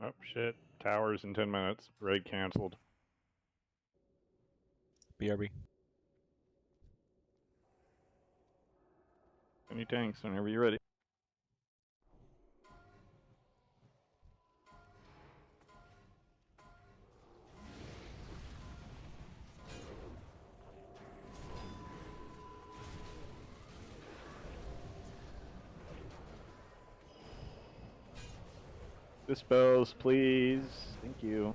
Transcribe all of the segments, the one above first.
Oh shit. Towers in 10 minutes. Raid cancelled. BRB. Any tanks whenever you're ready. Dispels, please. Thank you.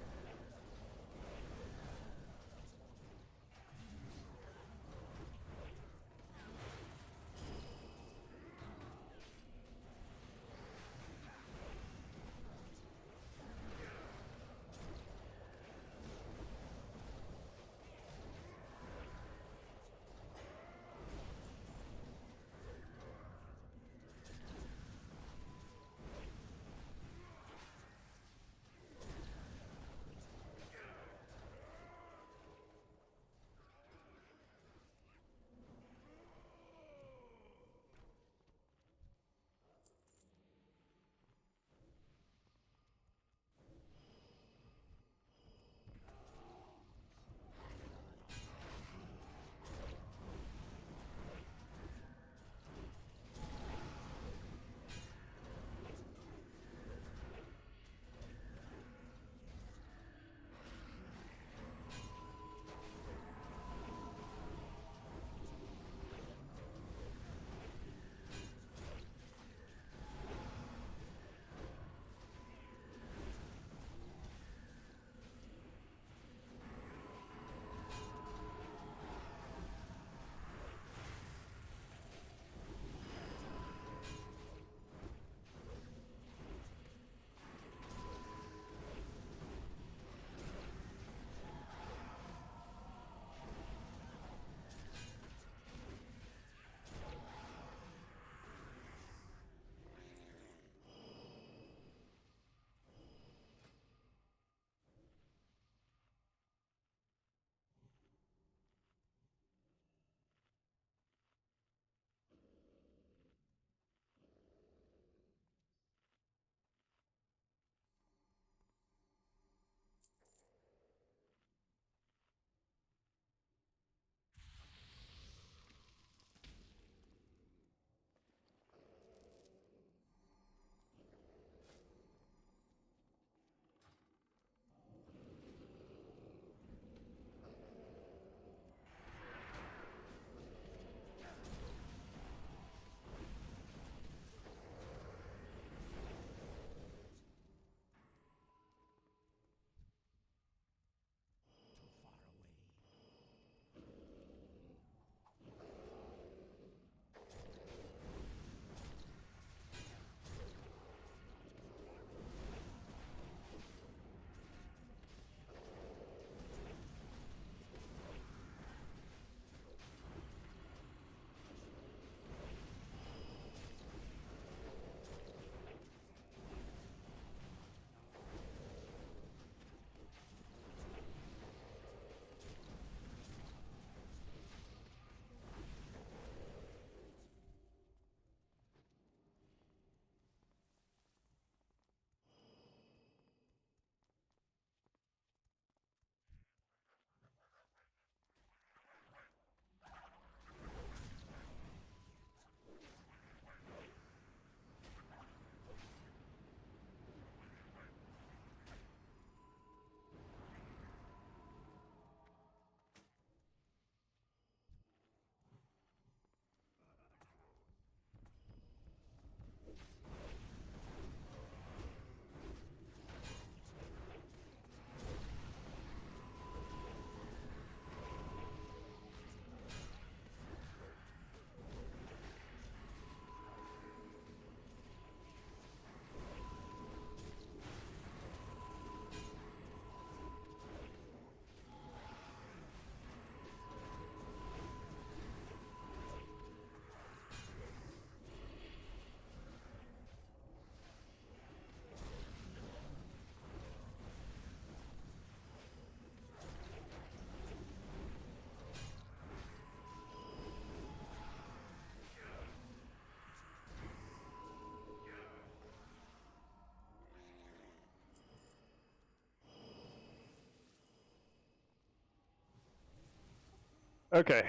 Okay,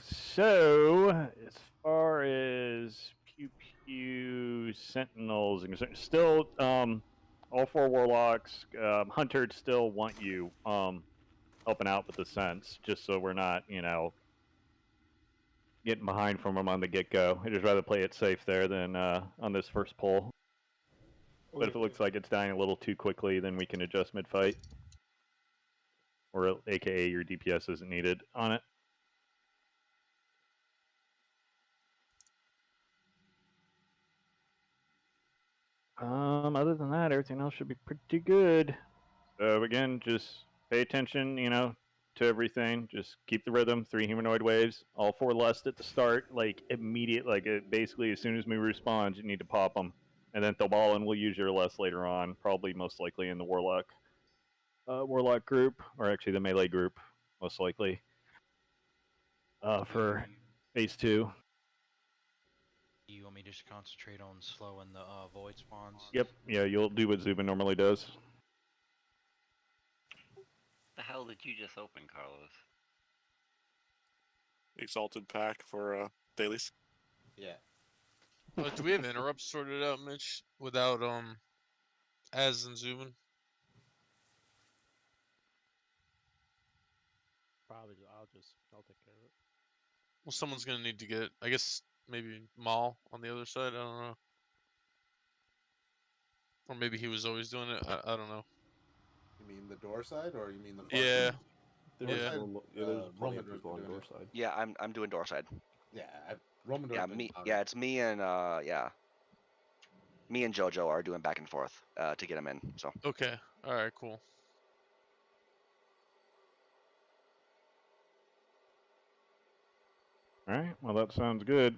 so as far as pew pew sentinels and still all 4 warlocks, hunters still want you helping out with the sense, just so we're not getting behind from them on the get-go. I'd just rather play it safe there than on this first pull. But if it looks like it's dying a little too quickly, then we can adjust mid-fight. Or aka your DPS isn't needed on it. Other than that, everything else should be pretty good. So again, just pay attention, to everything. Just keep the rhythm. 3 humanoid waves, all 4 lust at the start, like immediate, basically as soon as we respawn, you need to pop them, and then Thobalin will use your lust later on, probably most likely in the warlock group, or actually the melee group, most likely. For phase 2. You want me to just concentrate on slowing the void spawns? Yep. Yeah, you'll do what Zubin normally does. The hell did you just open, Carlos? Exalted pack for dailies. Yeah. Do we have interrupts sorted out, Mitch? Without Az and Zubin? Probably, I'll take care of it. Well, someone's gonna need to get, I guess, maybe Maul on the other side. I don't know. Or maybe he was always doing it. I don't know. You mean the door side, or you mean the far Yeah. side? There's Yeah. there's plenty Roman of people on doing door it. side. Yeah, I'm doing door side. Yeah, Roman Yeah, door's me. been Yeah, it's me and yeah. Me and JoJo are doing back and forth to get him in. So Okay. All right. Cool. All right. Well, that sounds good.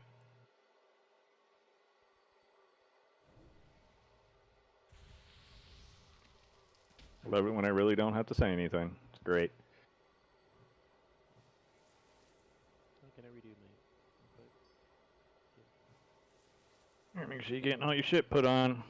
Love it when I really don't have to say anything. It's great. What can I redo, mate? All right, make sure you're getting all your shit put on.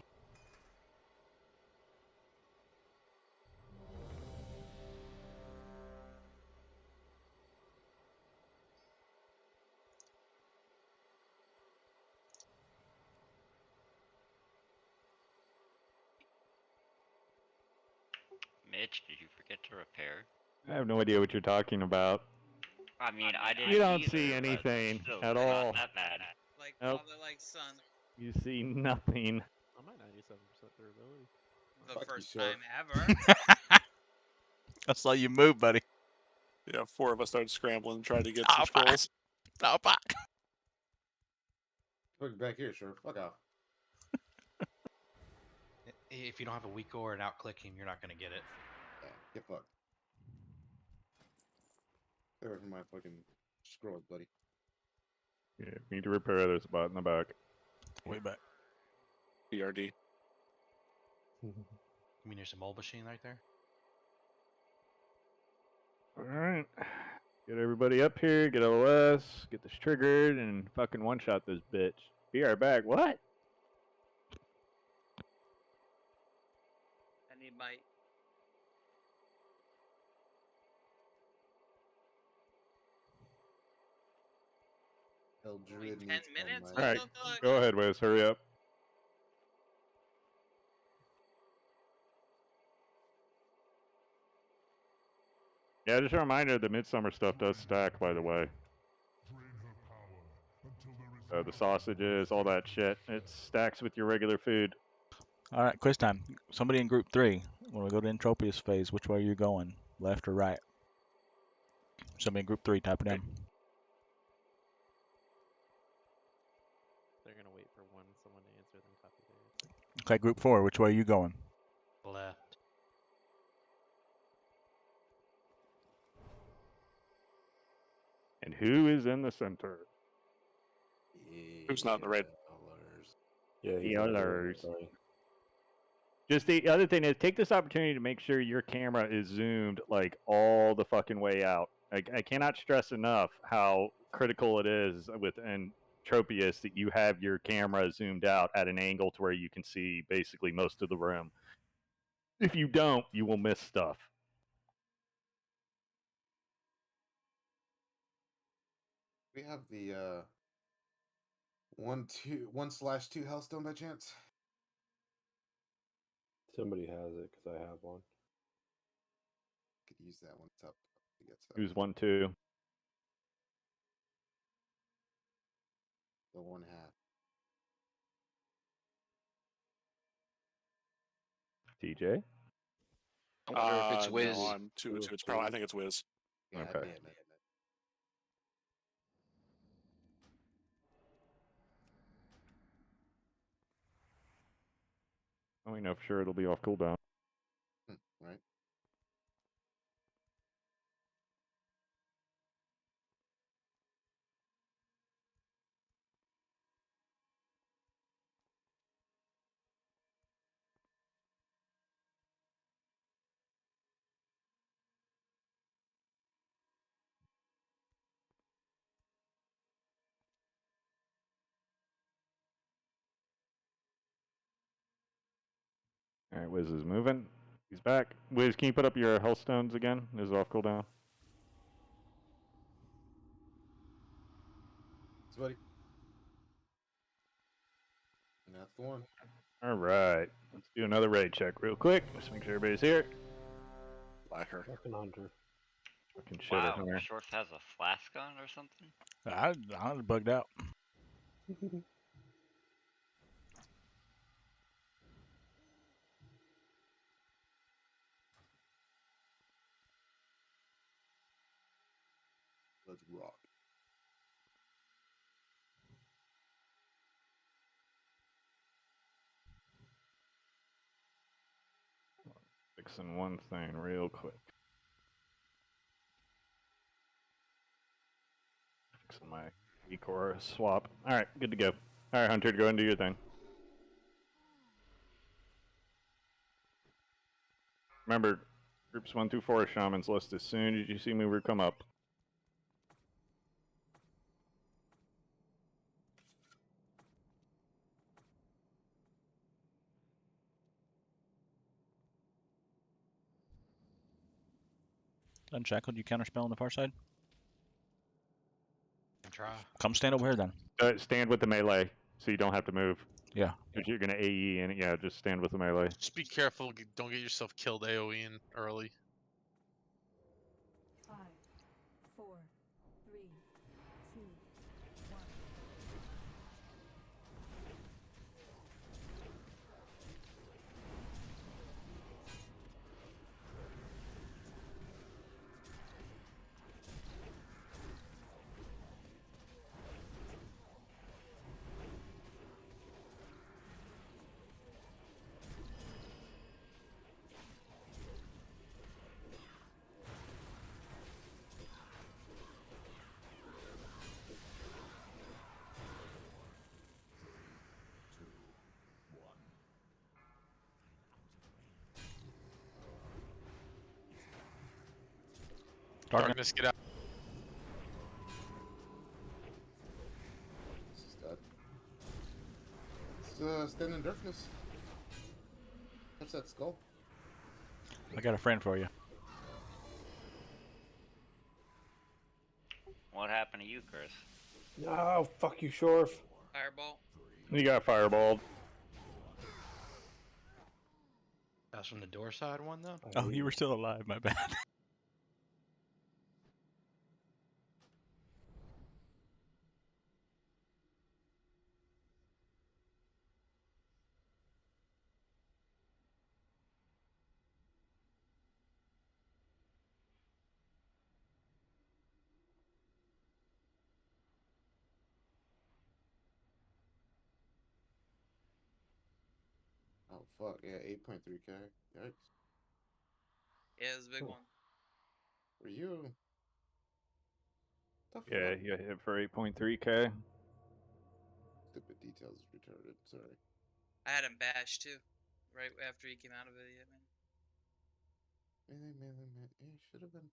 Mitch, did you forget to repair? I have no idea what you're talking about. I mean, I didn't. You don't either, see but anything still, at it's all. Not that bad. Like Nope. father, like son. You see nothing. I'm at 97% durability. The Fuck you, first Shorf. time ever. I saw you move, buddy. Yeah, 4 of us started scrambling and tried to get Oh, some fuck. scrolls. Stop back. Look back here, sure. Fuck off. If you don't have a weak or an out clicking, you're not gonna get it. Yeah, get fucked. Stay away from my fucking scrolls, buddy. Yeah, if you need to repair, there's a bot in the back. Way back. BRD. You mean there's a mole machine right there? All right. Get everybody up here, get LOS, get this triggered, and fucking one-shot this bitch. Be right back. What? I need my. Eldred 10 needs minutes? All right, Look. go ahead, Wiz. Hurry up. Yeah, just a reminder, the Midsummer stuff does stack, by the way. The sausages, all that shit. It stacks with your regular food. All right, quiz time. Somebody in group 3. When we go to Entropius phase, which way are you going? Left or right? Somebody in group 3, type it in. They're gonna wait for someone to answer, then copy theirs. Okay, group 4, which way are you going? Left. And who is in the center? Who's not in the right? Yeah, The others. Just the other thing is, take this opportunity to make sure your camera is zoomed like all the fucking way out. I cannot stress enough how critical it is with Entropius that you have your camera zoomed out at an angle to where you can see basically most of the room. If you don't, you will miss stuff. We have the 1/2 Hellstone by chance? Somebody has it because I have one. Could use that one. It's up to get stuff. Who's 1-2? The 1/2. TJ? I wonder if it's No, Wiz. I'm 2/2. It's probably. I think it's Wiz. Yeah, Okay. damn it. Oh, we know for sure it'll be off cooldown. Right. All right, Wiz is moving. He's back. Wiz, can you put up your Hellstones again? This is off cooldown. It's buddy. And that's the one. All right, let's do another raid check real quick. Just make sure everybody's here. Blacker. Fucking hunter. Fucking shit Wow, in here. Shorf has a flask on or something? I was bugged out. Let's rock. Fixing one thing real quick. Fixing my E-core swap. All right, good to go. All right, Hunter, go and do your thing. Remember, groups 1 through 4 Shaman's list as soon as you see mover come up. Unshackled, you counterspell on the far side? Try. Come stand over here then. Stand with the melee, so you don't have to move. Yeah. If you're gonna AE and yeah, just stand with the melee. Just be careful. Don't get yourself killed AoEing early. 5, 4, 3, 2, 1. Darkness, get out. This is dead. Let's stand in darkness. Touch that skull. I got a friend for you. What happened to you, Chris? No, fuck you, Shorf. Fireball. You got fireballed. That's from the door side one though. Oh, you were still alive, my bad. Oh fuck, yeah, 8.3k. Yikes. Yeah, it's a big one. For you. The Yeah, fuck? you got hit for 8.3k. Stupid details is retarded. Sorry. I had him bash too, right after he came out of it. Yeah, man. Man. Yeah, should have been.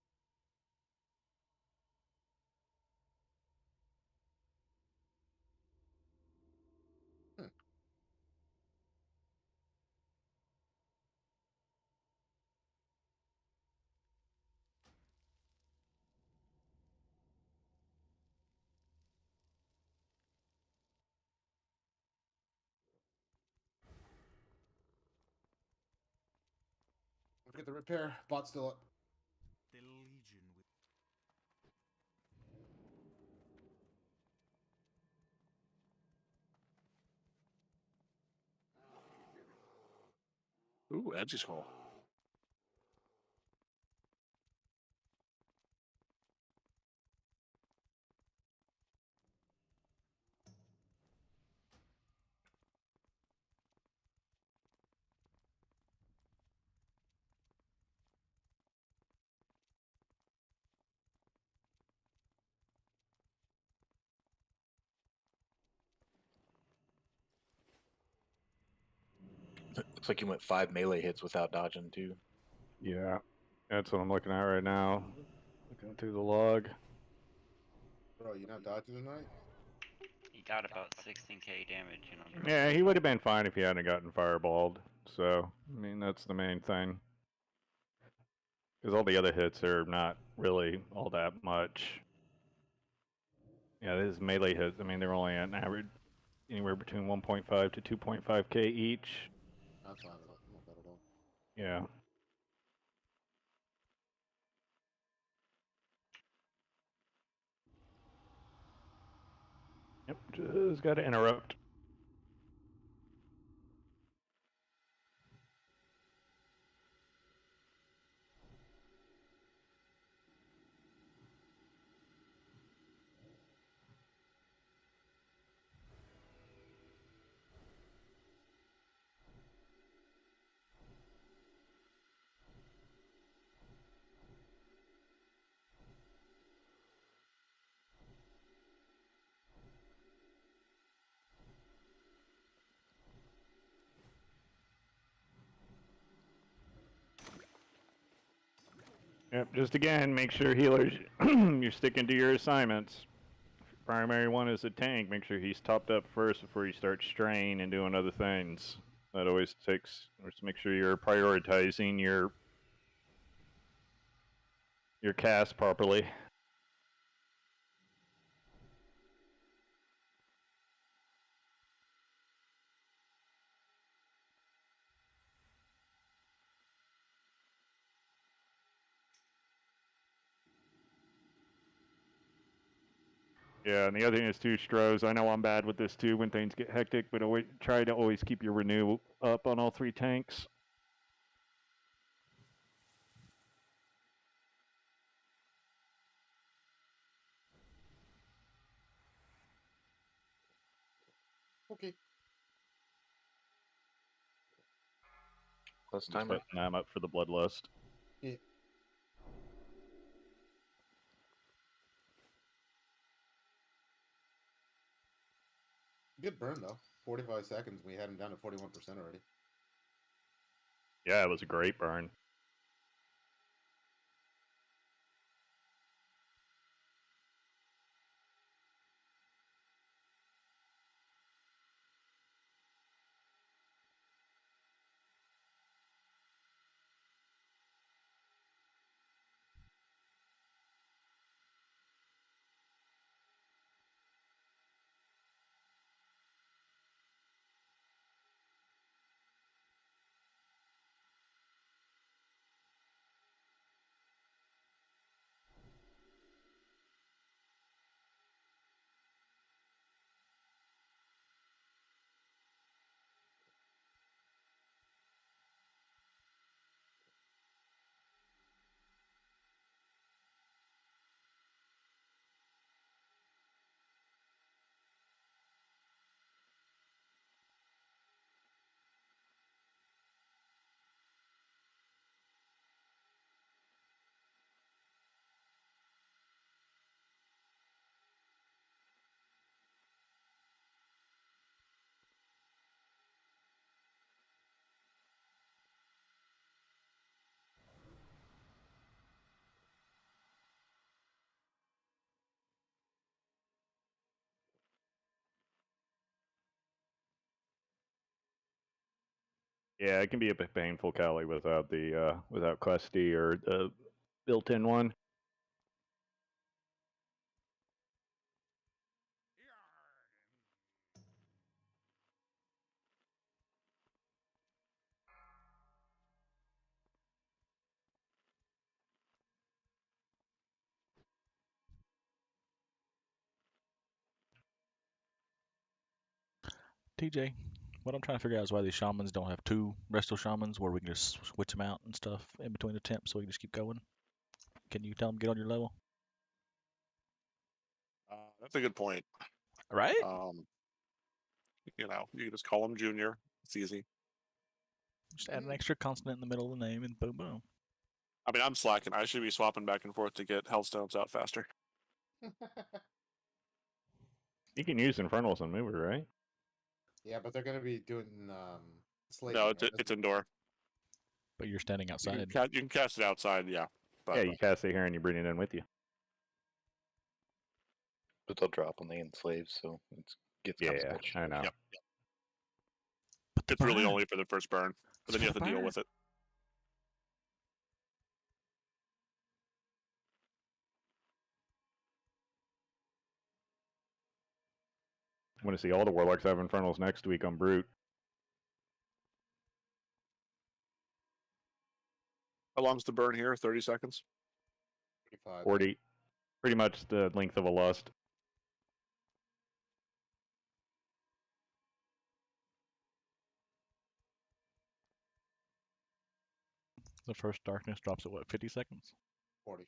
the repair. Bot's still up. The Legion with Ooh, edgy scroll. Looks like you went 5 melee hits without dodging too. Yeah, that's what I'm looking at right now. Looking through the log. Bro, you not dodging tonight? He got about 16k damage, you know. Yeah, he would have been fine if he hadn't gotten fireballed. So, I mean, that's the main thing. Because all the other hits are not really all that much. Yeah, his melee hits, I mean, they're only at an average anywhere between 1.5 to 2.5k each. That's not bad at all. Yeah. Yep, just got to interrupt. Yep, just again, make sure healers, you're sticking to your assignments. Primary one is a tank. Make sure he's topped up first before you start straying and doing other things. That always takes. Just make sure you're prioritizing your cast properly. Yeah, and the other thing is too, Stros. I know I'm bad with this too when things get hectic, but always, try to always keep your renew up on all 3 tanks. Okay. Let's I'm time it. setting them up for the bloodlust. Yeah. Good burn though. 45 seconds. We had him down to 41% already. Yeah, it was a great burn. Yeah, it can be a bit painful, Callie, without the without Questy or the built-in one. TJ, what I'm trying to figure out is why these shamans don't have 2 resto shamans where we can just switch them out and stuff in between attempts so we can just keep going. Can you tell them get on your level? That's a good point. Right? You know, you can just call him Junior. It's easy. Just add an extra consonant in the middle of the name and boom, boom. I mean, I'm slacking. I should be swapping back and forth to get Hellstones out faster. You can use Infernals on Mover, right? Yeah, but they're gonna be doing slating. No, right? it's indoor. But you're standing You outside. can cast it outside, yeah. But, Yeah, you cast it here and you bring it in with you. But they'll drop on the enslave, so it gets Yeah, switched. I know. Yep. But It's really only for the first burn, but then you have to deal with it. I want to see all the Warlocks have Infernals next week on Brute. How long's the burn here? 30 seconds? 45. 40. Pretty much the length of a Lust. The first darkness drops at what, 50 seconds? 40.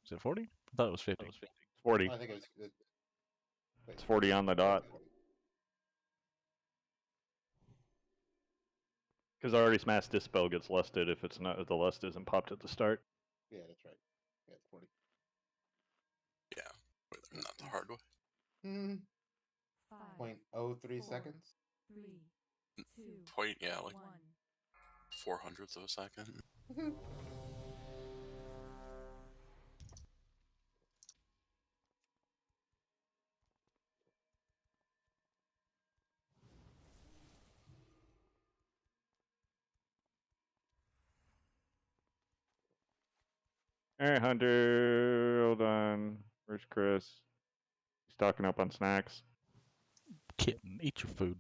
Is it 40? I thought it was 50. 40. I think it's. It's 40 on the dot. Because I already smashed Dispel gets lusted if it's not if the lust isn't popped at the start. Yeah, that's right. Yeah, it's 40. Yeah, not the hard way. 0.03 seconds. 3, 2, Point, yeah, like 1. 400ths of a second. Alright, Hunter. Hold on. Where's Chris? He's stocking up on snacks. Kitten, eat your food.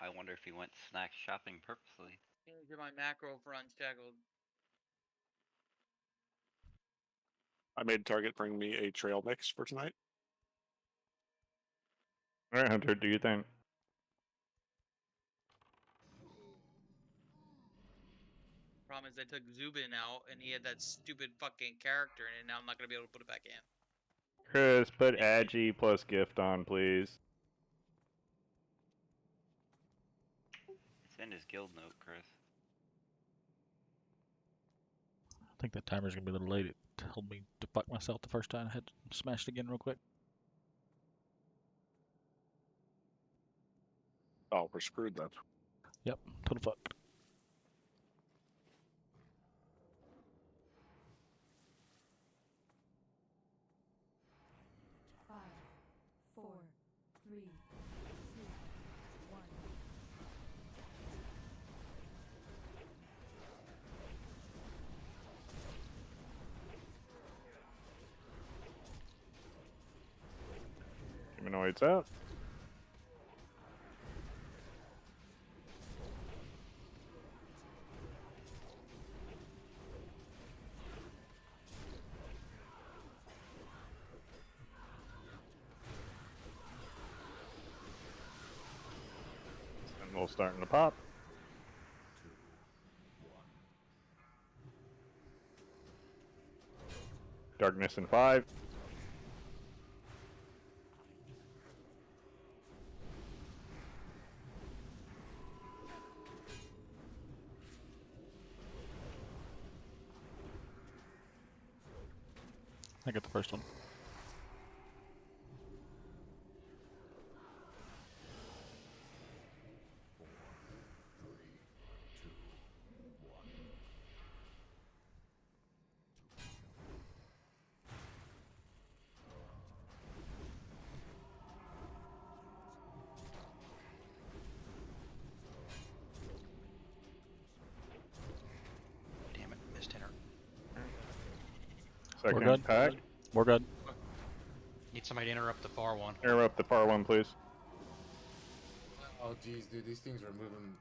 I wonder if he went snack shopping purposely. Get my macro for unshackled. I made Target bring me a trail mix for tonight. Alright, Hunter, do you think? Problem is, I took Zubin out, and he had that stupid fucking character in it. Now I'm not gonna be able to put it back in. Chris, put Agi plus gift on, please. Send his guild note, Chris. I think that timer's gonna be a little late. It told me to fuck myself the first time. I had to smash it again real quick. Oh, we're screwed then. Yep, total fucked. Five, 4, 3, 2, 1. Humanoids out. And we'll starting to pop. Darkness in 5. I got the first one. Damn it, missed enter. We're Second good. pack. We're good. Need somebody to interrupt the far one. Interrupt the far one, please. Oh, geez, dude, these things are moving.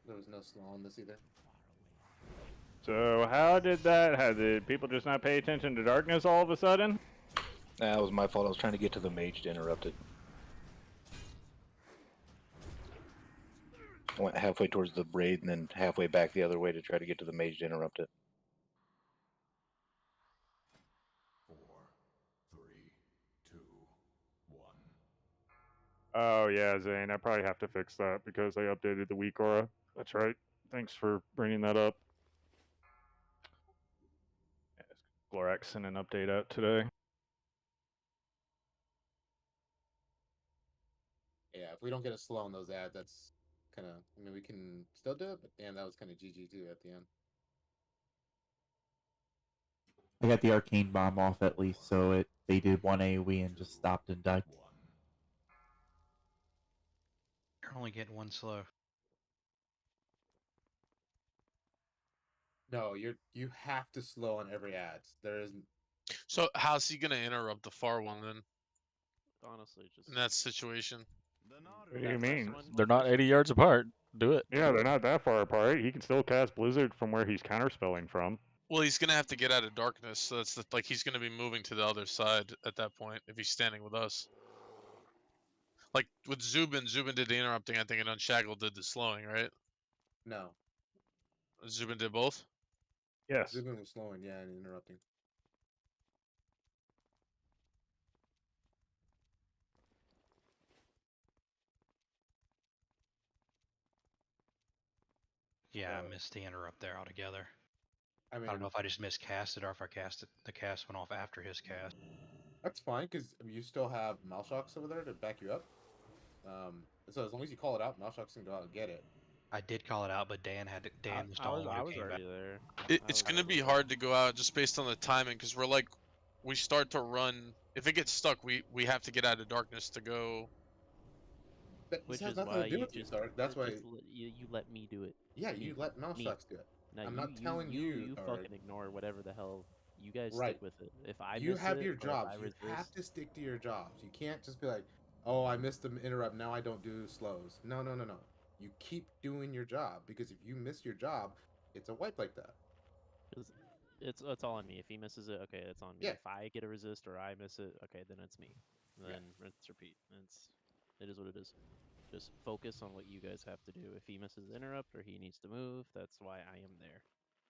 There was no slow on this either. So how did did people just not pay attention to darkness all of a sudden? That was my fault. I was trying to get to the mage to interrupt it. I went halfway towards the braid and then halfway back the other way to try to get to the mage to interrupt it. 4, 3, 2, 1. Oh yeah, Zane, I probably have to fix that because I updated the weak aura. That's right. Thanks for bringing that up. Glorax sent an update out today. Yeah, if we don't get a slow on those ads, that's kind of. I mean, we can still do it, but damn, that was kind of GG too at the end. I got the arcane bomb off at least, so they did one AoE and just stopped and died. You're only getting one slow. No, you have to slow on every ads. There isn't. So how's he gonna interrupt the far one then Honestly, just in that situation? What do you mean? They're not 80 yards apart. Do it. Yeah, they're not that far apart. He can still cast Blizzard from where he's counterspelling from. Well, he's gonna have to get out of darkness, so that's like he's gonna be moving to the other side at that point if he's standing with us. Like with Zubin did the interrupting, I think, and Unshackled did the slowing, right? No. Zubin did both? Yes. Zubin was slowing, yeah, and interrupting. Yeah, I missed the interrupt there altogether. I mean, I don't know if I just miscasted or if the cast went off after his cast. that's fine because you still have Malshocks over there to back you up. So as long as you call it out, Malshocks can go out and get it. I did call it out, but Dan was the only one who came back. there. It's gonna be hard to go out just based on the timing because we start to run. If it gets stuck, we have to get out of darkness to go. Which has is nothing why to do you with you, just Tarek. That's why you let me do it. Yeah, Me. you let Malshocks do it. No, I'm not telling you. You Tarek. fucking ignore whatever the hell you guys Right. stick with it. If I You miss have it, your or if jobs. I You resist, have to stick to your jobs. You can't just be like, "Oh, I missed the interrupt. Now I don't do slows." No. You keep doing your job because if you miss your job, it's a wipe like that. it's all on me. If he misses it, okay, it's on me. Yeah. If I get a resist or I miss it, okay, then it's me. Then rinse repeat. It is what it is. Just focus on what you guys have to do. If he misses interrupt or he needs to move, that's why I am there.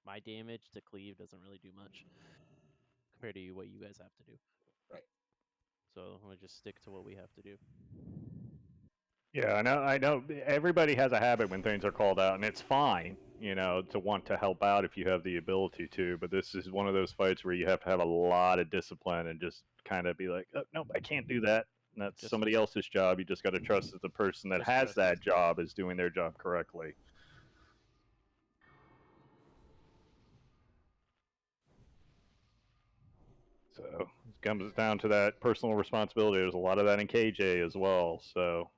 My damage to cleave doesn't really do much compared to what you guys have to do. Right. So I'm gonna just stick to what we have to do. Yeah, I know. Everybody has a habit when things are called out, and it's fine, to want to help out if you have the ability to. But this is one of those fights where you have to have a lot of discipline and just kind of be like, oh, no, I can't do that. And that's somebody else's job. You just got to trust that the person that has that job is doing their job correctly. So it comes down to that personal responsibility. There's a lot of that in KJ as well. So.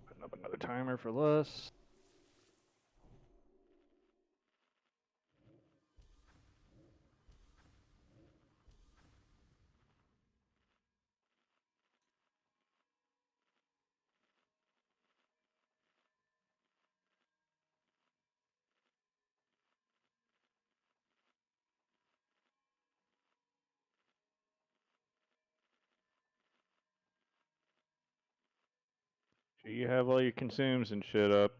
Putting up another timer for less. You have all your consumes and shit up,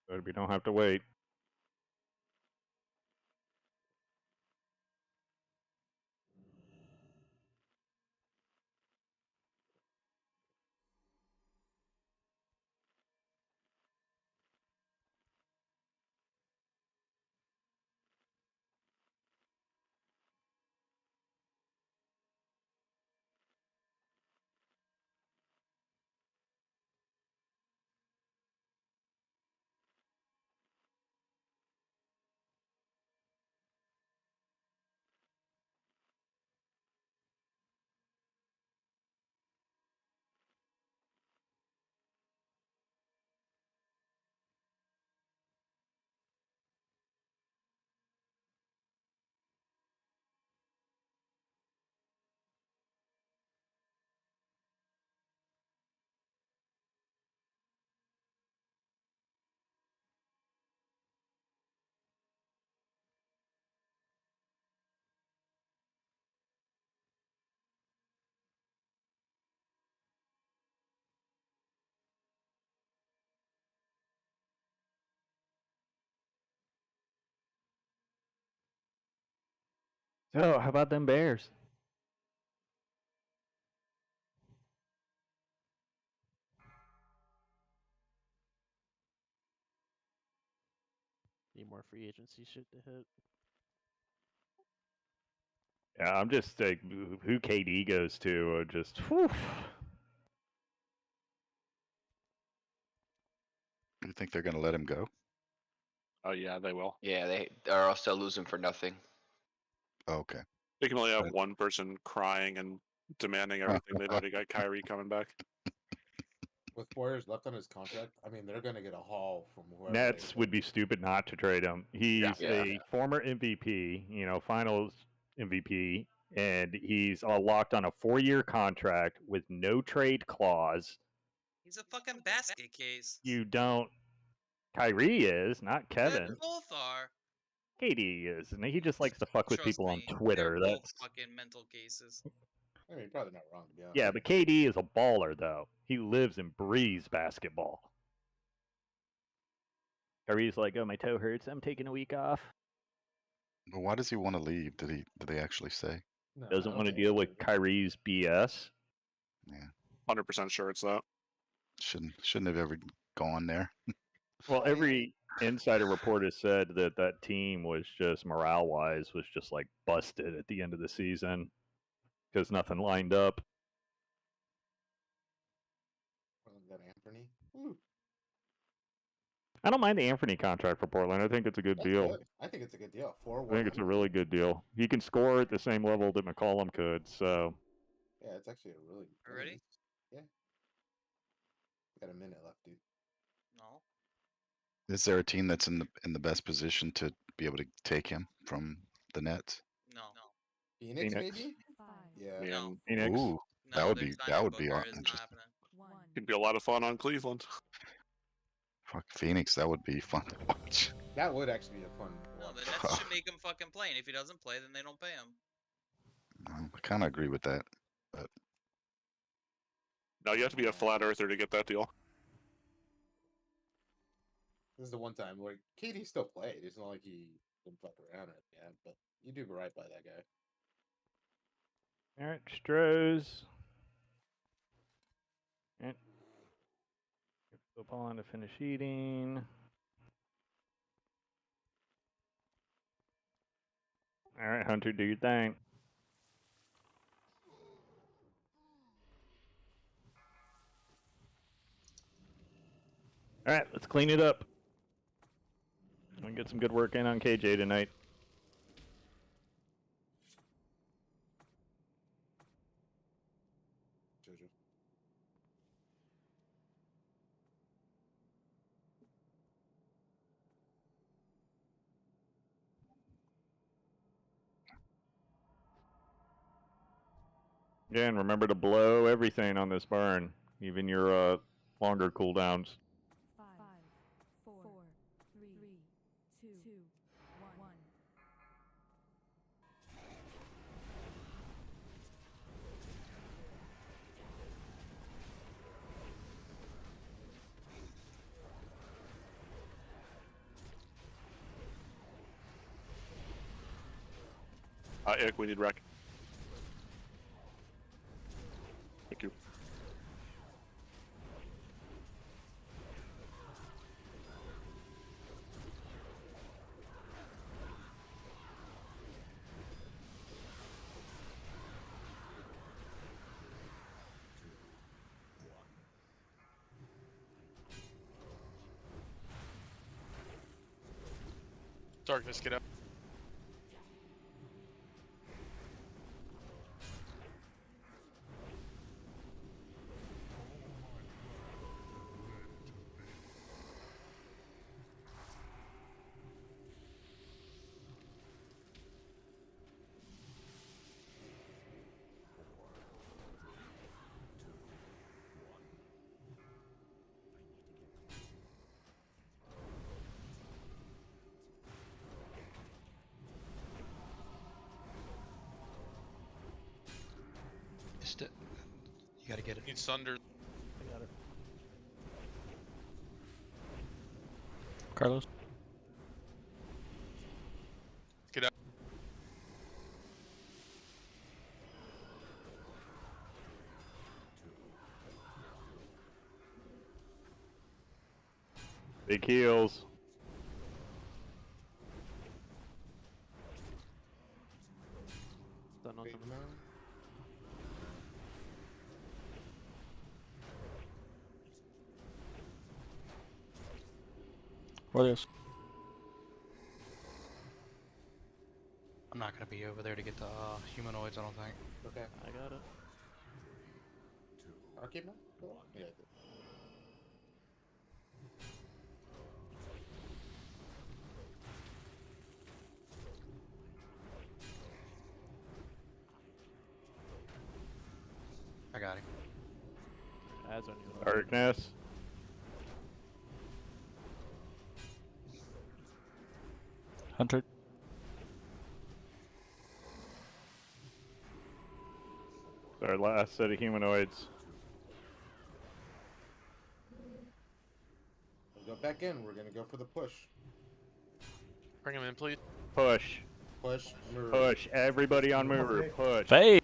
so we don't have to wait. So, how about them Bears? Need more free agency shit to hit. Yeah, I'm just like who KD goes to. Just whew. You think they're gonna let him go? Oh yeah, they will. Yeah, they're also losing for nothing. Okay. They can only have one person crying and demanding everything. They've already got Kyrie coming back. With 4 years left on his contract, I mean, they're gonna get a haul from whoever. Nets would be stupid not to trade him. He's a former MVP, you know, Finals MVP, and he's locked on a 4-year contract with no trade clause. He's a fucking basket case. You don't. Kyrie is not They Kevin. both are. KD is, and he just likes to fuck with Trust people on me, Twitter. They're both That's fucking mental cases. I mean, probably not wrong to be honest. yeah, but KD is a baller though. He lives and breathes basketball. Kyrie's like, oh, my toe hurts. I'm taking a week off. But why does he want to leave? Did they actually say? No, Doesn't want to deal with Kyrie's BS. Yeah. 100% sure it's that. Shouldn't have ever gone there. Well, every insider report has said that that team was just morale-wise was just like busted at the end of the season because nothing lined up. That Anthony. Woo. I don't mind the Anthony contract for Portland. I think it's a good deal. Good. I think it's a good deal. I think it's a really good deal. He can score at the same level that McCollum could. So Yeah, it's actually a really. Are you ready? Yeah. Got a minute left, dude. No. Is there a team that's in the best position to be able to take him from the Nets? No. Phoenix, Phoenix. maybe? Yeah. No. Phoenix. Ooh, No, that would they're be signing interesting. Booker. It's not happening. Could be a lot of fun on Cleveland. Fuck Phoenix, that would be fun to watch. That would actually be a fun. No, the Nets should make him fucking play, and if he doesn't play, then they don't pay him. I kind of agree with that. But No, you have to be a flat earther to get that deal. This is the one time where KD still played. It's not like he didn't fuck around or anything, but you do right by that guy. All right, Strohs. All right. Go on to finish eating. All right, Hunter, do your thing. All right, let's clean it up. I'm gonna get some good work in on KJ tonight. Jojo. Yeah, and remember to blow everything on this burn, even your longer cooldowns. 5, 4, 3, 2, 1. Ick, we need wreck. Thank you. Darkness, get out. You gotta get it. Need Sunder. I got it. Carlos. Get out. Big heals. Stun on Big someone. man. Warriors. I'm not gonna be over there to get the humanoids, I don't think. Okay. I got it. Arcade man? Go on. Yeah. I got him. As on you. Darkness. Hunter. It's our last set of humanoids. We'll go back in. We're gonna go for the push. Bring him in, please. Push. Push. Move. Push. Everybody on mover. Push. Fade.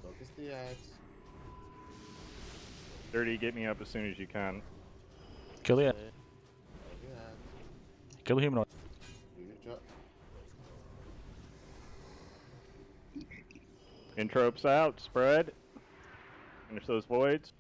Focus the axe. Dirty, get me up as soon as you can. Kill the Focus the axe. Kill the humanoid. Do your job. Entropes out. Spread. Finish those voids.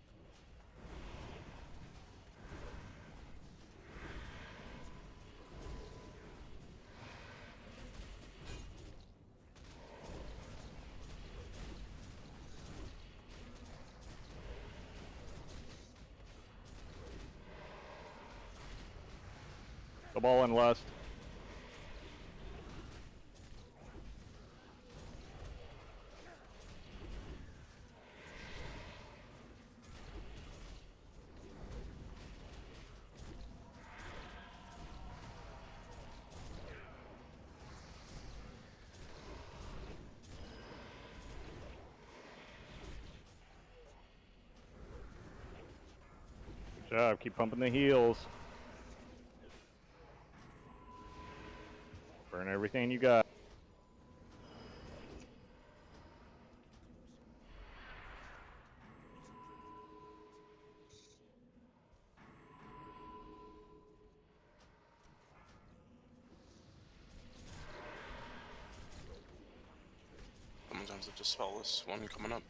The ball and lust. Good job. Keep pumping the heals. Burn everything you got. Sometimes I just spell this one coming up.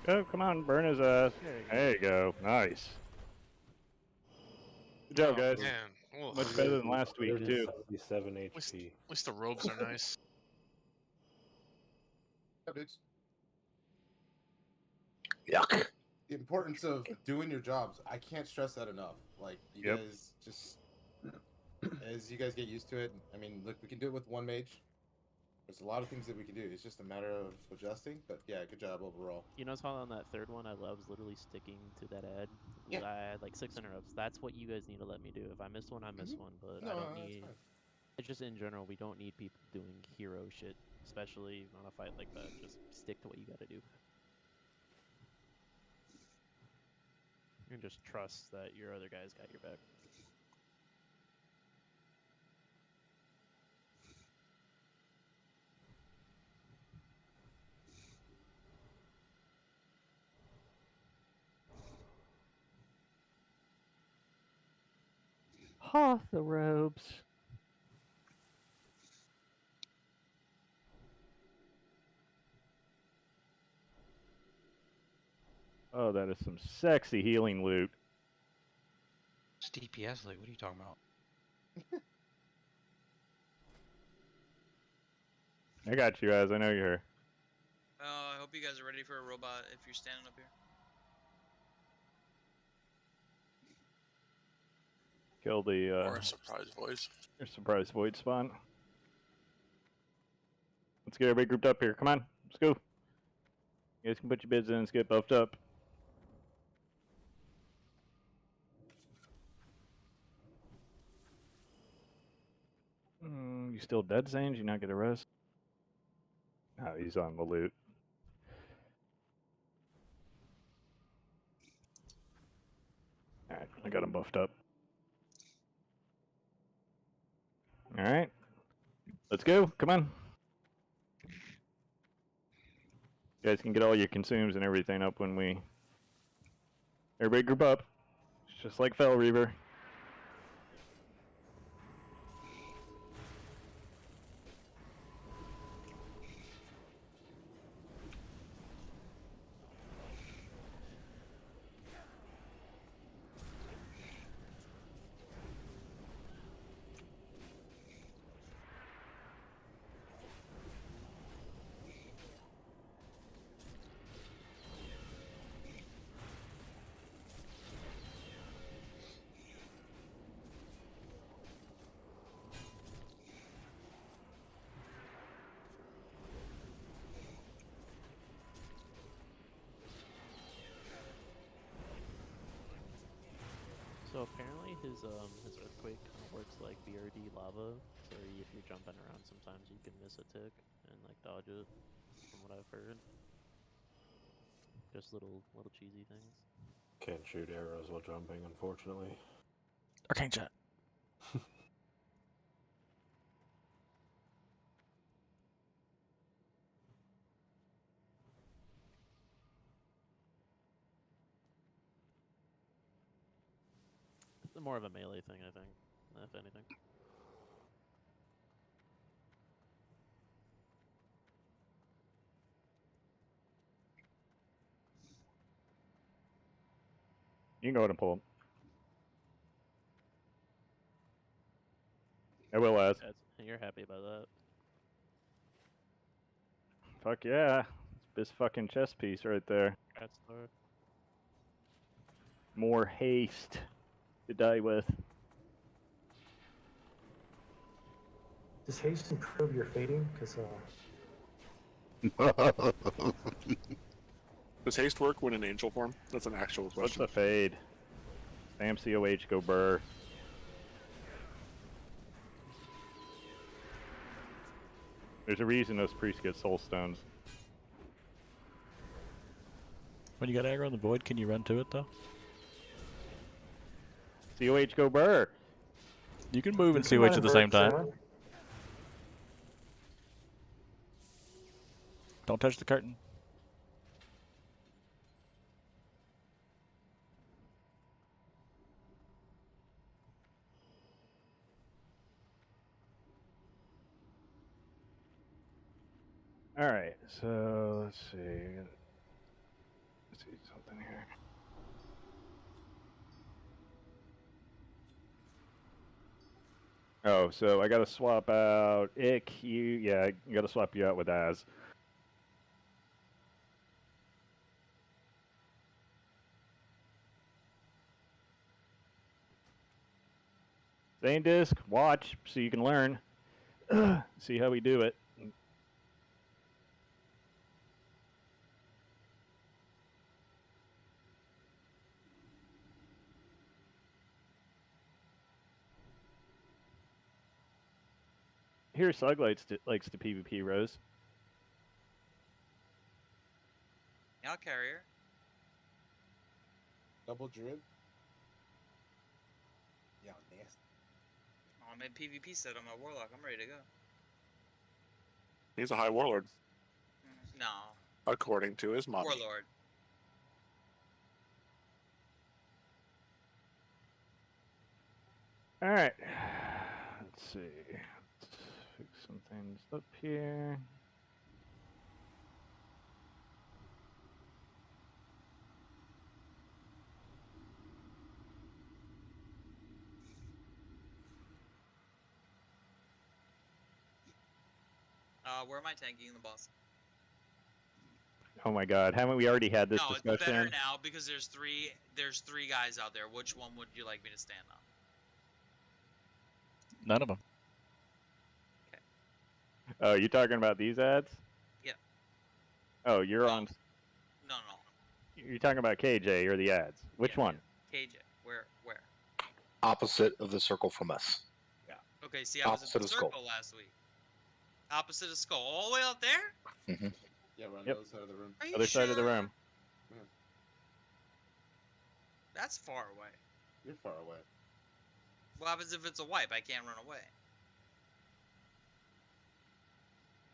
Oh, come on, burn his ass. There you go. Nice. Good job, guys. Man. Ugh. Much better than last week, too. 77 At least, HP. at least the robes are nice. Yeah, dudes. Yuck. The importance of doing your jobs. I can't stress that enough. Like, you Yep. guys just, as you guys get used to it, I mean, look, we can do it with one mage. There's a lot of things that we can do. It's just a matter of adjusting. But yeah, good job overall. You notice how on that third one I was literally sticking to that ad. Yeah. I had like 6 interrupts. That's what you guys need to let me do. If I miss one, I miss one. But No, I don't that's need. fine. It's just in general, we don't need people doing hero shit, especially on a fight like that. Just stick to what you gotta do. And just trust that your other guys got your back. Ha, the robes. Oh, that is some sexy healing loot. It's DPS, like, what are you talking about? I got you guys. I know you're here. I hope you guys are ready for a robot if you're standing up here. Kill the Or a surprise voice. your surprise void spawn. Let's get everybody grouped up here. Come on, let's go. You guys can put your bids in. Let's get buffed up. You still dead, Zane? Did you not get a rest? Oh, he's on the loot. Alright, I got him buffed up. Alright. Let's go. Come on. You guys can get all your consumes and everything up when we... Everybody group up. It's just like Fel Reaver. So apparently his earthquake works like BRD lava. So if you're jumping around, sometimes you can miss a tick and like dodge it. From what I've heard, just little cheesy things. Can't shoot arrows while jumping, unfortunately. Arcane shot. It's more of a melee thing, I think, if anything. You can go ahead and pull him. I will ask. You're happy about that. Fuck yeah. It's this fucking chess piece right there. That's Thor. More haste to die with. Does haste improve your fading? Because Does haste work when in angel form? That's an actual What's question. the fade? Sam COH go burr. There's a reason those priests get soul stones. When you got aggro in the void, can you run to it though? COH go burr. You can move and COH at the same time. Don't touch the curtain. Alright, so let's see. Let's see something here. Oh, so I gotta swap out Ick, yeah, I gotta swap you out with Az. Zane Disc, watch so you can learn. See how we do it. Here, Suglights likes to PvP, Rose. Yeah, I'll carry her. Double druid. Yeah, nasty. Oh, I'm in PvP set on my warlock. I'm ready to go. He's a high warlord, No, according to his mom. warlord. Alright. Let's see. Let's fix some things up here. Where am I tanking the boss? Oh my god, haven't we already had this No, it's discussion? better now because there's three guys out there. Which one would you like me to stand on? None of them. Oh, you talking about these ads? Yeah. Oh, you're on. No. You're talking about KJ or the ads? Which one? KJ, where? Opposite of the circle from us. Yeah. Okay, see, I was Opposite in the of skull. circle last week. Opposite of skull, all the way out there? Mm-hmm. Yeah, we're on Yep. the other side of the room. Are you Other side of the sure? room. That's far away. You're far away. What happens if it's a wipe? I can't run away.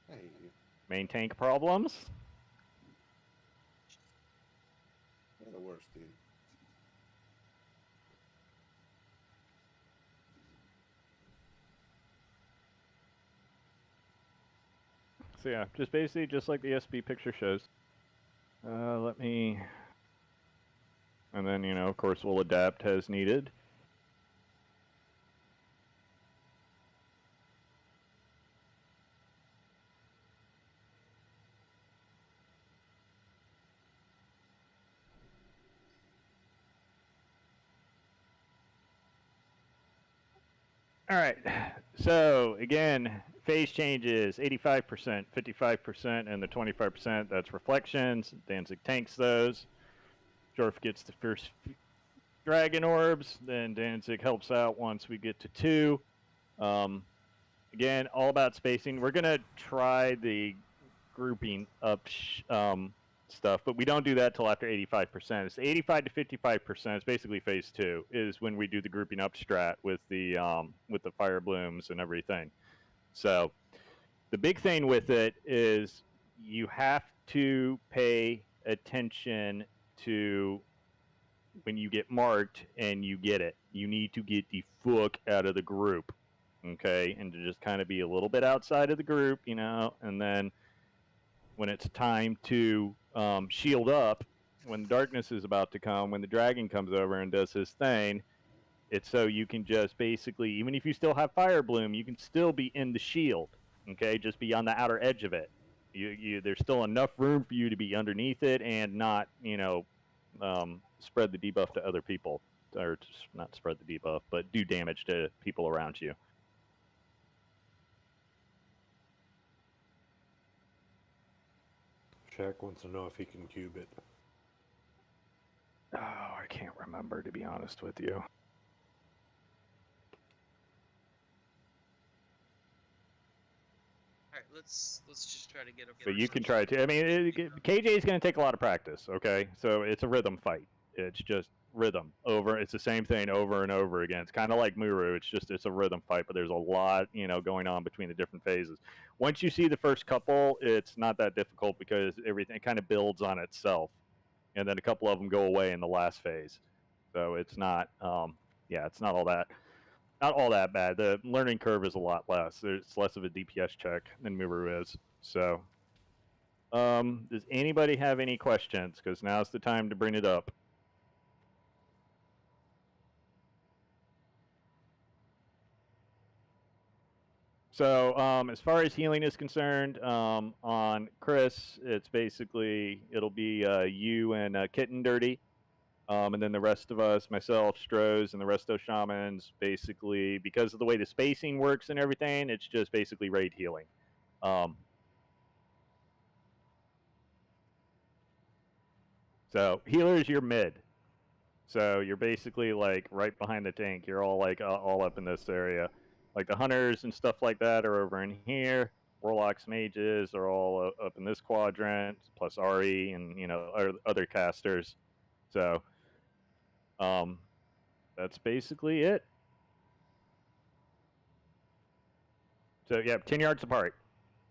I hate you. Main tank problems? You're the worst, dude. So yeah, just basically just like the SB picture shows. Let me, and then of course we'll adapt as needed. All right, so again, phase changes, 85%, 55%, and the 25%, that's reflections. Danzig tanks those. Shorf gets the first dragon orbs, then Danzig helps out once we get to 2. Again, all about spacing. We're going to try the grouping up stuff, but we don't do that till after 85%. It's 85 to 55%. It's basically phase 2 is when we do the grouping up strat with the fire blooms and everything. So the big thing with it is you have to pay attention to when you get marked and you get it. You need to get the fuck out of the group, okay, and to just kind of be a little bit outside of the group, and then when it's time to shield up, when the darkness is about to come, when the dragon comes over and does his thing, it's so you can just basically, even if you still have fire bloom, you can still be in the shield, okay? Just be on the outer edge of it. There's still enough room for you to be underneath it and not, spread the debuff to other people, or not spread the debuff, but do damage to people around you. Shaq wants to know if he can cube it. Oh, I can't remember, to be honest with you. All right, let's just try to get a. But you can try to. I mean, KJ is going to take a lot of practice. Okay, so it's a rhythm fight. It's just rhythm over. It's the same thing over and over again. It's kind of like Muru. It's a rhythm fight, but there's a lot going on between the different phases. Once you see the first couple, it's not that difficult because everything kind of builds on itself, and then a couple of them go away in the last phase. So it's not. It's not all that. Not all that bad. The learning curve is a lot less. It's less of a DPS check than Muru is. So, does anybody have any questions? Because now's the time to bring it up. So, as far as healing is concerned, on Chris, it's basically, it'll be you and Kitten Dirty. And then the rest of us, myself, Strohs, and the rest of shamans, basically, because of the way the spacing works and everything, it's just basically raid healing. So healers, you're mid. So you're basically like right behind the tank. You're all like all up in this area. Like the hunters and stuff like that are over in here. Warlocks, mages are all up in this quadrant, plus Ari and other casters. So that's basically it. So yeah, 10 yards apart.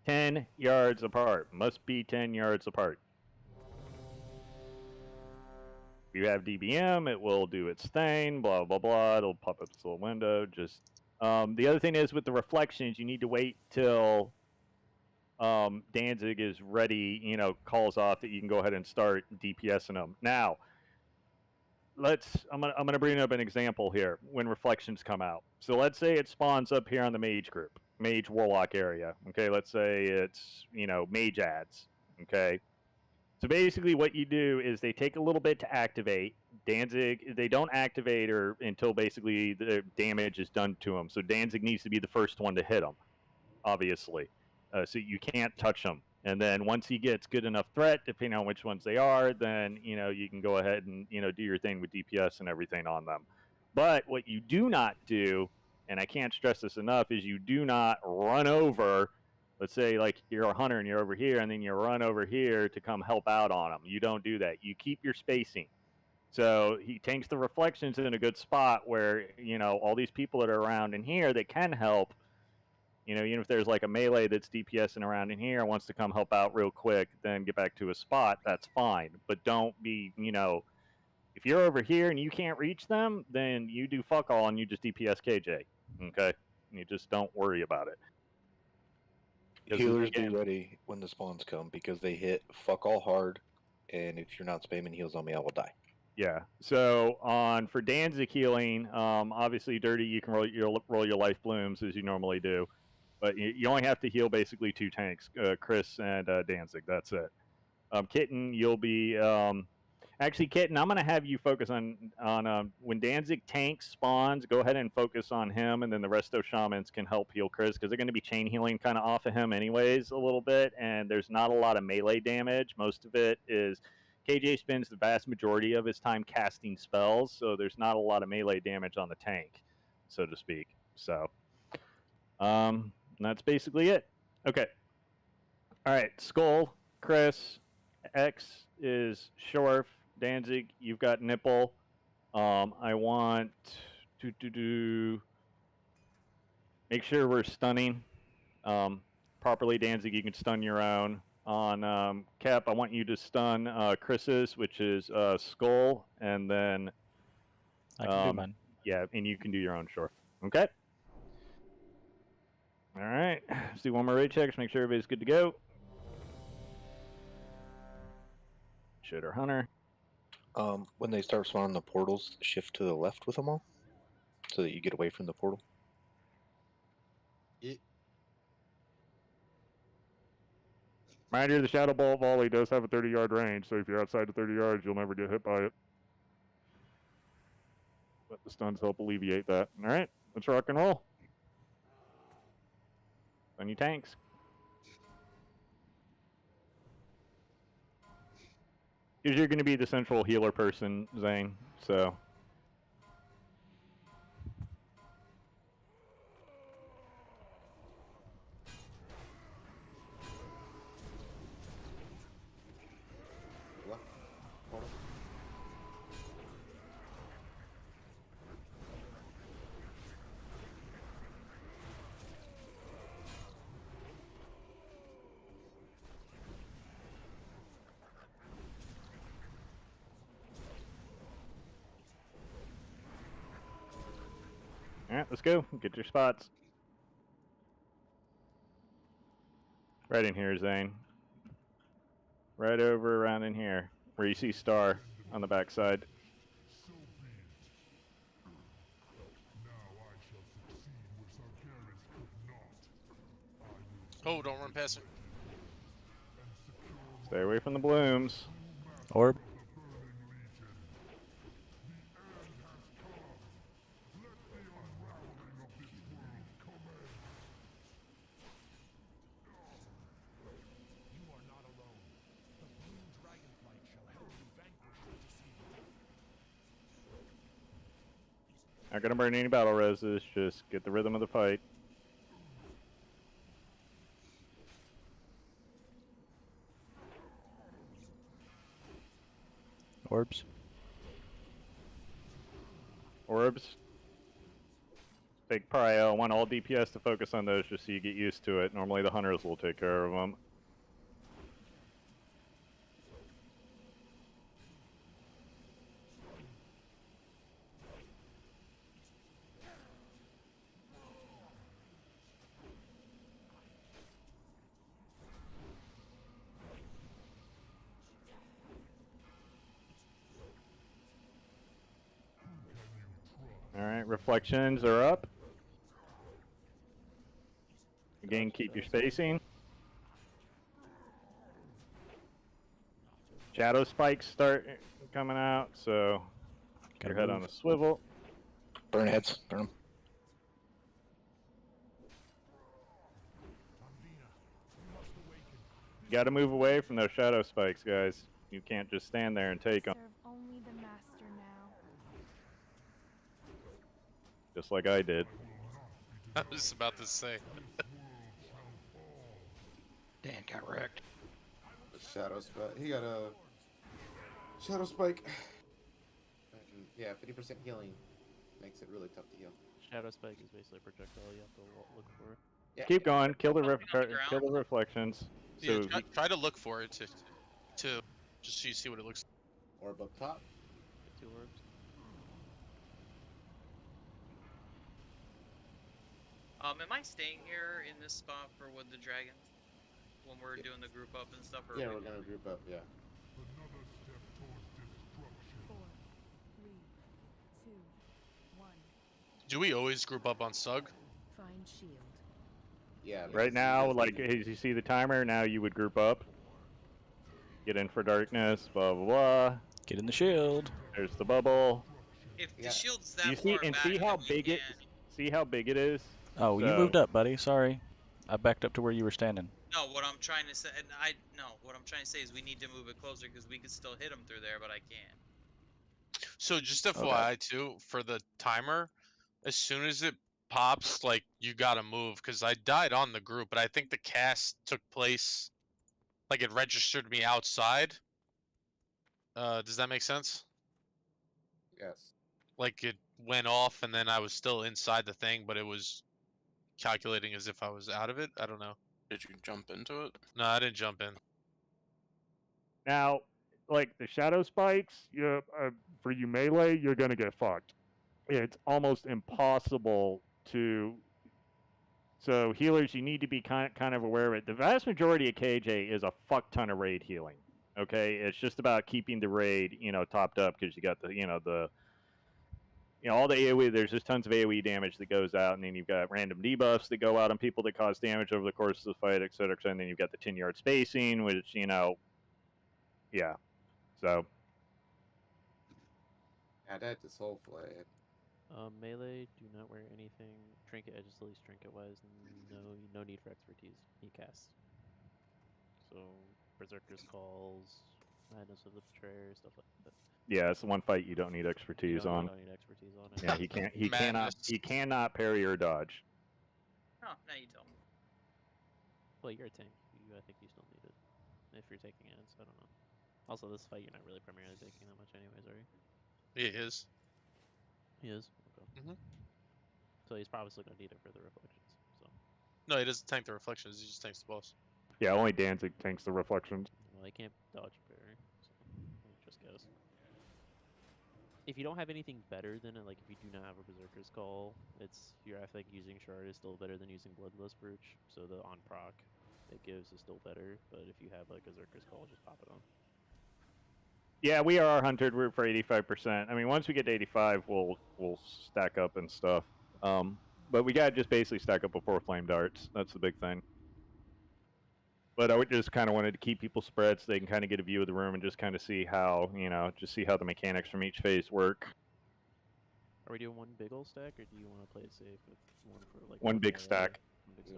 10 yards apart. Must be 10 yards apart. If you have DBM, it will do its thing, blah, blah, blah. It'll pop up this little window. Just the other thing is with the reflections, you need to wait till Danzig is ready, calls off that you can go ahead and start DPSing them. Now, I'm gonna bring up an example here when reflections come out. So let's say it spawns up here on the mage group, mage warlock area. Okay, let's say it's mage ads. Okay, so basically what you do is they take a little bit to activate. Danzig, they don't activate until basically the damage is done to them. So Danzig needs to be the first one to hit them, obviously. So you can't touch them. And then once he gets good enough threat, depending on which ones they are, then you can go ahead and do your thing with DPS and everything on them. But what you do not do, and I can't stress this enough, is you do not run over. Let's say like you're a hunter and you're over here, and then you run over here to come help out on them. You don't do that. You keep your spacing. So he tanks the reflections in a good spot where all these people that are around in here that can help. Even if there's like a melee that's DPSing around in here, wants to come help out real quick, then get back to a spot, that's fine. But don't be, If you're over here and you can't reach them, then you do fuck all and you just DPS KJ. Okay? You just don't worry about it. 'Cause Healers again- be ready when the spawns come because they hit fuck all hard, and if you're not spamming heals on me, I will die. Yeah. So for Danzig healing, obviously Dirty, you can roll your life blooms as you normally do, but you only have to heal basically 2 tanks, Chris and Danzig. That's it. Kitten, you'll be actually Kitten. I'm gonna have you focus on when Danzig tank spawns. Go ahead and focus on him, and then the resto shamans can help heal Chris because they're going to be chain healing kind of off of him anyways a little bit, and there's not a lot of melee damage. Most of it is. KJ spends the vast majority of his time casting spells, so there's not a lot of melee damage on the tank, so to speak. So, that's basically it. Okay. All right, Skull, Chris, X is Shorf, Danzig, you've got Nipple. I want to make sure we're stunning properly. Danzig, you can stun your own. On Cap, I want you to stun Chris's, which is Skull, and then I can do mine. yeah, and you can do your own, sure. Okay. All right. Let's do one more raid check. Just make sure everybody's good to go. Shooter Hunter. When they start spawning the portals, shift to the left with them all, so that you get away from the portal. Reminder, the Shadow Ball Volley does have a 30-yard range, so if you're outside the 30 yards, you'll never get hit by it. But the stuns help alleviate that. All right, let's rock and roll. On your tanks. Because you're going to be the central healer person, Zane, so... Alright, let's go. Get your spots. Right in here, Zane. Right over around in here, where you see Star on the backside. Oh, don't run past him. Stay away from the blooms. Orb. Not gonna burn any battle roses, just get the rhythm of the fight. Orbs. Orbs. Big prio. I want all DPS to focus on those just so you get used to it. Normally the hunters will take care of them. Alright, reflections are up. Again, keep your spacing. Shadow spikes start coming out, so get your head on a swivel. Burn heads, burn them. You gotta move away from those shadow spikes, guys. You can't just stand there and take them. Serve only the master now. Just like I did. I was about to say. Dan got wrecked. Shadow spike. He got a shadow spike. And yeah, 50% healing makes it really tough to heal. Shadow spike is basically a projectile you have to look for. Yeah. Keep going. Kill the reflections. Yeah, So try to look for it to just so you see what it looks like. Orb up top. 2 orbs. Am I staying here in this spot for Wood the Dragons when we're doing the group up and stuff? Or Yeah, we're gonna group up. Yeah. 4, 3, 2, 1. Do we always group up on Sug? Find shield. Yeah. Right now, like as you see the timer, now you would group up, get in for darkness, blah blah blah. Get in the shield. There's the bubble. If the shield's that You see far and back, see how then we big it. can't. See how big it is. Oh, you So- moved up, buddy. Sorry. I backed up to where you were standing. No, what I'm trying to say, what I'm trying to say is we need to move it closer because we could still hit them through there, but I can't. So just FYI too, for the timer, as soon as it pops, like you gotta move because I died on the group, but I think the cast took place, like it registered me outside. Does that make sense? Yes. Like it went off and then I was still inside the thing, but it was calculating as if I was out of it. I don't know. Did you jump into it? No, I didn't jump in. Now, like the shadow spikes, for you melee, you're gonna get fucked. It's almost impossible to. So healers, you need to be kind of aware of it. The vast majority of KJ is a fuck ton of raid healing. Okay, it's just about keeping the raid, topped up because you got the, all the AOE. There's just tons of AOE damage that goes out, and then you've got random debuffs that go out on people that cause damage over the course of the fight, et cetera, and then you've got the 10-yard spacing, which yeah. So. Add that to Soulflay. Melee, do not wear anything. Trinket edges, at least trinket-wise. No need for expertise. He casts. So, Berserker's Calls, Madness of the Betrayer, stuff like that. Yeah, it's the one fight you don't need expertise on. You don't need expertise on it. Yeah, he cannot parry or dodge. Oh, now you tell me. Well, you're a tank. I think you still need it. If you're taking ads, I don't know. Also, this fight, you're not really primarily taking that much anyways, are you? He is. He is? Okay. So he's probably still going to need it for the reflections, so. No, he doesn't tank the reflections, he just tanks the boss. Yeah, only Danzig tanks the reflections. Well, he can't dodge parry, so just guess. If you don't have anything better than it, like if you do not have a Berserker's Call, I think using Shard is still better than using Bloodlust Brooch, so the on proc it gives is still better, but if you have like a Berserker's Call, just pop it on. Yeah, we are hunted. We're for 85%. I mean, once we get to 85, we'll stack up and stuff. But we gotta just basically stack up before flame darts. That's the big thing. But I would just kind of wanted to keep people spread so they can kind of get a view of the room and just kind of see how, see how the mechanics from each phase work. Are we doing one big ol' stack, or do you want to play it safe with one for like one big stack?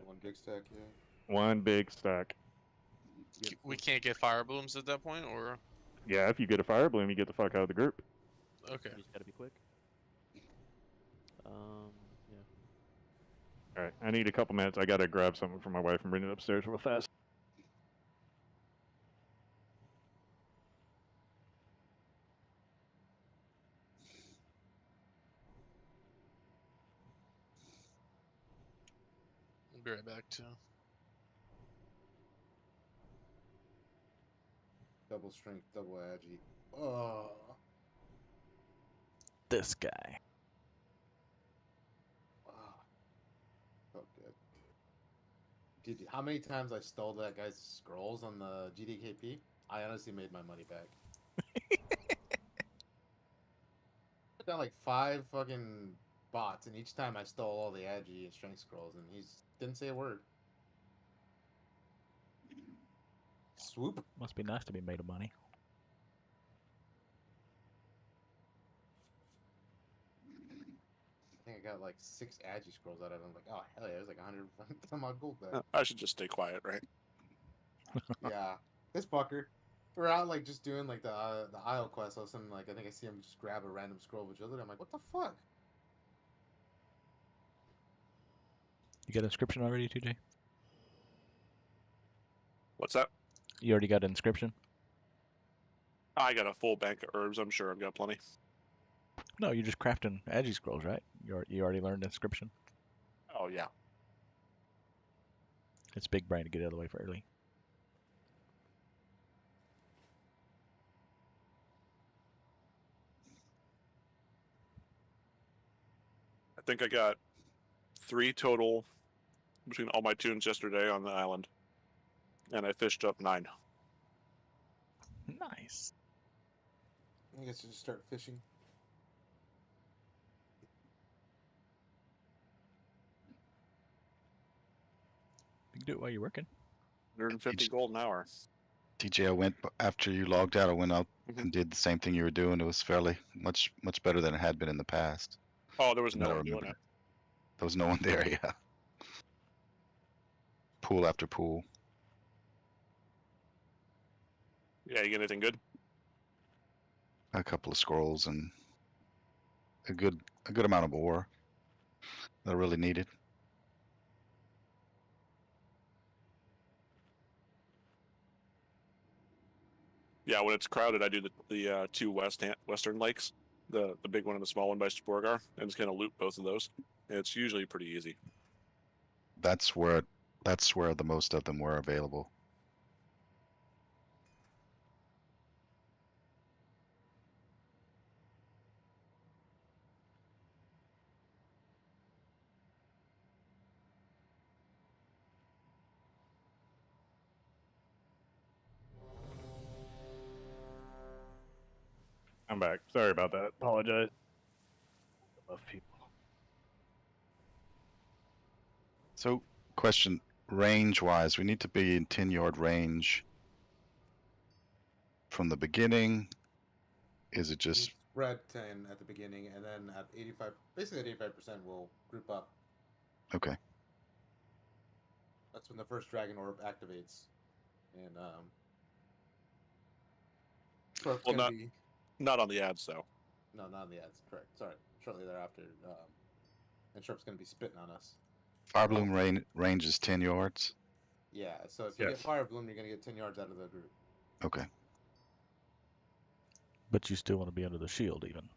One big stack, yeah. One big stack. We can't get fire blooms at that point, or? Yeah, if you get a fire bloom, you get the fuck out of the group. Okay. You just gotta be quick. Yeah. Alright, I need a couple minutes. I gotta grab something for my wife and bring it upstairs real fast. I'll be right back too. Double strength, double agi. Oh. This guy. Wow. Felt good. Dude, how many times I stole that guy's scrolls on the GDKP? I honestly made my money back. I got like 5 fucking bots, and each time I stole all the agi and strength scrolls, and he didn't say a word. Swoop. Must be nice to be made of money. I think I got like 6 agi scrolls out of him. Like, oh hell yeah, there's like 100 some odd gold back. I should just stay quiet, right? Yeah, this fucker. We're out like just doing like the Isle quest. All of a sudden, like I think I see him just grab a random scroll of agility. I'm like, what the fuck? You got inscription already, TJ? What's that? You already got inscription? I got a full bank of herbs. I'm sure I've got plenty. No, you're just crafting agi scrolls, right? You already learned inscription. Oh yeah. It's big brain to get out of the way for early. think I got 3 total between all my tunes yesterday on the island, and I fished up 9. Nice. I guess you just start fishing. You can do it while you're working. 150 gold an hour. TJ, I went after you logged out. I went out and did the same thing you were doing. It was fairly much better than it had been in the past. Oh, there was From what no I one doing remember. it. There was no one there. Yeah. Pool after pool. Yeah, you get anything good? A couple of scrolls and a good amount of ore that I really needed. Yeah, when it's crowded, I do the 2 western lakes, the big one and the small one by Sporgar, and just kind of loop both of those. And it's usually pretty easy. That's where the most of them were available. I'm back. Sorry about that. Apologize. I love people. So, question, range-wise, we need to be in 10-yard range from the beginning. Is it just Spread 10 at the beginning, and then at 85, basically at 85%, we'll group up. okay? That's when the first dragon orb activates, and Shorf's Well, gonna be not on the ads though. no, not on the ads. Correct. Sorry. Shortly thereafter, and Shorf's gonna be spitting on us. Fire Bloom range is 10 yards. Yeah. So if you get Yes. Fire Bloom, you're gonna get 10 yards out of the group. Okay. But you still want to be under the shield, even.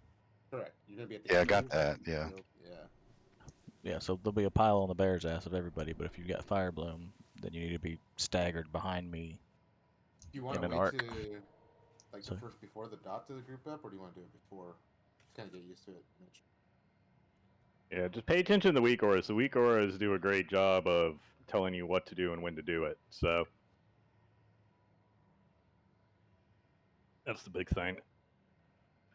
Correct. You're gonna be at the Yeah, I end got of that. the Yeah. field. Yeah. Yeah, so there'll be a pile on the bear's ass of everybody, but if you've got Fire Bloom, then you need to be staggered behind me. Do you want in to an wait arc. to like Sorry. the first before the dot to the group up, or do you want to do it before? Kind of get used to it, Mitch. Yeah, just pay attention to the weak auras. The weak auras do a great job of telling you what to do and when to do it. So that's the big thing.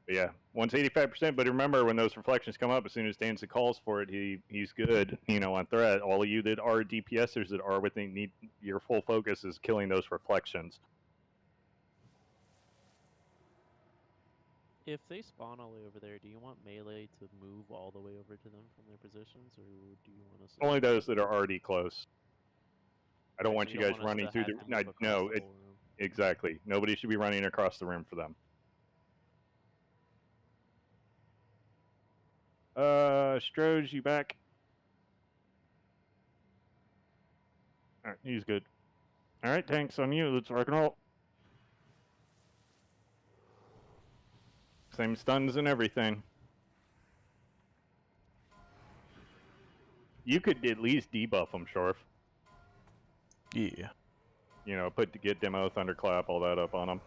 But yeah, once 85%. But remember, when those reflections come up, as soon as Danza calls for it, he's good. You know, on threat. All of you that are DPSers that are within your full focus is killing those reflections. If they spawn all the way over there, do you want melee to move all the way over to them from their positions, or do you want to? Only those that are already close. I don't Right, want so you you don't guys want us running to through have the. to move across No, the whole room. exactly. Nobody should be running across the room for them. Stroge, you back? All right, he's good. All right, tanks on you. Let's rock and roll. Same stuns and everything. You could at least debuff them, Shorf. Yeah. You know, get demo, thunderclap, all that up on them.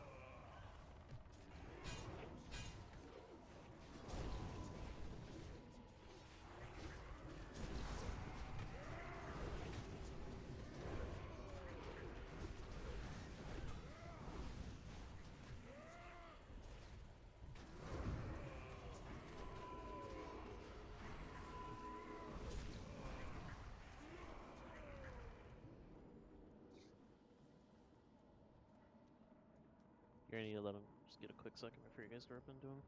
You're gonna need to let them just get a quick second before you guys start up into them.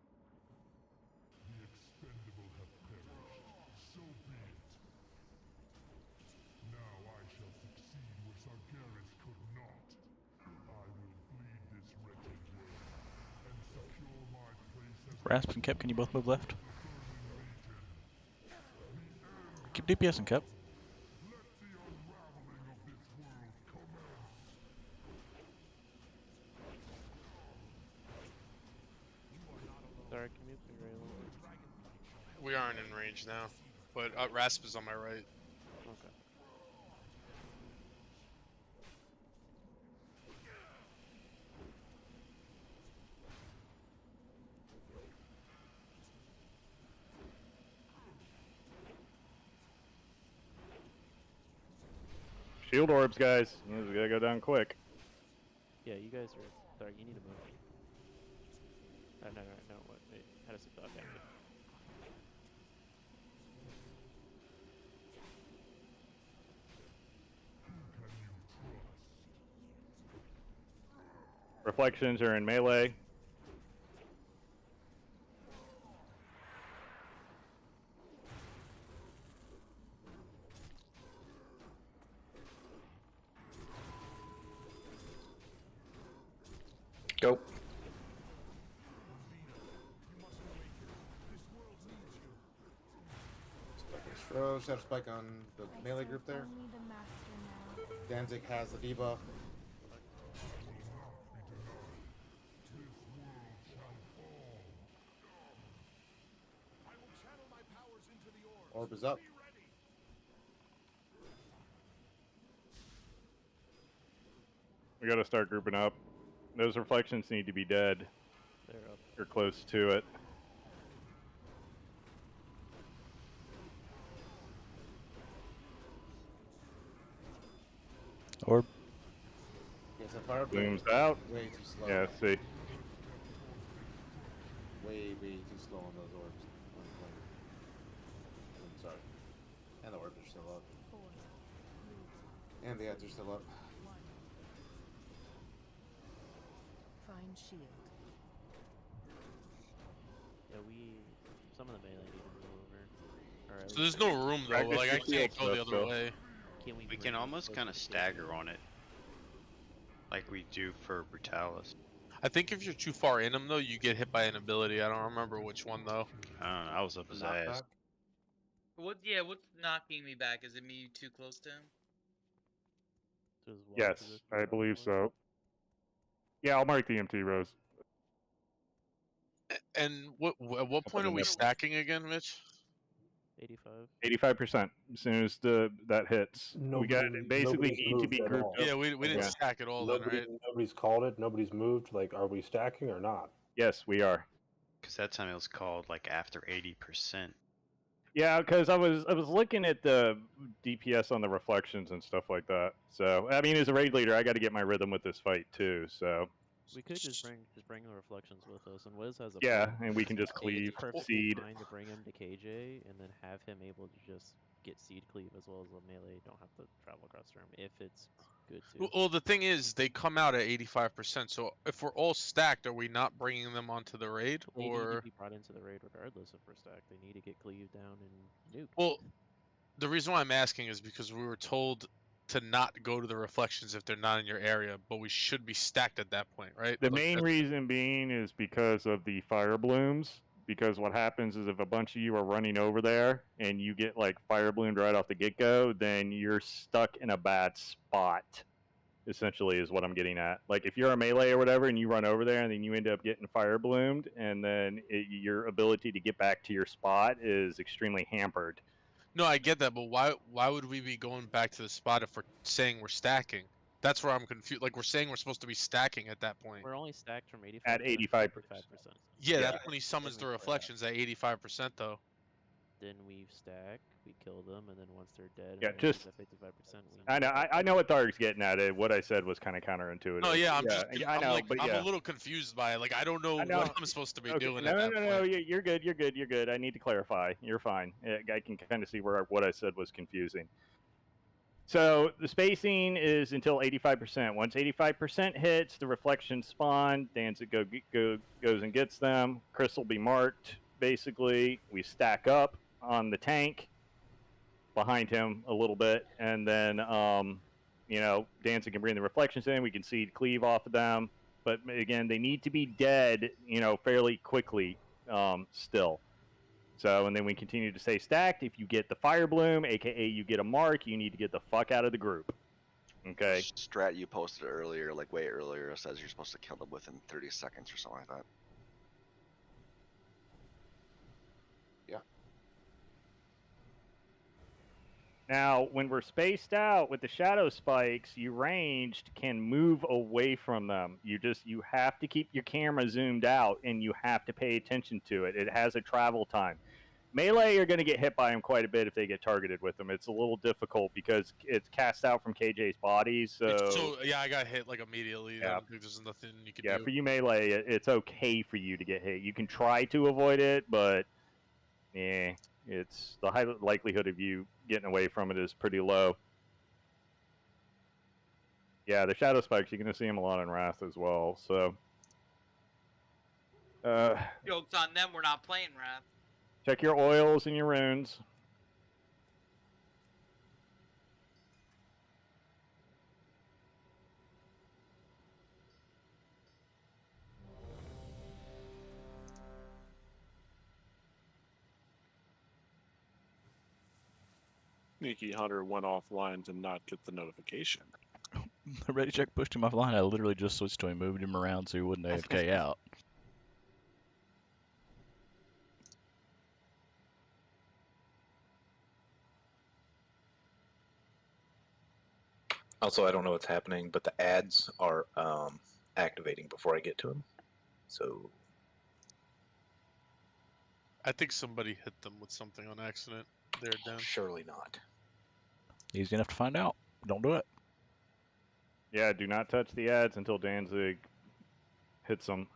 The expendable have perished. So be it. Now I shall succeed where Sargeras could not. I will bleed this wretched world and secure my place as Rasp and Kep, can you both move left? Keep DPS and Kep. let the unraveling of this world commence. Sorry, can you clear a little bit? We aren't in range now, but Rasp is on my right. Okay. Shield orbs, guys. We gotta go down quick. Yeah, you guys are. Sorry, you need to move. No. What? Wait, how does it go? Okay. Reflections are in melee. Go. Throw Shadow Spike on the melee group there. Only the master now. Danzig has the debuff. Orb is up. We gotta start grouping up. Those reflections need to be dead. They're up. Or close to it. Orb. Yes, a fire Blooms out. Way too slow. Yeah, see. Way too slow on those orbs. On the flame. I'm sorry. And the orbs are still up. 4, 3, And the heads are still up. 1. Find shield. Yeah, some of the melee need to move over. Alright. So there's no room though. Like I can't go the other way. We can almost kind of stagger on it, like we do for Brutalis. I think if you're too far in him though, you get hit by an ability. I don't remember which one though. I don't know. I was up his ass. What? Yeah, what's knocking me back? Is it me too close to him? Yes, I believe so. Yeah, I'll mark the empty rows. And at what point are we stacking again, Mitch? 85. 85%. As soon as that hits, we got basically need to be grouped up. Yeah, we didn't stack at all then, right? Nobody's called it. Nobody's moved. Like, are we stacking or not? Yes, we are. Because that time it was called like after 80%. Yeah, because I was looking at the DPS on the reflections and stuff like that. So I mean, as a raid leader, I got to get my rhythm with this fight too. So We could just bring the reflections with us, and Wiz has a yeah, plan. and we can just cleave, It's perfectly seed. fine to bring him to KJ and then have him able to just get seed cleave as well as the melee. Don't have to travel across the room if it's good too. Well, the thing is, they come out at 85%. So if we're all stacked, are we not bringing them onto the raid, They need to or? be brought into the raid regardless if we're stacked. They need to get cleaved down and nuked. Well, the reason why I'm asking is because we were told to not go to the reflections if they're not in your area, but we should be stacked at that point, right? The Like, main that's- reason being is because of the fire blooms. Because what happens is if a bunch of you are running over there and you get like fire bloomed right off the get-go, then you're stuck in a bad spot. Essentially, is what I'm getting at. Like if you're a melee or whatever, and you run over there, and then you end up getting fire bloomed, and then your ability to get back to your spot is extremely hampered. No, I get that, but why would we be going back to the spot if we're saying we're stacking? That's where I'm confused. Like we're saying we're supposed to be stacking at that point. We're only stacked from 85%. At 85%. Yeah, that's when he summons the reflections at 85% though. Then we stack, we kill them, and then once they're dead, Yeah, and they're just- at 55%. I know what Tharg's getting at. It. What I said was kind of counterintuitive. No, yeah, I'm I know, like, but I'm yeah. a little confused by it. Like I don't know what I'm supposed to be doing. No, at no, that no, point. no. You're good. You're good. You're good. I need to clarify. You're fine. I can kind of see where what I said was confusing. So the spacing is until 85%. Once 85% hits, the reflections spawn. Danzig goes and gets them. Chris will be marked. Basically, we stack up on the tank behind him a little bit, and then Danzig can bring the reflections in. We can see cleave off of them. But again, they need to be dead, fairly quickly still. So, and then we continue to stay stacked. If you get the fire bloom, aka you get a mark, you need to get the fuck out of the group. Okay? Strat you posted earlier, like way earlier, says you're supposed to kill them within 30 seconds or something like that. Yeah. Now, when we're spaced out with the shadow spikes, you ranged can move away from them. You have to keep your camera zoomed out, and you have to pay attention to it. It has a travel time. Melee, you're going to get hit by them quite a bit if they get targeted with them. It's a little difficult because it's cast out from KJ's body, so Yeah, I got hit like immediately. I Yeah. don't think there's nothing you can yeah, do. for you melee, it's okay for you to get hit. You can try to avoid it, but it's the high likelihood of you getting away from it is pretty low. Yeah, the shadow spikes, you're going to see them a lot in Wrath as well, so Joke's on them, we're not playing Wrath. check your oils and your runes. Sneaky Hunter went offline to not get the notification. The ready check pushed him offline. I literally just switched to him, moved him around so he wouldn't AFK out. Also, I don't know what's happening, but the ads are activating before I get to them. So I think somebody hit them with something on accident. They're down. surely not. Easy enough to find out. Don't do it. Yeah, do not touch the ads until Danzig hits them.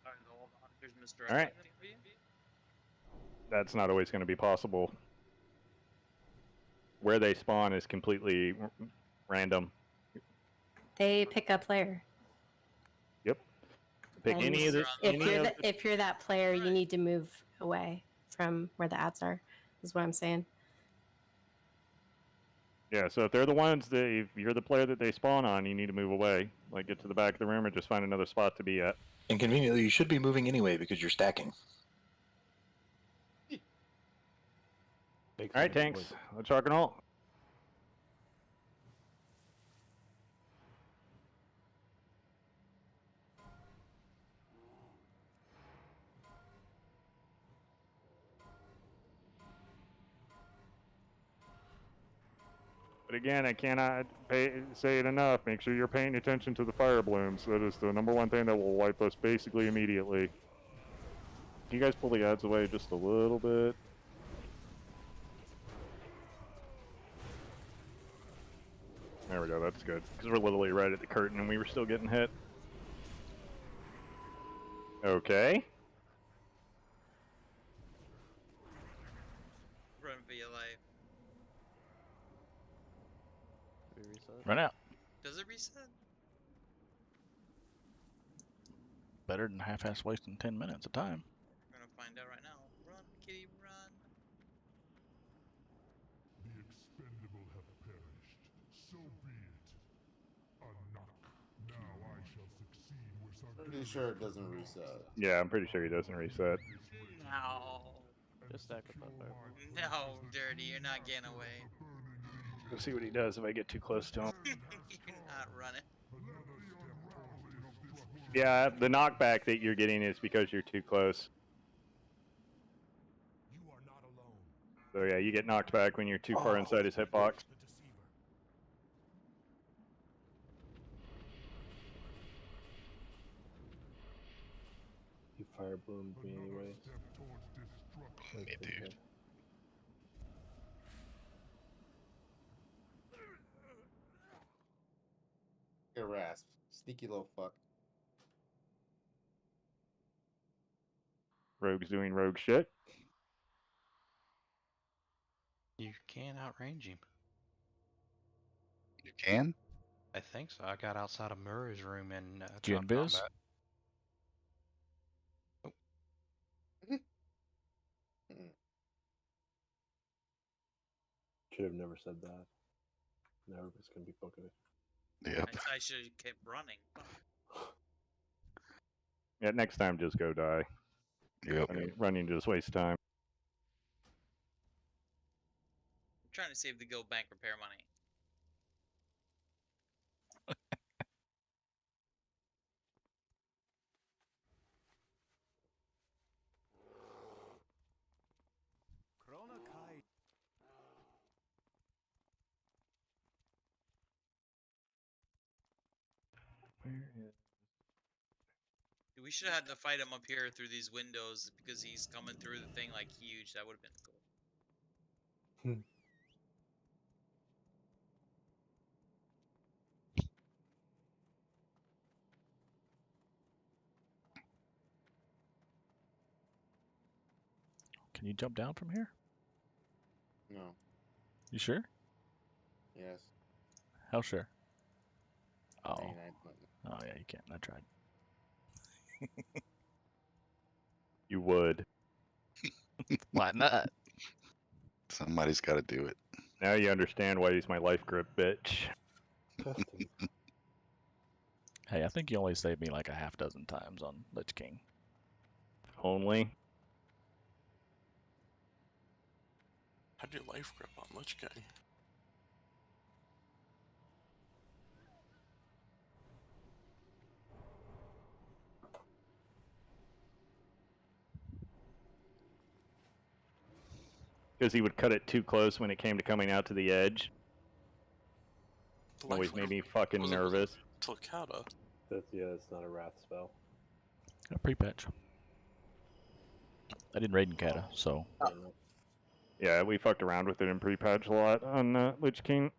Alright, hold on. Here's Mr. All right. That's not always going to be possible. Where they spawn is completely random. They pick a player. Yep. Pick And any of the. if you're that player, you need to move away from where the ads are. Is what I'm saying. Yeah, so if they're the ones that, if you're the player that they spawn on, you need to move away. Like, get to the back of the room or just find another spot to be at. And conveniently, you should be moving anyway because you're stacking. All right, tanks. Let's rock and roll. But again, I cannot say it enough. Make sure you're paying attention to the fire blooms. That is the number one thing that will wipe us basically immediately. Can you guys pull the ads away just a little bit? There we go, that's good. Because we're literally right at the curtain and we were still getting hit. Okay. Run for your life. We reset. Run out. Does it reset? Better than half-ass wasting 10 minutes of time. We're gonna find out right now. Run, kitty, run. The expendable have perished. So be it. A knock. Now I shall succeed where Pretty sure it doesn't reset. Yeah, I'm pretty sure he doesn't reset. No. Just stack with that fire. No, Dirty, you're not getting away. We'll see what he does if I get too close to him. You're not running. Yeah, the knockback that you're getting is because you're too close. So yeah, you get knocked back when you're too far inside his hitbox. He fire bloomed me anyways. Me, dude. Get rasp. Sneaky little fuck. Rogue's doing rogue shit. You can't outrange him. You can? I think so. I got outside of Murray's room in Gin drop biz? combat. Should have never said that. Now everybody's gonna be booking it. Yep. I should have kept running. Yeah, next time just go die. Yep. Running just wastes time. I'm trying to save the guild bank repair money. We should have had to fight him up here through these windows because he's coming through the thing like huge. That would have been cool. Can you jump down from here? No. You sure? Yes. How sure? Oh. 99.9. Oh yeah, you can't. I tried. You would. Why not? Somebody's got to do it. Now you understand why he's my life grip, bitch. Hey, I think you only saved me like a half dozen times on Lich King. Only. How'd your life grip on Lich King? Because he would cut it too close when it came to coming out to the edge. Always made me fucking nervous. Tilcata. It's not a wrath spell. A pre-patch. I did Raiden Kata, so. Yeah, we fucked around with it in pre-patch a lot on Lich King.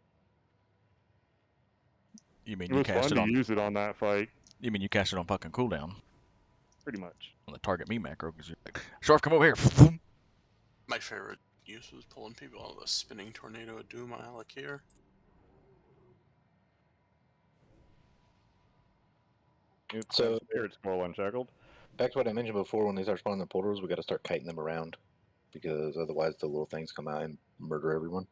You mean It you was cast fun it on? to use it on that fight. You mean you cast it on fucking cooldown? Pretty much. On the target me macro, because you're like, Shorf, come over here. My favorite use was pulling people out of the spinning tornado of doom on Alakir. So Spirit Scroll unshackled. Back to what I mentioned before, when they start spawning the portals, we got to start kiting them around, because otherwise the little things come out and murder everyone.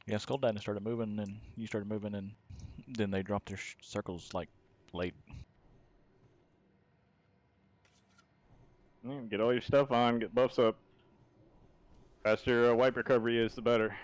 Yeah, Skull Dynasty started moving, and you started moving, and then they dropped their circles like late. Yeah, get all your stuff on, get buffs up. Faster wipe recovery is, the better.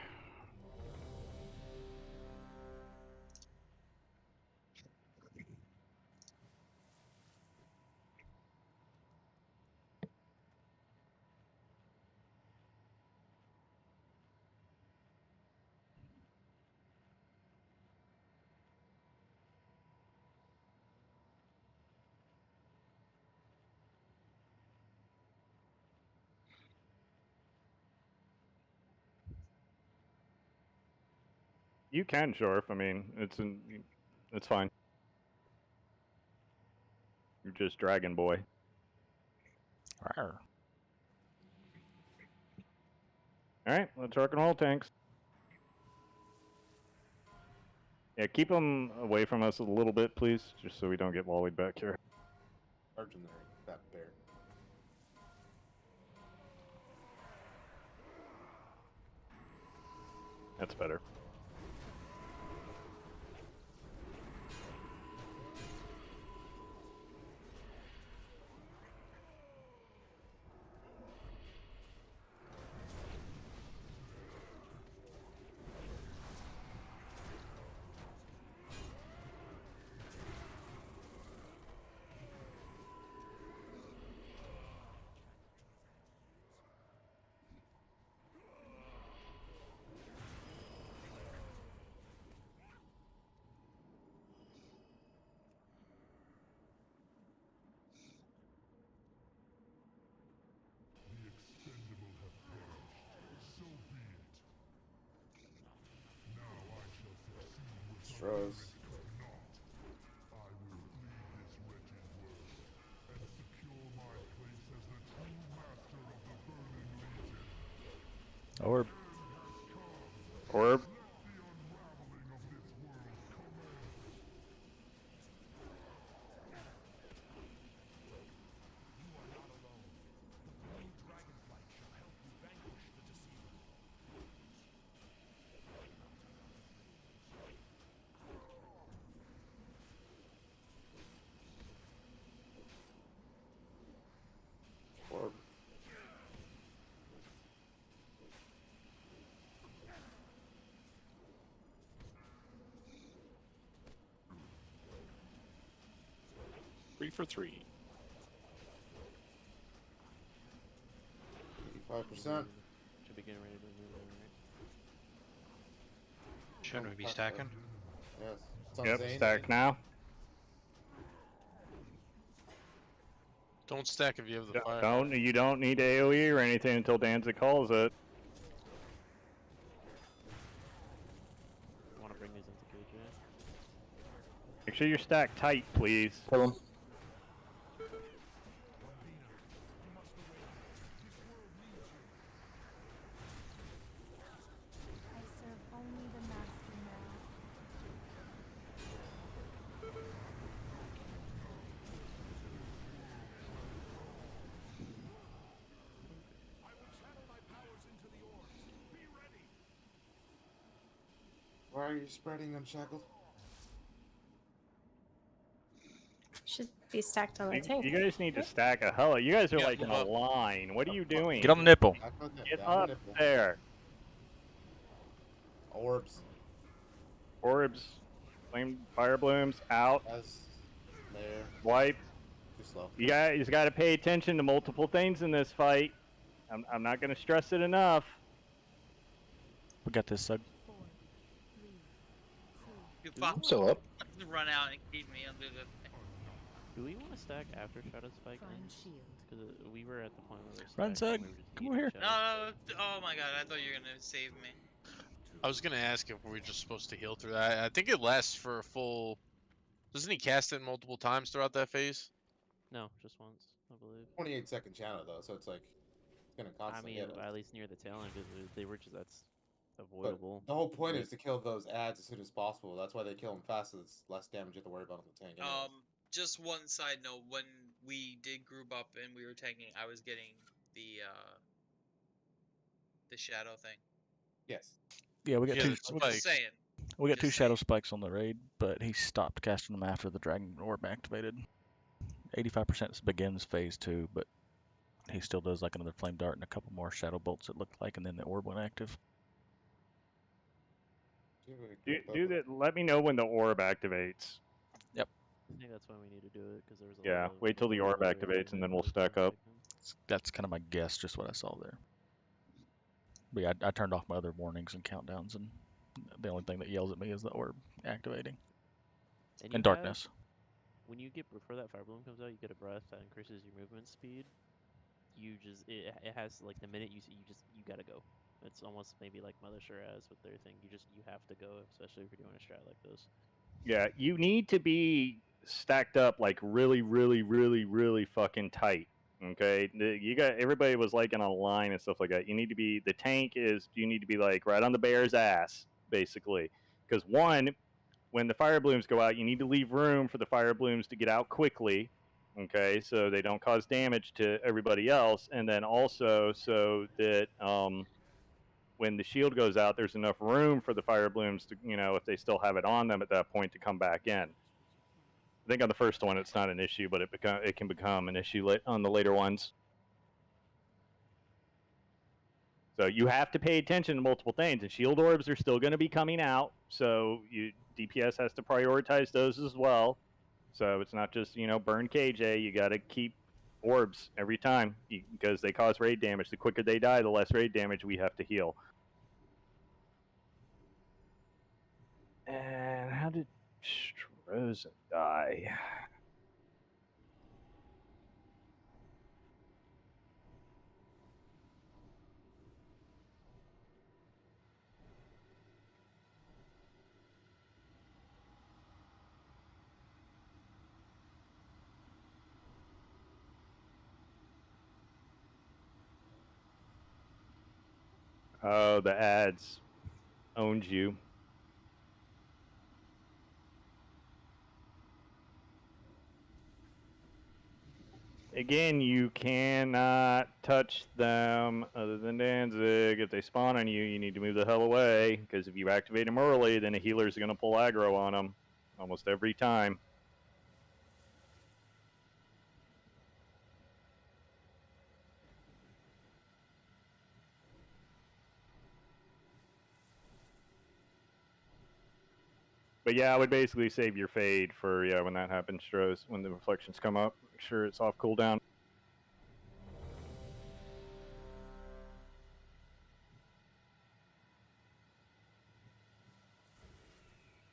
You can, Shorf. I mean, it's fine. You're just Dragon Boy. Rawr. Alright, let's rock and roll, tanks. Yeah, keep them away from us a little bit, please, just so we don't get volleyed back here. Legendary, that bear. That's better. Stros. Orb. Orb. Orb. Three for 3. 85%. Should be getting ready to move in, right? Shouldn't we be stacking? Yes. It's on Yep, Zane, stack now. Don't stack if you have the fire. You don't need AoE or anything until Danzig calls it. I want to bring these into KJ. Make sure you're stacked tight, please. Kill him. I serve only the master now. Why are you spreading unshackled? Should be stacked on the tank. You guys need to stack a hell. You guys are Yeah, like in move a up. line. What are you doing? Get on the nipple. Get up there. Orbs. Orbs. Flame fire blooms out. There. Wipe. Too slow. You guys got to pay attention to multiple things in this fight. I'm not going to stress it enough. We got this, Sug. You I'm fuck. still up. Run out and keep me under the thing. Do we want to stack after Shadow Spike? Because we were at the point where we were Run, stacking, Sug. we were just Come eating over here. Shadow. No, oh my god, I thought you were gonna save me. I was gonna ask if we were just supposed to heal through that. I think it lasts for a full. Doesn't he cast it multiple times throughout that phase? No, just once, I believe. 28-second channel though, so it's like it's gonna I constantly mean, hit him. at least near the tail end, because they were just that's But avoidable. the whole point Wait. is to kill those ads as soon as possible. That's why they kill them fast, so it's less damage you have to worry about on the tank. anyways. Just one side note, when we did group up and we were tanking, I was getting the shadow thing. Yes. Yeah, we got Yeah, two. the We, Just saying. we got Just two shadow spikes on the raid, but he stopped casting them after the dragon orb activated. 85% begins phase 2, but he still does like another flame dart and a couple more shadow bolts, it looked like, and then the orb went active. Do that. Let me know when the orb activates. Yep. I think that's why we need to do it, because there was a Yeah, lot of wait till the orb activates and then we'll stack up. That's kind of my guess, just what I saw there. But yeah, I turned off my other warnings and countdowns, and the only thing that yells at me is the orb activating. And And you have- darkness. When you get before that fire bloom comes out, you get a breath that increases your movement speed. You just it has like the minute you gotta go. It's almost maybe like Mother Shiraz with their thing. You have to go, especially if you're doing a strat like this. Yeah, you need to be stacked up like really, really, really, really fucking tight. Okay, you got everybody was like in a line and stuff like that. You need to be you need to be like right on the bear's ass basically, because one, when the fire blooms go out, you need to leave room for the fire blooms to get out quickly. Okay, so they don't cause damage to everybody else, and then also so that when the shield goes out, there's enough room for the fire blooms to, if they still have it on them at that point, to come back in. I think on the first one it's not an issue, but it can become an issue on the later ones. So you have to pay attention to multiple things, and shield orbs are still going to be coming out, so DPS has to prioritize those as well. So it's not just burn KJ. You got to keep orbs every time because they cause raid damage. The quicker they die, the less raid damage we have to heal. And how did Strozen die? Oh, the ads owned you. Again, you cannot touch them other than Danzig. If they spawn on you, you need to move the hell away, because if you activate them early, then a healer's going to pull aggro on them almost every time. But yeah, I would basically save your fade for when that happens, Stroz, when the reflections come up. Make sure it's off cooldown.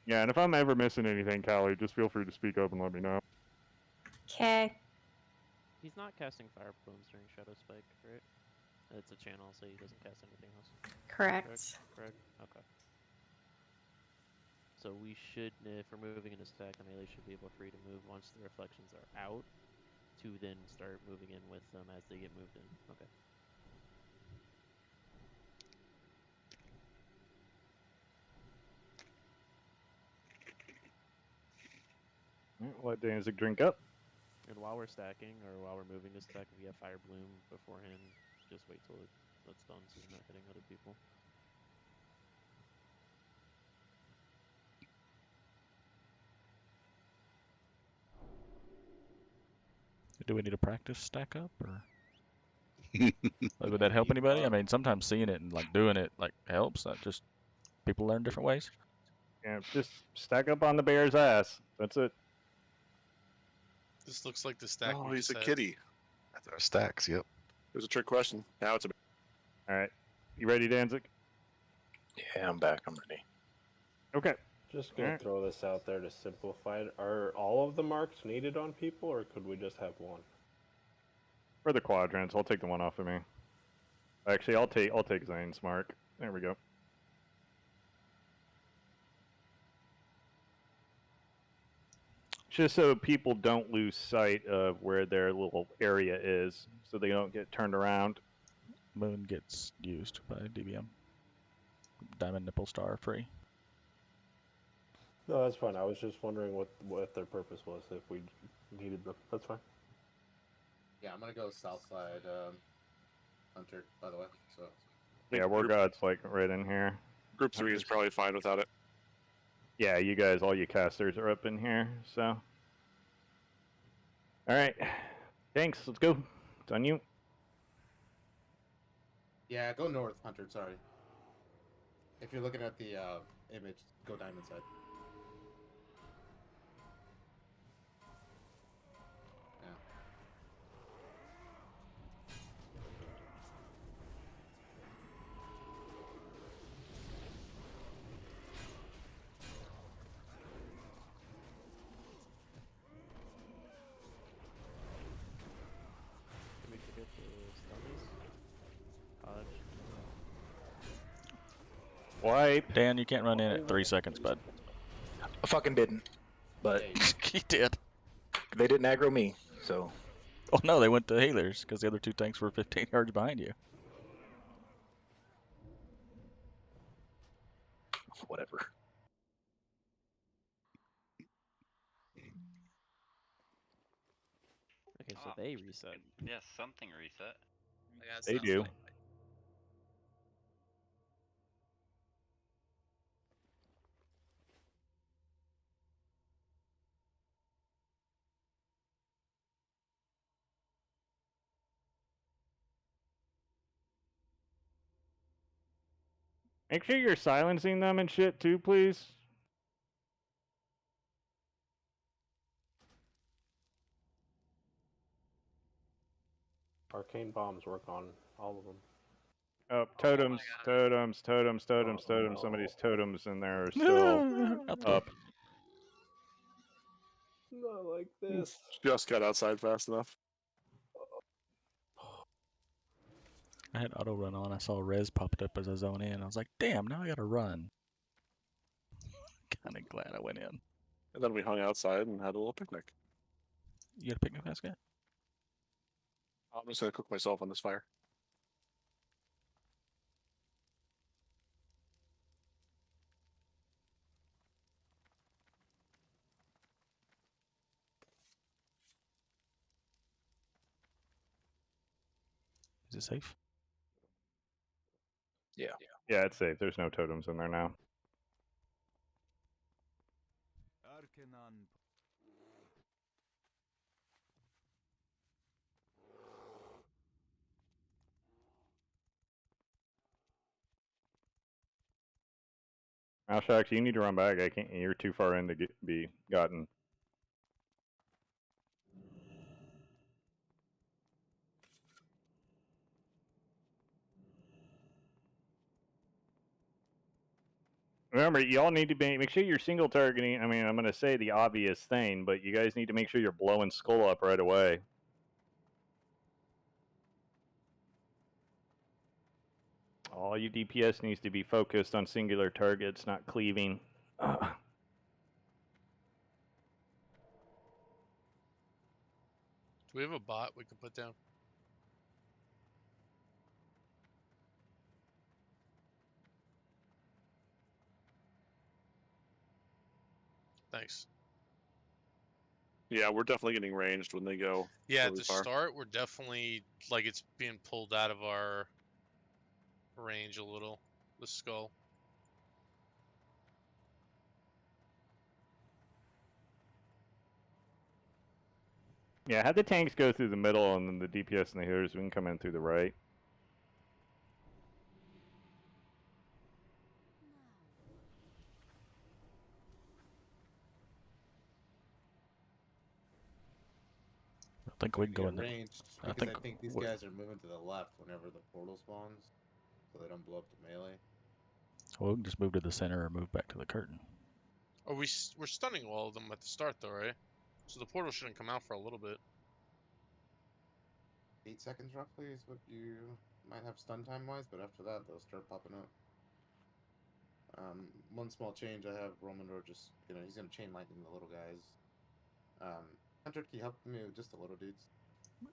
Yeah, and if I'm ever missing anything, Callie, just feel free to speak up and let me know. Okay. He's not casting fire plumes during Shadow Spike, right? It's a channel, so he doesn't cast anything else. Correct. Correct. Okay. So we should, if we're moving into stack, the melee should be able free to move once the reflections are out, to then start moving in with them as they get moved in. Okay. Let Danzig drink up. And while we're stacking, or while we're moving to stack, if you have Fire Bloom beforehand, just wait till it's done so you're not hitting other people. Do we need to practice stack up, or would that help anybody? I mean, sometimes seeing it and like doing it like helps. That just people learn different ways. Yeah, just stack up on the bear's ass. That's it. This looks like the stack. Oh, we he's just a had. kitty. That's our stacks. Yep. It was a trick question. Now it's a. All right, you ready, Danzig? Yeah, I'm back. I'm ready. Okay. Just gonna throw this out there to simplify it. Are all of the marks needed on people, or could we just have one? For the quadrants, I'll take the one off of me. Actually, I'll take Zane's mark. There we go. Just so people don't lose sight of where their little area is, so they don't get turned around. Moon gets used by DBM. Diamond Nipple Star free. No, that's fine. I was just wondering what their purpose was, if we needed them. That's fine. Yeah, I'm gonna go south side, Hunter, by the way. So. Yeah, War God's like right in here. Group 3 is probably fine without it. Yeah, you guys, all you casters are up in here, so. Alright. Thanks, let's go. It's on you. Yeah, go north, Hunter, sorry. If you're looking at the image, go diamond side. Yeah. Can we forget the stubbies? Hodge. Wipe. Dan, you can't run in at 3 seconds, bud. I fucking didn't, but He did. they didn't aggro me, so Oh no, they went to healers because the other two tanks were 15 yards behind you. whatever. Okay, so they reset. Yeah, something reset. They do. Make sure you're silencing them and shit too, please. Arcane bombs work on all of them. Oh, totems, totems, totems, totems, totems. Somebody's totems in there are still up. Not like this. Just got outside fast enough. I had auto run on. I saw res popped up as I zone in. I was like, damn, now I gotta run. Kinda glad I went in. And then we hung outside and had a little picnic. You got a picnic basket? I'm just gonna cook myself on this fire. Is it safe? Yeah. Yeah, it's safe. There's no totems in there now. Malshax, you need to run back. I can't. You're too far in to be gotten. Remember, y'all need to make sure you're single targeting. I mean, I'm going to say the obvious thing, but you guys need to make sure you're blowing skull up right away. All you DPS needs to be focused on singular targets, not cleaving. Do we have a bot we can put down? Thanks. Yeah, we're definitely getting ranged when they go. Yeah, really at the far. start, we're definitely like it's being pulled out of our range a little. The skull. Yeah, have the tanks go through the middle, and then the DPS and the healers we can come in through the right. I think we can go Get in there. ranged I because think these guys are moving to the left whenever the portal spawns, so they don't blow up the melee. Well, we can just move to the center or move back to the curtain. Are we're stunning all of them at the start though, right? So the portal shouldn't come out for a little bit. 8 seconds roughly is what you might have stun time wise, but after that they'll start popping up. One small change I have Romandor just he's gonna chain lightning the little guys. Hunter, can you help me with just the little dudes?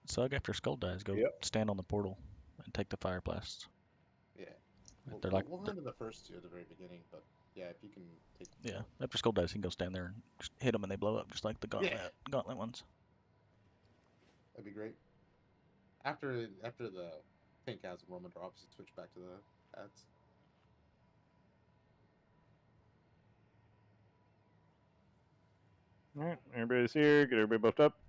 Sug, after Skull dies, go stand on the portal and take the fire blasts. Yeah. They're like, we'll handle the first two at the very beginning, but yeah, if you can take the yeah, after Skull dies, he can go stand there and just hit them and they blow up, just like the gauntlet ones. That'd be great. After the tank has Romandor, obviously switch back to the ads. Alright, everybody's here. Get everybody buffed up.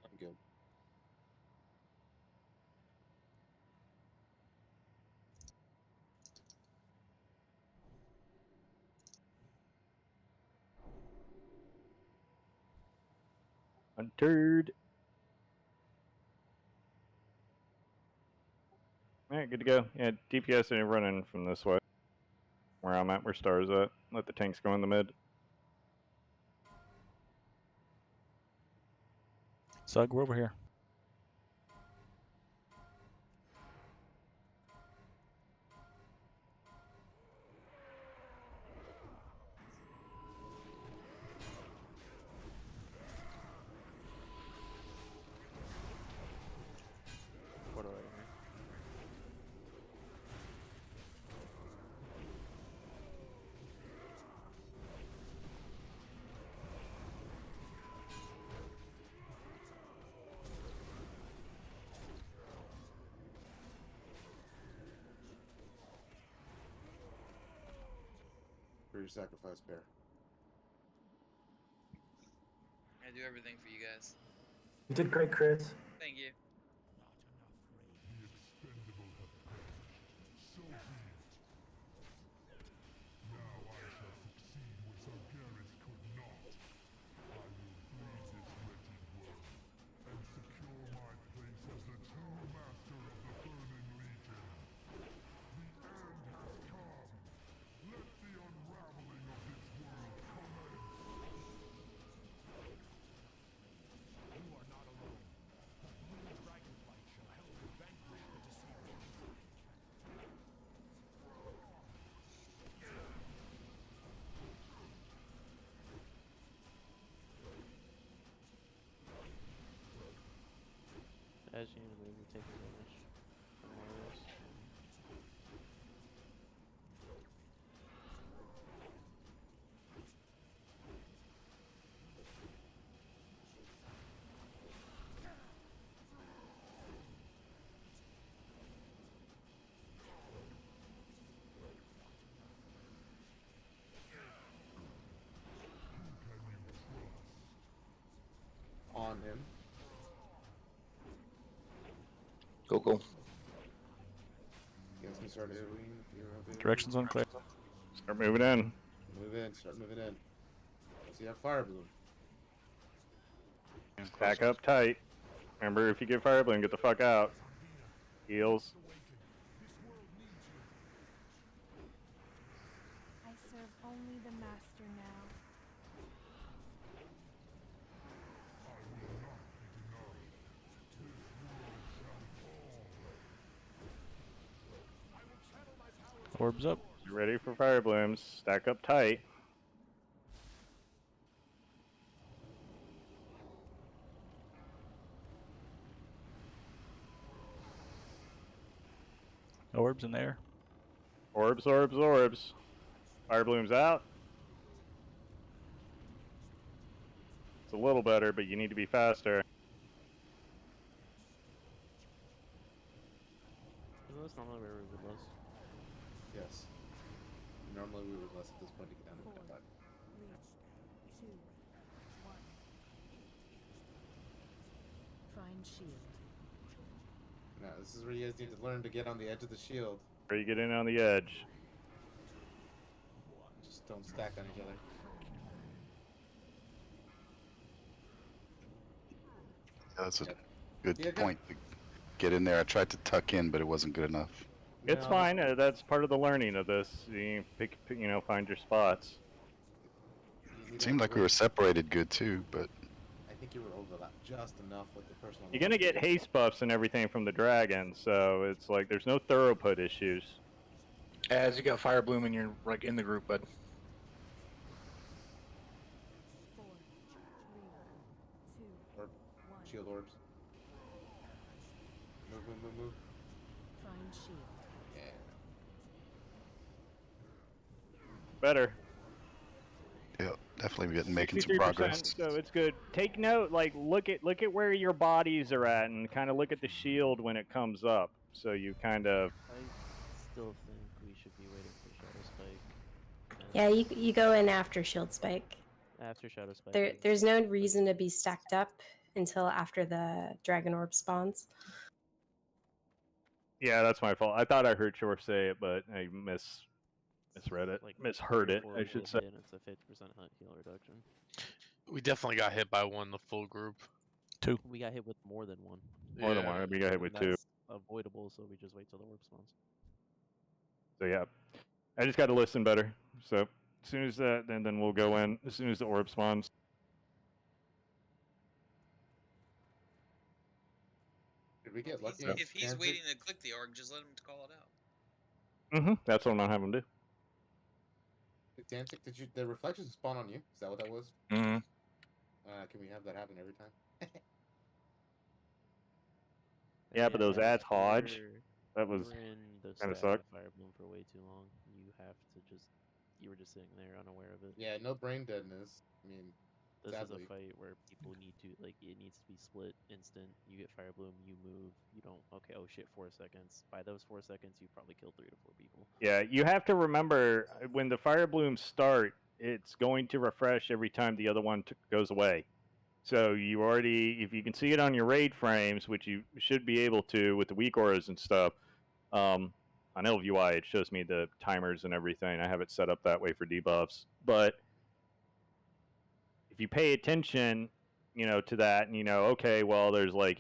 I'm good. Huntered. Alright, good to go. Yeah, DPS ain't running from this way. Where I'm at, where Star's at. Let the tanks go in the mid. Sug, we're over here. What do I hear? For your sacrifice, bear. I do everything for you guys. You did great, Chris. Thank you. As you maybe take advantage from all this. On him. Go. Gets me started. Directions unclear. Start moving in. Move in. Start moving in. Let's see, have fire bloom. Back up tight. Remember, if you get fire bloom, get the fuck out. Heals. I serve only the master now. Orbs up. You ready for fire blooms? Stack up tight. Orbs in there. Orbs, orbs, orbs. Fire blooms out. It's a little better, but you need to be faster. Isn't this normally where we would lose? Yes. Normally we would less at this point to get down to 5. 3, 2, 1. Find shield. Now, this is where you guys need to learn to get on the edge of the shield. Where you get in on the edge. Just don't stack on each other. That's a good point to get in there. I tried to tuck in, but it wasn't good enough. It's fine. That's part of the learning of this. You find your spots. It seemed like we were separated good too, but I think you were overlapped just enough with the person on the You're gonna get haste buffs and everything from the dragon, so it's like there's no throughput issues. As you got fire bloom and you're right in the group, bud. 4, 3, 2, Orb. 1. Shield orbs. Move, move, move, move. Find shield. Yeah. Better. yeah, definitely making some 63%, progress. so it's good. Take note, like look at where your bodies are at, and kind of look at the shield when it comes up. So you kind of. I still think we should be waiting for Shadow Spike. Yeah, you go in after shield spike. After Shadow Spike. There's no reason to be stacked up until after the dragon orb spawns. Yeah, that's my fault. I thought I heard Shorf say it, but I misread it. Like Misheard it, before I we should get say. hit, it's a 50% heal reduction. We definitely got hit by one, the full group. 2. We got hit with more than one. More than one. We got hit with And 2. that's avoidable, so we just wait till the orb spawns. So yeah, I just got to listen better. So as soon as that, then we'll go in as soon as the orb spawns. Did we get lucky? If he's waiting to click the org, just let him call it out. That's what I'm gonna have him do. Dantic, did you the reflections spawn on you? Is that what that was? Mm-hmm. Can we have that happen every time? Yeah, but those ads Hodge, that was kind of sucked. Fire bloom for way too long. You have to just. You were just sitting there unaware of it. Yeah, no brain deadness. I mean, This sadly. is a fight where people need to like it needs to be split instant. You get fire bloom, you move. You don't. Okay, oh shit, 4 seconds. By those 4 seconds, you probably killed 3 to 4 people. Yeah, you have to remember when the fire blooms start, it's going to refresh every time the other one goes away. So you already, if you can see it on your raid frames, which you should be able to with the weak auras and stuff, on LVUI it shows me the timers and everything. I have it set up that way for debuffs. But if you pay attention, to that, and okay, well, there's like,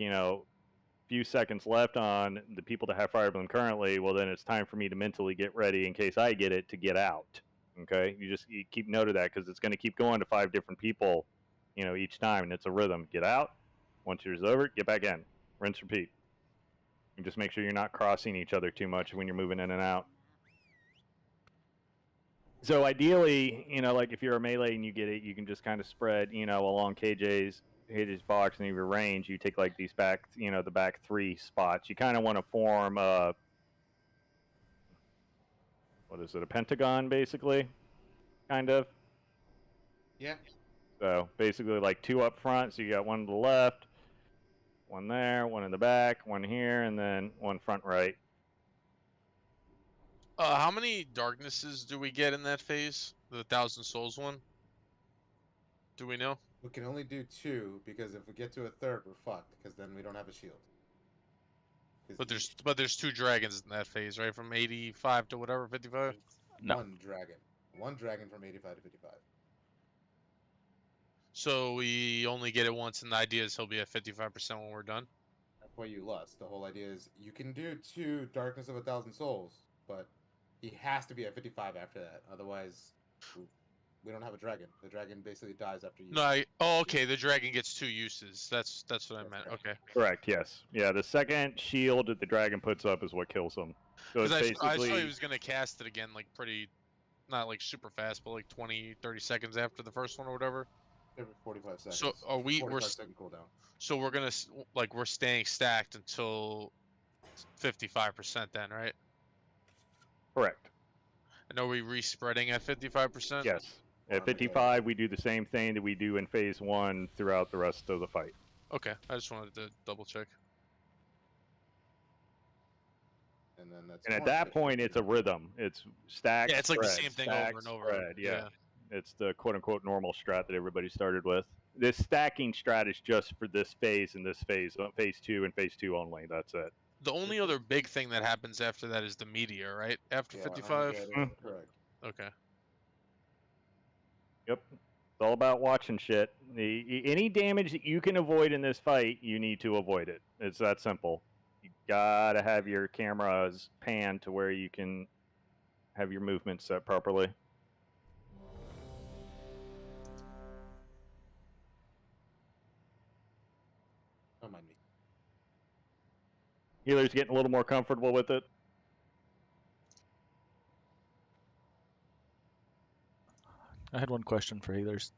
few seconds left on the people that have fire bloom currently, well, then it's time for me to mentally get ready in case I get it to get out. Okay, you keep note of that because it's going to keep going to 5 different people, each time, and it's a rhythm. Get out. Once yours is over, get back in. Rinse, repeat. And just make sure you're not crossing each other too much when you're moving in and out. So ideally, like if you're a melee and you get it, you can just kind of spread, along KJ's box, and if you're range, you take like these back, the back 3 spots. You kind of want to form what is it, a pentagon, basically, kind of. Yeah. So basically, like 2 up front. So you got 1 to the left, 1 there, 1 in the back, 1 here, and then 1 front right. How many darknesses do we get in that phase? The 1,000 souls one? Do we know? We can only do 2 because if we get to a 3rd, we're fucked because then we don't have a shield. But there's 2 dragons in that phase, right? From 85 to whatever, 55. No. 1 dragon. 1 dragon from 85 to 55. So we only get it once, and the idea is he'll be at 55% when we're done. That's why you lust. The whole idea is you can do 2 Darkness of 1,000 Souls, but he has to be at 55 after that. Otherwise, we don't have a dragon. The dragon basically dies after you. No, okay. The dragon gets 2 uses. That's what I meant. Okay. Correct. Yes. Yeah. The second shield that the dragon puts up is what kills him. So it's Because I basically saw he was gonna cast it again, like pretty, not like super fast, but like 20, 30 seconds after the first one or whatever. Every 45 seconds. So are we? 45-second cooldown. So we're gonna we're staying stacked until 55% then, right? correct. And are we respreading at 55%? Yes. At 55, we do the same thing that we do in phase 1 throughout the rest of the fight. Okay, I just wanted to double check. And then that's. And at that point, it's a rhythm. It's stack. Yeah, it's like the spread, same thing stack, over and over. spread, yeah. It's the quote-unquote normal strat that everybody started with. This stacking strat is just for this phase and this phase, phase 2 and phase 2 only. That's it. The only other big thing that happens after that is the meteor, right? After 55? Correct. Okay. Yep. It's all about watching shit. Any damage that you can avoid in this fight, you need to avoid it. It's that simple. You gotta have your cameras panned to where you can have your movement set properly. Don't mind me. Healer's getting a little more comfortable with it. I had one question for healers.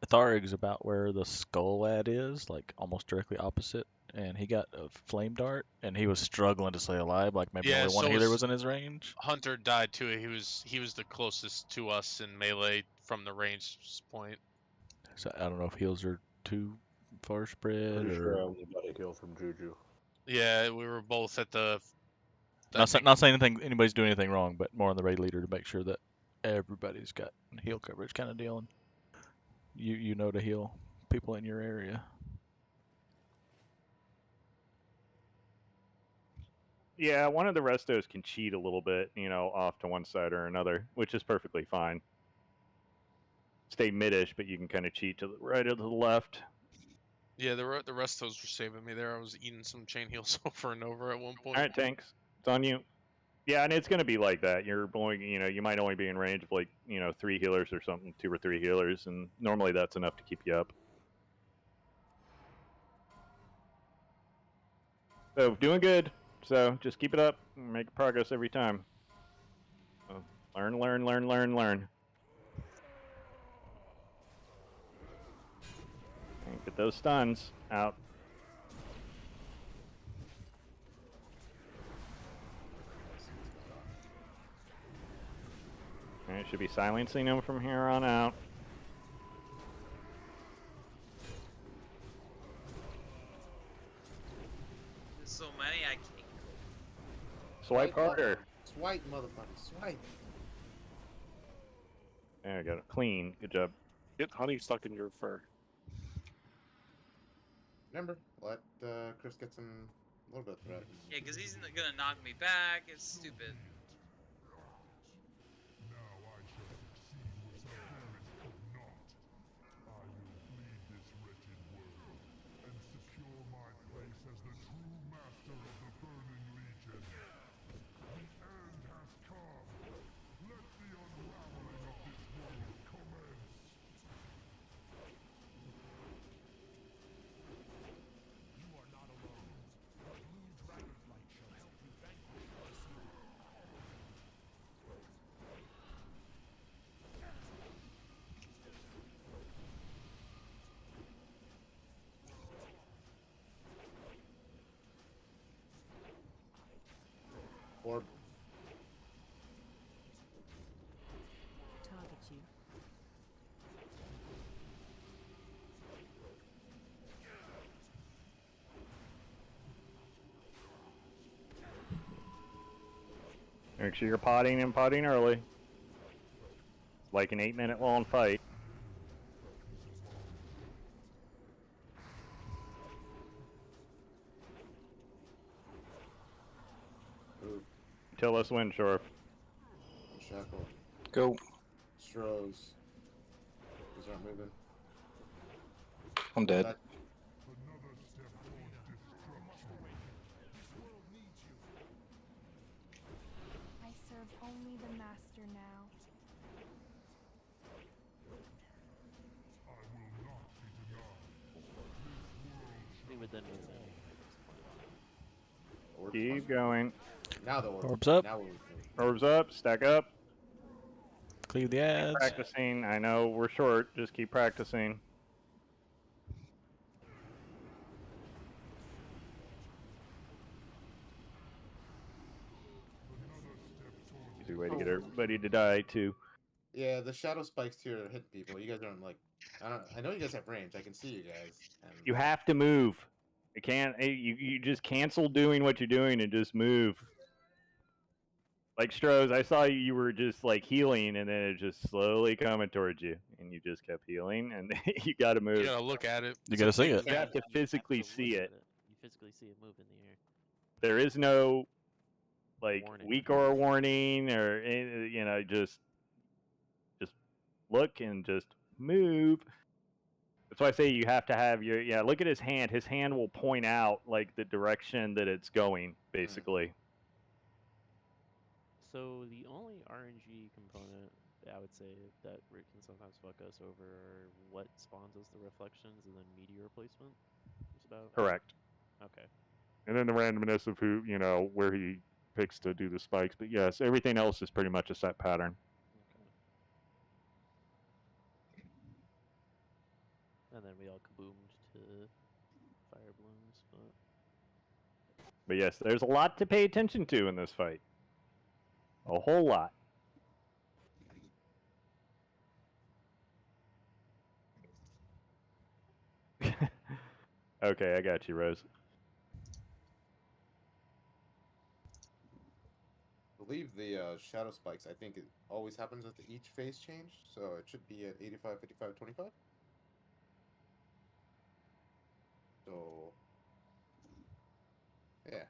Tharig's about where the skull ad is, like almost directly opposite, and he got a flame dart, and he was struggling to stay alive. Like maybe only one healer was in his range. Hunter died too. He was the closest to us in melee from the range point. So I don't know if heals are too far spread Pretty or. sure I only got a heal from Juju. Yeah, we were both at the. Not saying anybody's doing anything wrong, but more on the raid leader to make sure that everybody's got heal coverage, kind of deal, and you know to heal people in your area. Yeah, one of the restos can cheat a little bit, off to one side or another, which is perfectly fine. Stay mid-ish, but you can kind of cheat to the right or to the left. Yeah, the rest of those were saving me there. I was eating some chain heals over and over at one point. All right, Tanks. It's on you. Yeah, and it's going to be like that. You're only, you might only be in range of 3 healers or something, 2 or 3 healers, and normally that's enough to keep you up. So, doing good. So, just keep it up. Make progress every time. So, learn. And get those stuns out. Alright, should be silencing them from here on out. There's so many I can't. Swipe harder. Swipe, motherfucker, swipe. There you go. Clean. Good job. Get honey stuck in your fur. Remember, let Chris get a little bit of threat. Yeah, because he's gonna knock me back. It's stupid. Orb. Target you. Make sure you're potting and potting early. It's like an 8-minute long fight. Tell us when, Shorf. Shackle. Go. Stros. These aren't moving. I'm dead. That- I serve only the master now. We would then move in. Keep going. Now the orbs. Orbs up. Now we're Orbs up. Stack up. Cleave the Keep ads. practicing. I know we're short. Just keep practicing. Easy way to get everybody to die too. Yeah, the shadow spikes here are hitting people. You guys aren't like, I know you guys have range. I can see you guys. And You have to move. You can't. You just cancel doing what you're doing and just move. Like Strohs, I saw you were just like healing, and then it just slowly coming towards you, and you just kept healing, and you got to move. You gotta look at it. You gotta see it. You have to physically You see it. You physically see it move in the air. There is no like Warning. weak or warning, or just look and just move. That's why I say you have to have your look at his hand. His hand will point out like the direction that it's going, basically. So the only RNG component I would say that can sometimes fuck us over are what spawns us the reflections and then meteor placement. Just about. Correct. Okay. And then the randomness of who where he picks to do the spikes. But yes, everything else is pretty much a set pattern. And then we all kaboomed to fire balloons, But yes, there's a lot to pay attention to in this fight. A whole lot. Okay, I got you, Rose. I believe the shadow spikes, I think it always happens at each phase change, so it should be at 85, 55, 25. So, yeah.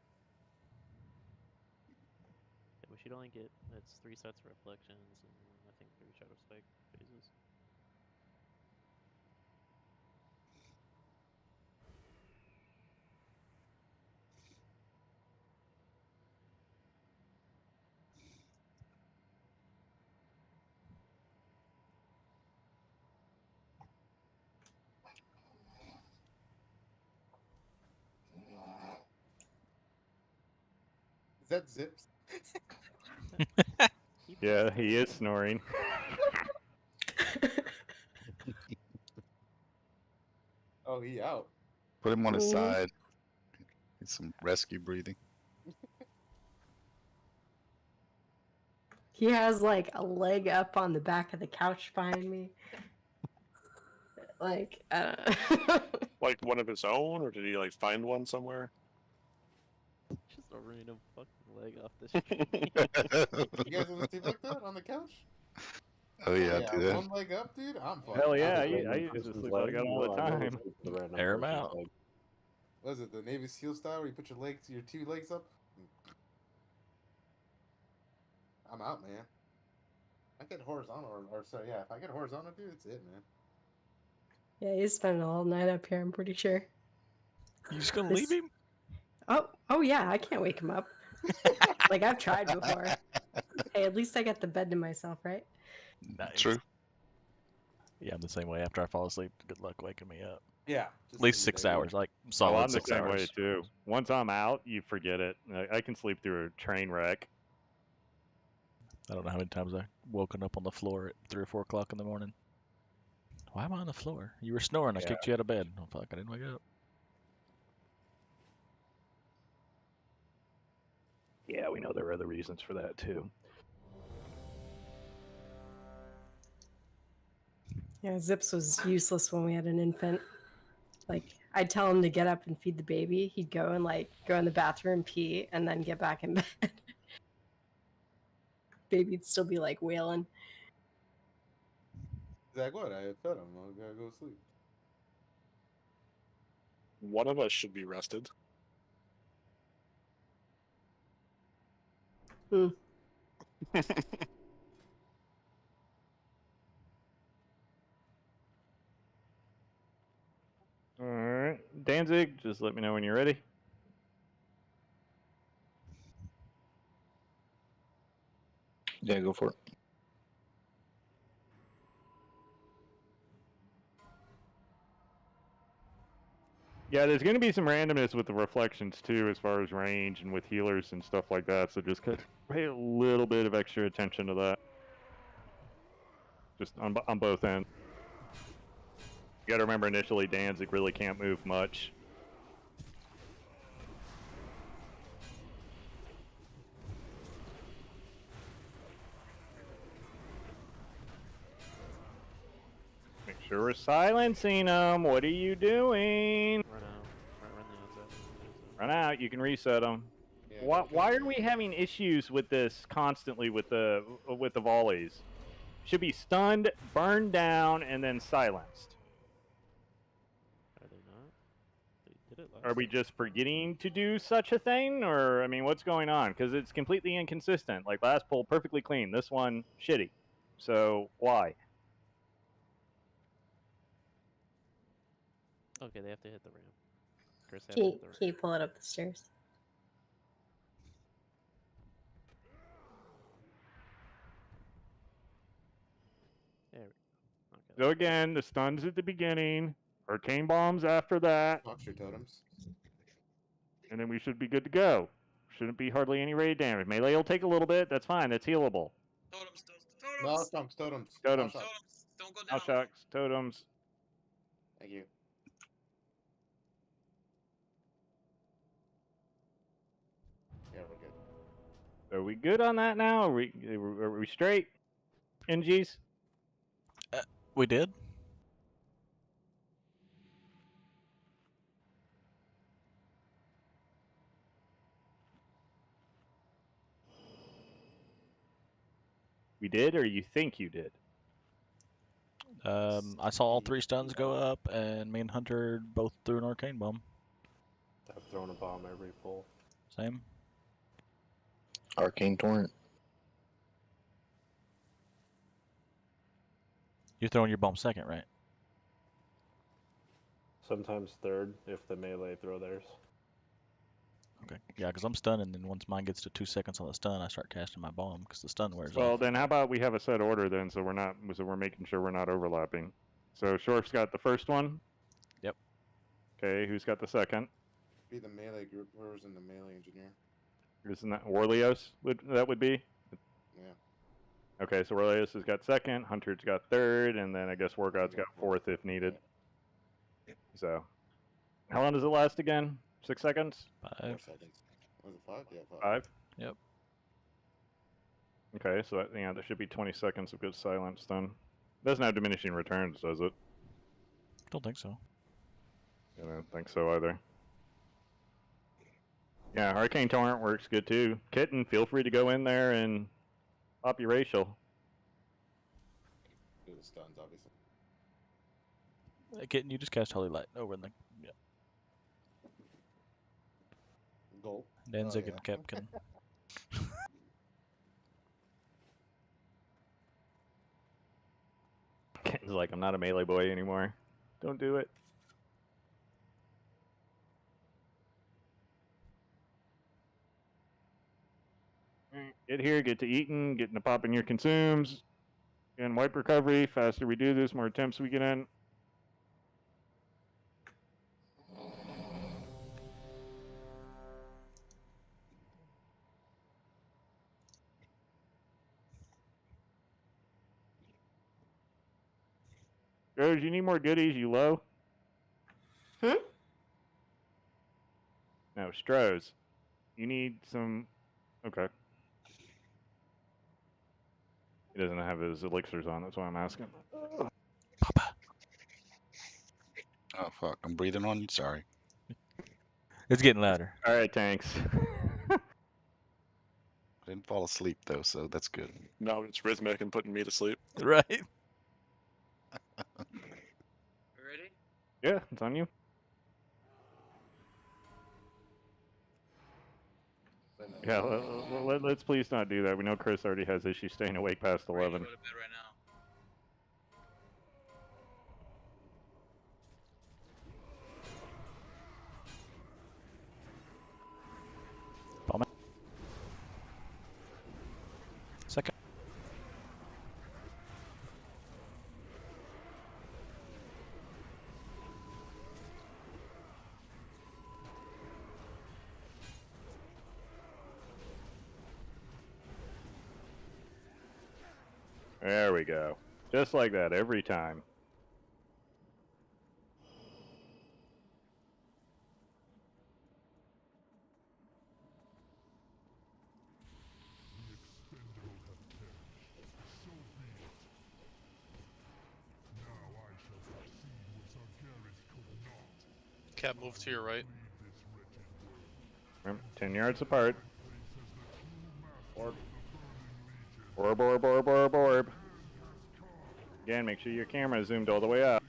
we should only get, it's 3 sets of reflections and I think 3 shadow spike phases. Is that Zips? Yeah, he is snoring. Oh, he out. Put him on his Ooh. side. Need some rescue breathing. He has like a leg up on the back of the couch behind me. Like, I don't know. Like one of his own, or did he like find one somewhere? Just a random fucking leg off the street. You guys ever sleep like that on the couch? Oh yeah, I do that. One leg up, dude. I'm fucking. Hell yeah, out. I used to sleep like that all the time. Air him out. What is it, the Navy SEAL style where you put your 2 legs up? I'm out, man. I get horizontal, or so yeah, if I get horizontal, dude, it's it, man. Yeah, he's spending all night up here, I'm pretty sure. You just gonna leave him? Oh yeah, I can't wake him up. Like, I've tried before. Hey, at least I got the bed to myself, right? Nice. True. Yeah, I'm the same way. After I fall asleep, good luck waking me up. Yeah. At least 6 hours, like solid I'm the 6 same way hours. too. Once I'm out, you forget it. I can sleep through a train wreck. I don't know how many times I woken up on the floor at 3 or 4 o'clock in the morning. Why am I on the floor? You were snoring. I Yeah. kicked you out of bed. Oh fuck! I didn't wake up. Yeah, we know there are other reasons for that too. Yeah, Zips was useless when we had an infant. Like, I'd tell him to get up and feed the baby. He'd go and like go in the bathroom, pee, and then get back in bed. Baby'd still be like wailing. Zach, what? I fed him. I gotta go sleep. One of us should be rested. Danzig. Just let me know when you're ready. Yeah, go for it. Yeah, there's going to be some randomness with the reflections too, as far as range and with healers and stuff like that. So just pay a little bit of extra attention to that. Just on both ends. You got to remember, initially Danzig really can't move much. Make sure we're silencing them. What are you doing? Run out. Run the outside. Run out. You can reset them. Yeah, Why are we having issues with this constantly with the volleys? Should be stunned, burned down, and then silenced. Are they not? They did it last Are we time. just forgetting to do such a thing, or I mean, what's going on? Because it's completely inconsistent. Like last pull, perfectly clean. This one, shitty. So why? Okay, they have to hit the ramp. Chris, they have Can to you, hit the ramp. can you pull it up the stairs? There we go. Okay, So again, the stuns at the beginning, arcane bombs after that, Talk your totems. and then we should be good to go. Shouldn't be hardly any raid damage. Melee will take a little bit. That's fine. That's healable. Totems. No, stonks, totems. Totems. Shot. Don't go down. House shocks, totems. Thank you. Yeah, we're good. Are we good on that now? Are we straight? NGs? We did. We did, or you think you did? I saw all 3 stuns go up, and me and Hunter both threw an arcane bomb. I've thrown a bomb every pull. Same. Arcane Torrent. You're throwing your bomb second, right? Sometimes third if the melee throw theirs. Okay. Yeah, because I'm stunned, and then once mine gets to 2 seconds on the stun, I start casting my bomb because the stun wears Well, off. then how about we have a set order then, so we're making sure we're not overlapping. So Shorf's got the first one. Yep. Okay, who's got the second? Be the melee group. Whoever's in the melee engineer. Isn't that Warlios? That would be? Yeah. Okay, so Warlios has got second, Hunter's got third, and then I guess War God's got fourth if needed. So, how long does it last again? 6 seconds? 4 seconds. Was it 5? Yeah, 5. 5? Yep. Okay, so that should be 20 seconds of good silence then. Doesn't have diminishing returns, does it? Don't think so. I don't think so either. Yeah, Arcane Torrent works good too. Kitten, feel free to go in there and pop your racial. Do the stuns, obviously. Kitten, you just cast Holy Light over in the... Yeah. Goal. Danzig yeah. and Kepkin. Kitten's like, I'm not a melee boy anymore. Don't do it. Get here, get to eating, getting to popping your consumes, and wipe recovery. Faster we do this, more attempts we get in. Rose, you need more goodies, you low? Hmm? No, Strohs. You need some... Okay. He doesn't have his elixirs on, that's why I'm asking. Oh fuck, I'm breathing on you. Sorry. It's getting louder. Alright, tanks. I didn't fall asleep though, so that's good. No, it's rhythmic and putting me to sleep. Right? We ready? Yeah, it's on you. Yeah, let's please not do that. We know Chris already has issues staying awake past 11. Go to bed right now. There we go. Just like that every time. Cat, move to your right. Remember, 10 yards apart. Orb. Orb, orb, orb, orb, orb. Again, make sure your camera is zoomed all the way up.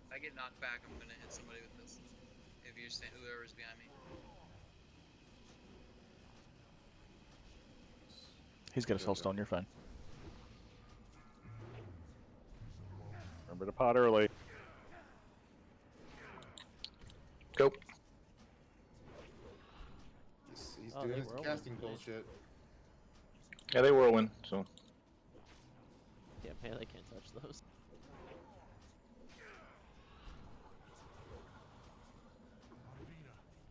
If I get knocked back, I'm gonna hit somebody with this. If you stand, whoever's behind me. He's got a soulstone. You're fine. Remember to pot early. Go. He's Oh, doing they his whirlwind. casting bullshit. Yeah, they whirlwind, so. Yeah, melee can't touch those.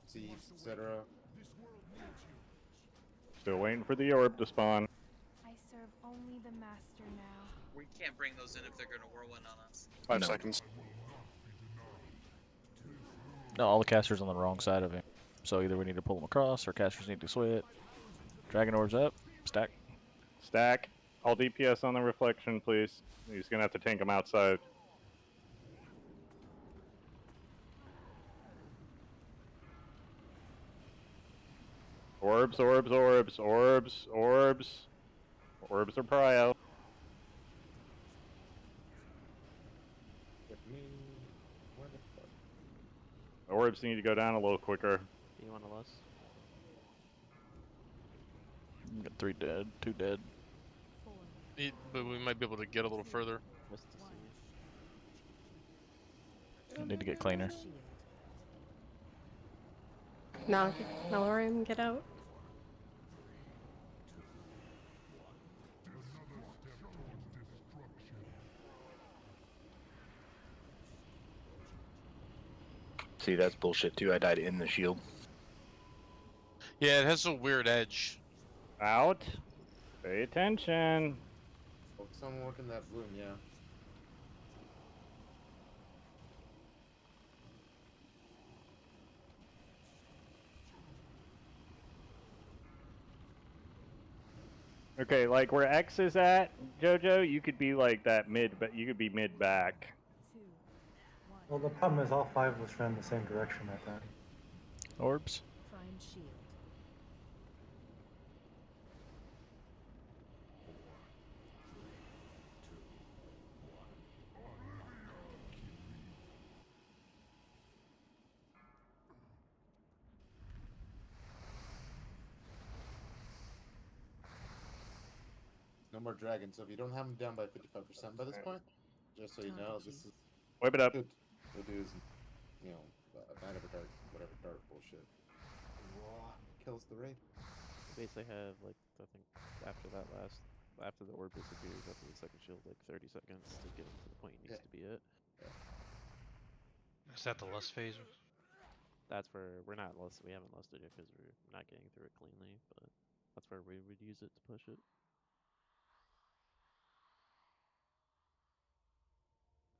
Seeds, etc. Still waiting for the orb to spawn. I serve only the master now. We can't bring those in if they're gonna whirlwind on us. 5 seconds. No, all the casters on the wrong side of him. So either we need to pull them across, or casters need to switch. Dragon orbs up. Stack. Stack. All DPS on the reflection, please. He's gonna have to tank them outside. Orbs, orbs, orbs, orbs, orbs. Orbs are prio. Where the fuck? Orbs need to go down a little quicker. Do you want to less? We got 3 dead, 2 dead. But we might be able to get a little further. Just to see. I need to get cleaner. Now, Malorium, get out. See, that's bullshit too. I died in the shield. Yeah, it has a weird edge. Out. Pay attention. Focus on working that room, yeah. Okay, like where X is at, Jojo, you could be like that mid, but you could be mid back. Well, the problem is all 5 of us ran the same direction that time. Orbs. Find shield. No more dragons. So if you don't have them down by 55% by this point, just so you know, this is Wipe it up. good. We'll do is, you know, Night of a Dart, whatever dart bullshit. Kills the raid. Basically have like I think after the orb disappears after the second shield, like 30 seconds to get him to the point he needs to be at. Is that the lust phase? That's where we're not lust. We haven't lusted it because we're not getting through it cleanly, but that's where we would use it to push it.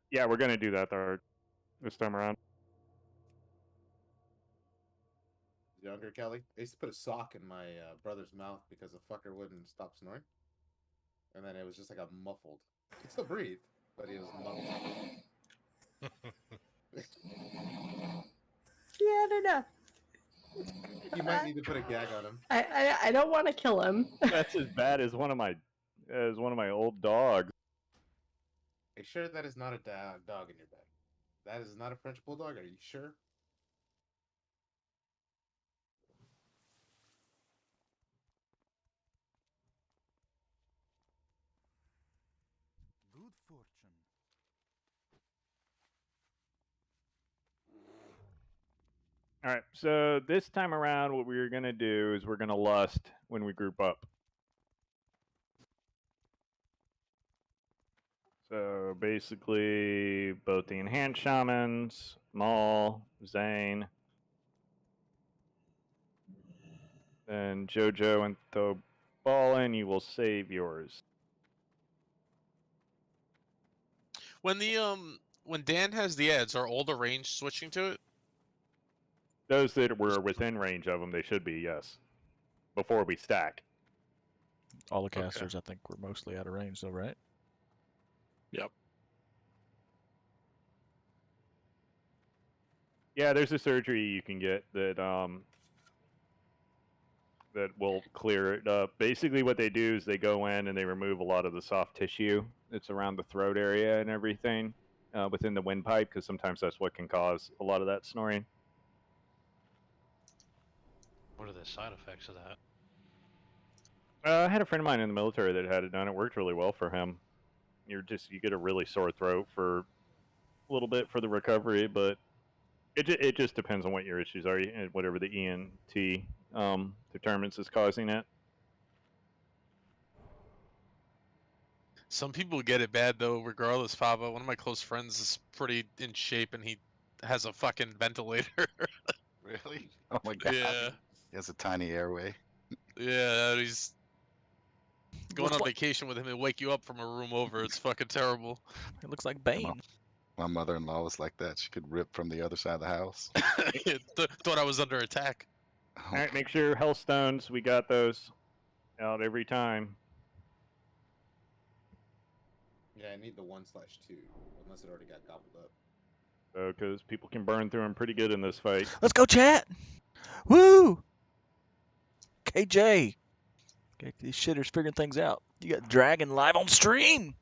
Yeah, we're gonna do that this time around. Younger Kelly. I used to put a sock in my brother's mouth because the fucker wouldn't stop snoring. And then it was just like a muffled. He could still breathe, but he was muffled. Yeah, I don't know. You might need to put a gag on him. I don't want to kill him. That's as bad as one of my old dogs. Are you sure that is not a dog in your bag? That is not a French bulldog. Are you sure? good fortune. All right, so this time around, what we're gonna do is we're gonna lust when we group up. So basically, both the enhanced shamans, Maul, Zane, then JoJo and Thobalin, you will save yours. When Dan has the ads, are all the range switching to it? Those that were within range of them, they should be, yes. Before we stack. All the casters, I think, were mostly out of range, though, right? Yep. Yeah, there's a surgery you can get that that will clear it up. Basically, what they do is they go in and they remove a lot of the soft tissue that's around the throat area and everything within the windpipe, because sometimes that's what can cause a lot of that snoring. What are the side effects of that? I had a friend of mine in the military that had it done. It worked really well for him. You get a really sore throat for a little bit for the recovery, but it just depends on what your issues are and whatever the ENT determines is causing it. Some people get it bad though, regardless. Fava, one of my close friends, is pretty in shape, and he has a fucking ventilator. Really? Oh my god. Yeah. He has a tiny airway. Yeah, he's going Looks on like- vacation with him. He'll wake you up from a room over. It's fucking terrible. It looks like Bane. My mother-in-law was like that. She could rip from the other side of the house. Thought I was under attack. All right, make sure Hellstones, we got those out every time. Yeah, I need the 1/2, unless it already got gobbled up. So, because people can burn through them pretty good in this fight. Let's go, chat! Woo! KJ! Okay, these shitters figuring things out. You got Dragon live on stream!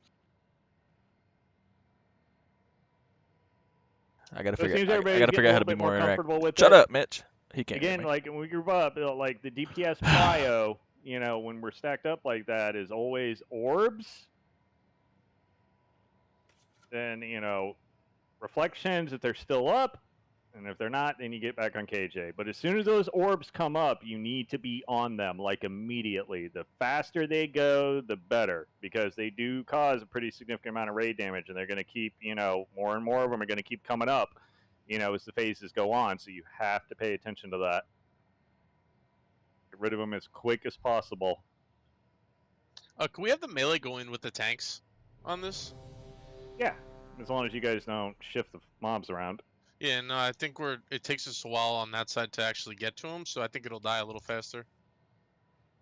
I gotta So it figure. seems I everybody's gotta getting figure a out how to little be bit more more comfortable interactive. with Shut it. up, Mitch. He can't hear Again, me. like when we group up, like the DPS PLATEAU, when we're stacked up like that, is always orbs. Then reflections if they're still up, and if they're not, then you get back on KJ. But as soon as those orbs come up, you need to be on them like immediately. The faster they go, the better, because they do cause a pretty significant amount of raid damage, and they're going to keep, more and more of them are going to keep coming up, as the phases go on. So you have to pay attention to that. Get rid of them as quick as possible. Can we have the melee going with the tanks on this? Yeah, as long as you guys don't shift the mobs around. Yeah, no, I think it takes us a while on that side to actually get to them, so I think it'll die a little faster.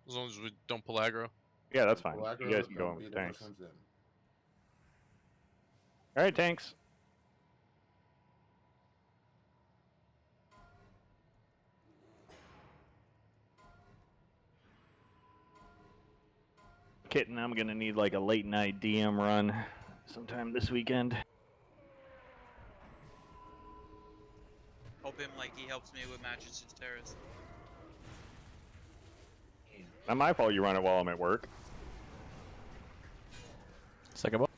As long as we don't pull aggro. Yeah, that's fine. Pull You guys aggro, can go in don't be with the tanks. first ones in. All right, tanks. Kitten, I'm gonna need like a late night DM run sometime this weekend. Hope him like he helps me with matches and terrors. Not my fault you run it while I'm at work. Second ball.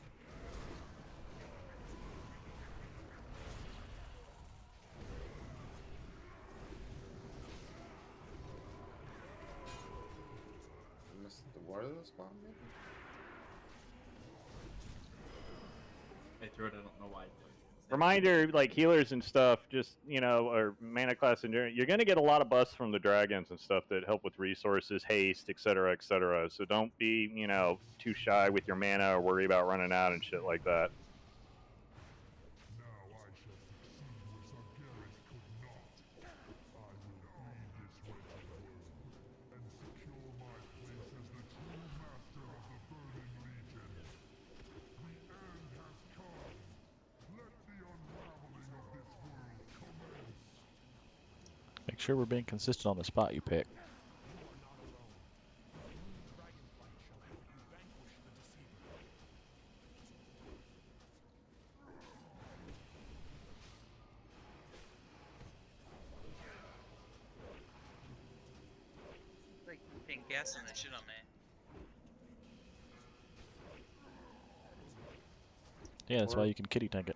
Missed the water spawn, maybe? I threw it, I don't know why. Reminder, like healers and stuff, just, or mana class endurance, you're gonna get a lot of buffs from the dragons and stuff that help with resources, haste, etc., etc. So don't be, too shy with your mana or worry about running out and shit like that. Make sure we're being consistent on the spot you pick. Like putting gas on that shit on me. Yeah, that's why you can kitty tank it.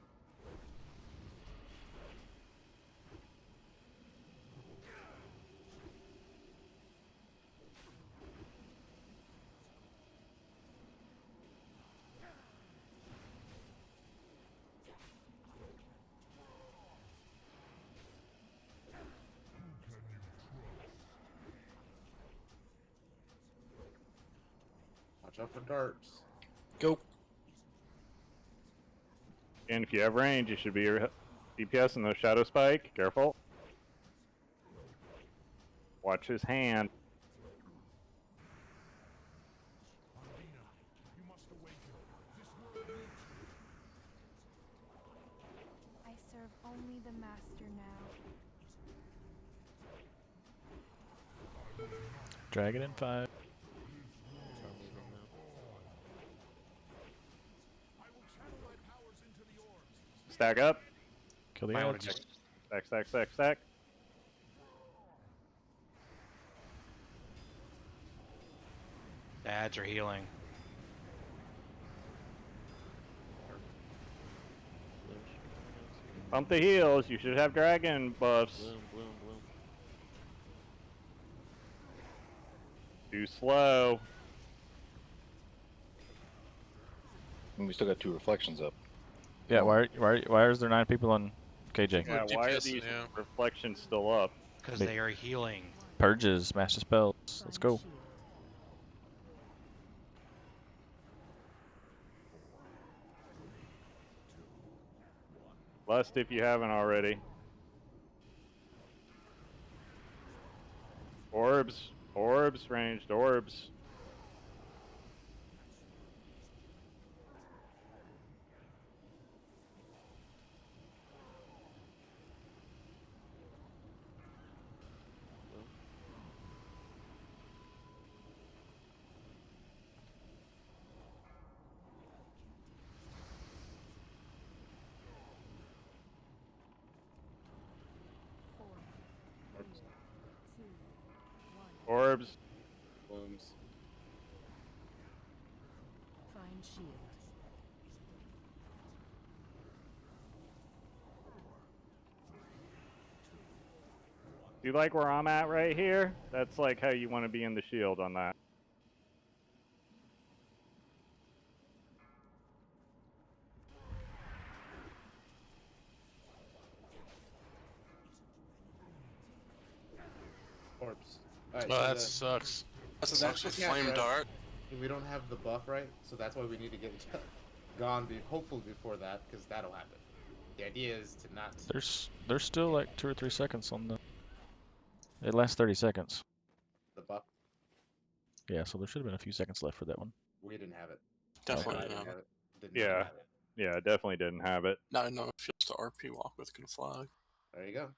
Watch out for darts. Go. And if you have range, you should be your DPS in the shadow spike. Careful. Watch his hand. I serve only the master now. Dragon in 5. Stack up. Kill the Might wanna ads. just- Stack, stack, stack, stack. The ads are healing. Pump the heals. You should have dragon buffs. Bloom, bloom, bloom. Too slow. And we still got 2 reflections up. Yeah, why is there 9 people on KJ? Yeah, why are DPS, these yeah. reflections still up? Because they are healing. Purges, master spells. Let's go. Lust if you haven't already. Orbs. Orbs, ranged orbs. Orbs. Blooms. Find shield. Do you like where I'm at right here? That's like how you want to be in the shield on that. Orbs. Alright, Oh, so that the- sucks. So that's the flame dart. We don't have the buff right, so that's why we need to get it gone. Hopefully before that, because that'll happen. The idea is to not. There's still like 2 or 3 seconds on the. It lasts 30 seconds. The buff. Yeah, so there should have been a few seconds left for that one. We didn't have it. Definitely I didn't didn't have have it. Didn't Yeah. have it. Yeah, definitely didn't have it. Not enough shields to RP walk with can fly. There you go.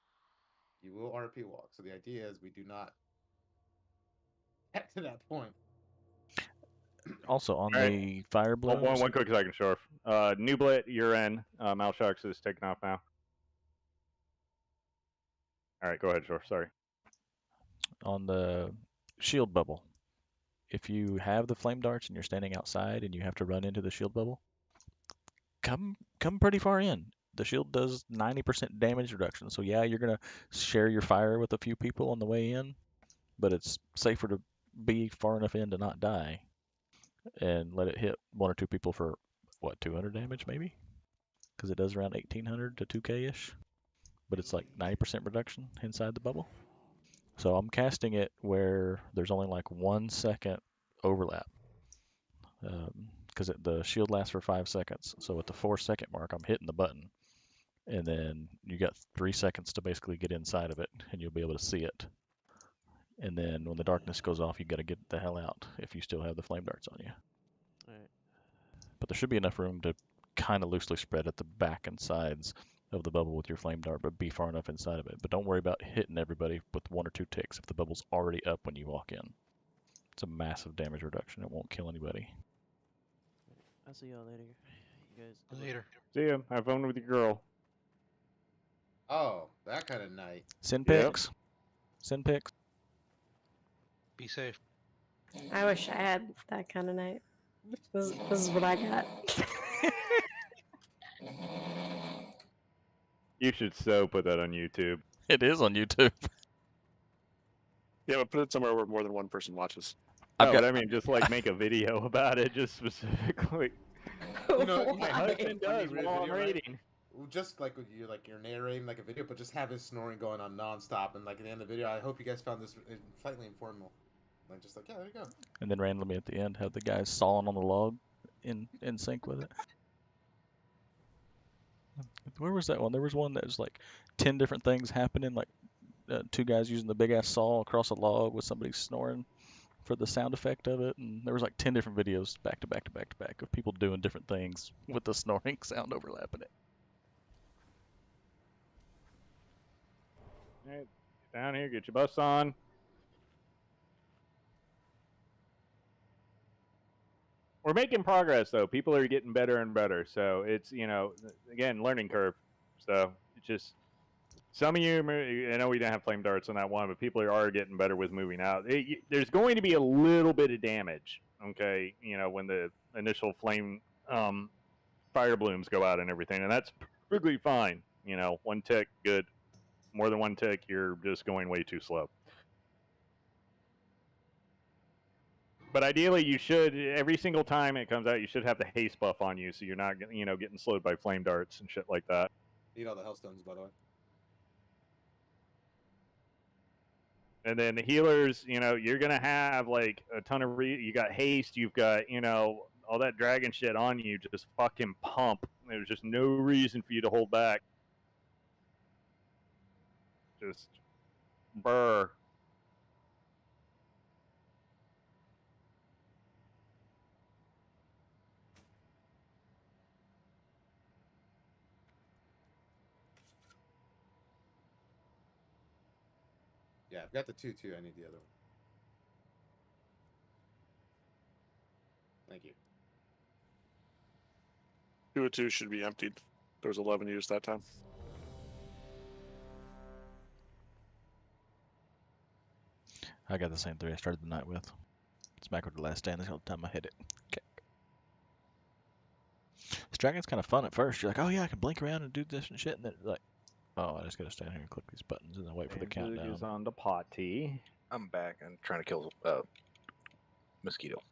You will RP walk. So the idea is we do not get to that point. Also on Alright. the fire blooms. One quick second, Shorf. Nublet, you're in. Malsharks is taking off now. Alright, go ahead, Shorf. Sorry. On the shield bubble, if you have the flame darts and you're standing outside and you have to run into the shield bubble, come pretty far in. The shield does 90% damage reduction, so yeah, you're gonna share your fire with a few people on the way in, but it's safer to be far enough in to not die and let it hit 1 or 2 people for what, 200 damage maybe, because it does around 1800 to 2k ish, but it's like 90% reduction inside the bubble. So I'm casting it where there's only like 1 second overlap, because the shield lasts for 5 seconds. So at the 4-second mark, I'm hitting the button, and then you got 3 seconds to basically get inside of it, and you'll be able to see it. And then when the darkness goes off, you got to get the hell out if you still have the flame darts on you. Alright. But there should be enough room to kind of loosely spread at the back and sides of the bubble with your flame dart, but be far enough inside of it. But don't worry about hitting everybody with 1 or 2 ticks if the bubble's already up when you walk in. It's a massive damage reduction. It won't kill anybody. I'll see y'all later. You guys. good luck. Later. See ya. Have fun with your girl. Oh, that kind of night. Send Yep. pics. Send pics. Be safe. I wish I had that kind of night. This is what I got. You should so put that on YouTube. It is on YouTube. Yeah, but put it somewhere where more than one person watches. I've No, got. but I mean, just like make a video about it, just specifically. My husband does while I'm raiding. Just like when you're narrating like a video, but just have his snoring going on nonstop, and like at the end of the video, I hope you guys found this slightly informal. Like just like, yeah, there you go. And then randomly at the end, have the guys sawing on the log in sync with it. Where was that one? There was one that was like 10 different things happening, like two guys using the big ass saw across a log with somebody snoring for the sound effect of it, and there was like 10 different videos back to back to back to back of people doing different things with the snoring sound overlapping it. All right, get down here, get your buffs on. We're making progress though. People are getting better and better. So it's, you know, again, learning curve. So it's just some of you, I know we didn't have flame darts on that one, but people are getting better with moving out. There's going to be a little bit of damage, okay, you know, when the initial flame fire blooms go out and everything, and that's perfectly fine. You know, one tick, good. More than one tick, you're just going way too slow. But ideally, you should, every single time it comes out, you should have the haste buff on you, so you're not, you know, getting slowed by flame darts and shit like that. Eat all the hellstones, by the way. And then the healers, you know, you're gonna have like a ton of you got haste, you've got, you know, all that dragon shit on you. Just fucking pump. There's just no reason for you to hold back. Just burr. Yeah, I've got the 2-2. I need the other one. Thank you. 202 should be emptied. There was 11 used that time. I got the same 3 I started the night with. It's back with the last stand. That's the only time I hit it. Okay. This dragon's kind of fun at first. You're like, oh yeah, I can blink around and do this and shit, and then like, oh, I just gotta stand here and click these buttons and then wait for the countdown. Is on the potty. I'm back and trying to kill mosquito.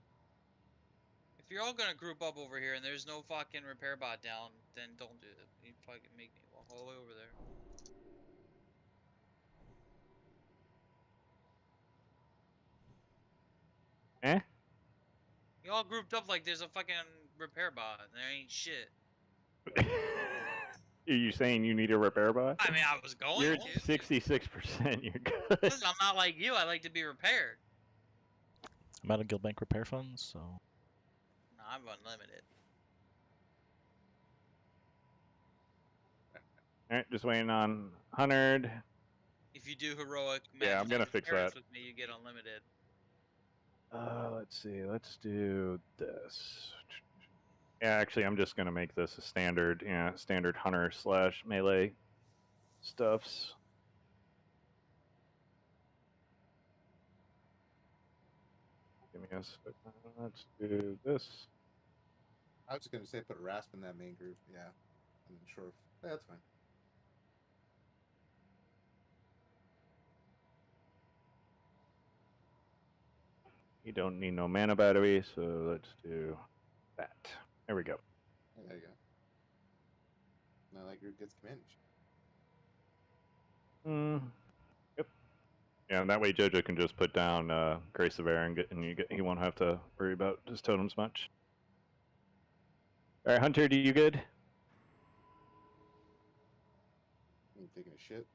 If you're all gonna group up over here and there's no fucking repair bot down, then don't do it. You fucking make me walk all the way over there. Eh? You all grouped up like there's a fucking repair bot and there ain't shit. Are you saying you need a repair bot? I mean, I was going You're to. 66%. You're good. Listen, I'm not like you. I like to be repaired. I'm out of guild bank repair funds, so. No, I'm unlimited. All right, just waiting on 100. If you do heroic, Yeah, I'm gonna fix repairs that. with me, you get unlimited. Let's see. Let's do this. Yeah, actually, I'm just gonna make this a standard, standard hunter / melee stuffs. Give me a second. Let's do this. I was just gonna say put Rasp in that main group. Yeah, and then Shorf. Yeah, that's fine. You don't need no mana battery, so let's do that. There we go. Yeah, there you go. Now that group gets command. Yep. Yeah, and that way JoJo can just put down Grace of Air and he won't have to worry about his totems much. All right, Hunter, do you good? I'm taking a shit.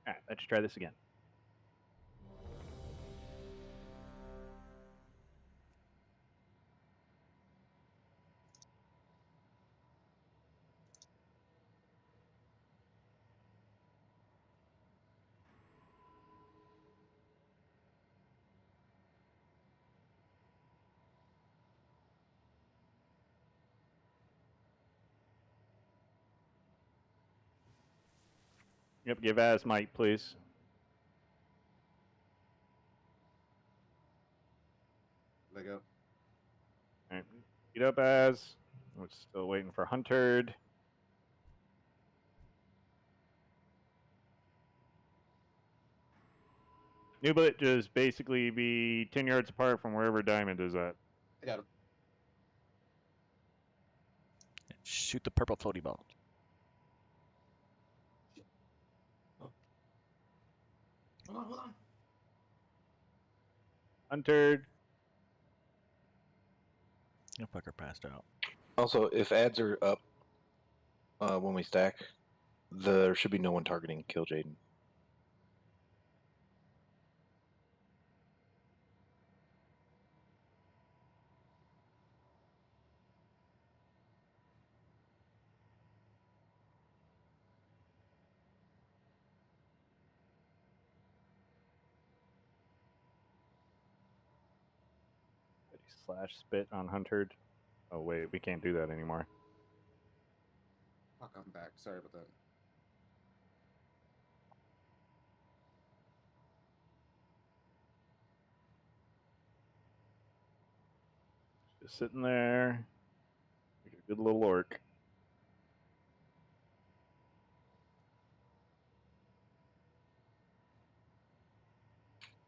All right, let's try this again. Yep, give Az might, please. Speed up as. We're still waiting for Huntered. Newblet just basically be 10 yards apart from wherever Diamond is at. I got him. Shoot the purple floaty ball. Hold on. Huntered. That fucker passed out. Also, if ads are up when we stack, there should be no one targeting Kill Jaden. Slash spit on Huntered. Oh wait, we can't do that anymore. I'll come back. Sorry about that. Just sitting there. Like a good little orc.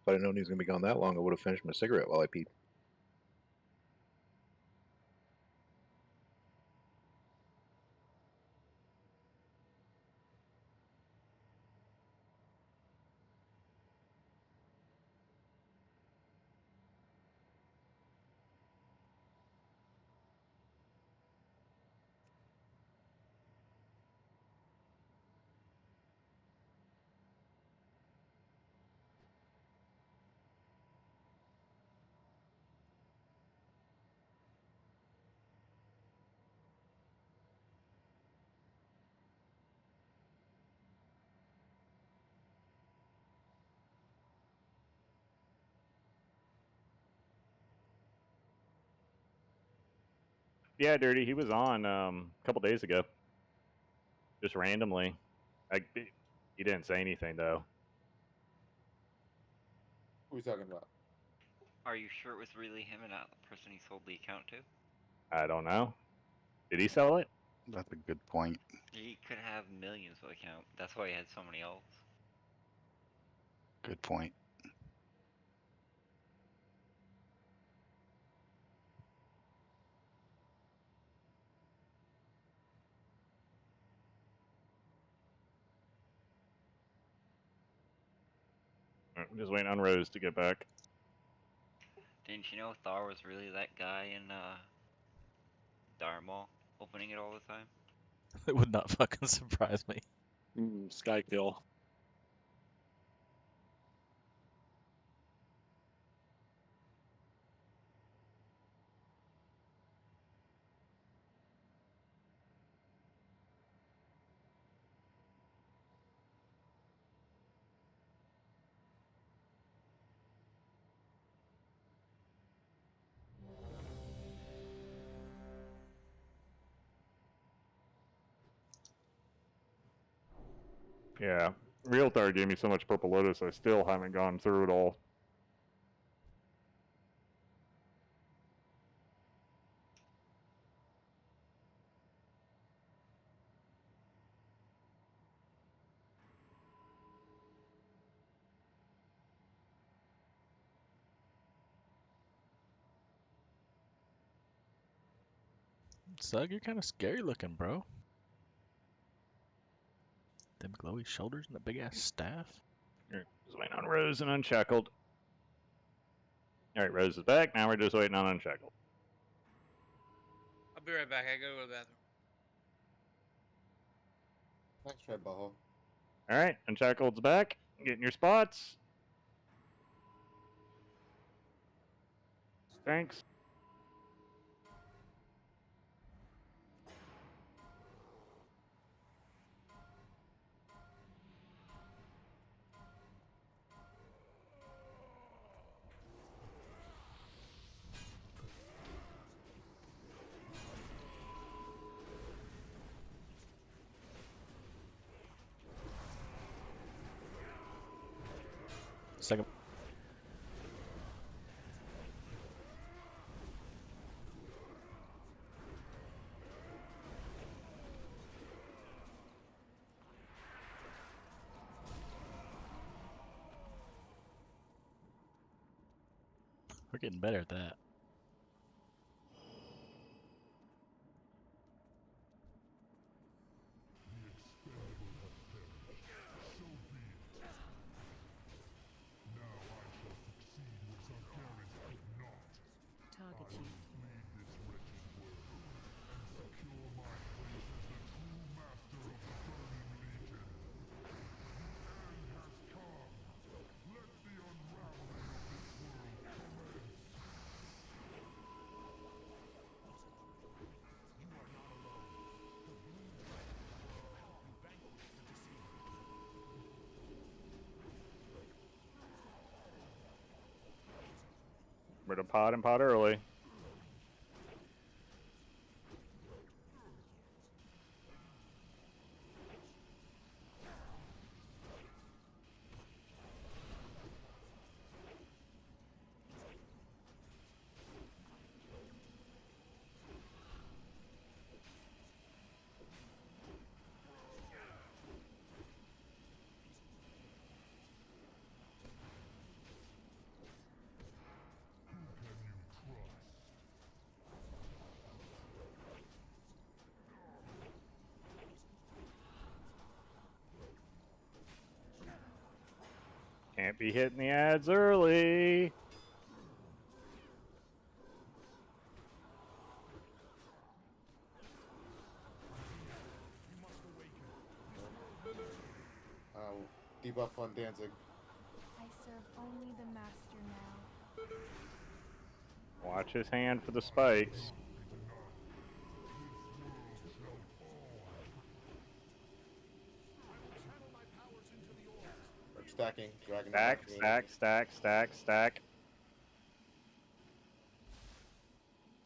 If I'd known he was going to be gone that long, I would have finished my cigarette while I peed. Yeah, Dirty. He was on a couple days ago. Just randomly. He didn't say anything though. Who are we talking about? Are you sure it was really him and not the person he sold the account to? I don't know. Did he sell it? That's a good point. He could have millions of account. That's why he had so many alts. Good point. I'm just waiting on Rose to get back. Didn't you know Thar was really that guy in Dharma, opening it all the time? It would not fucking surprise me. Skykill. Yeah. Realtar gave me so much Purple Lotus, I still haven't gone through it all. Sug, you're kind of scary looking, bro. Them glowy shoulders and the big ass staff. Just waiting on Rose and Unshackled. Alright, Rose is back. Now we're just waiting on Unshackled. I'll be right back. I gotta go to the bathroom. Thanks, Red Butthole. Alright, Unshackled's back. Getting your spots. Thanks. Second. getting better at that. Target you. Rid of pot and pot early. Can't be hitting the ads early. Debuff on Danzig. I serve only the master now. Watch his hand for the spikes. We're stacking. Dragon. Stack.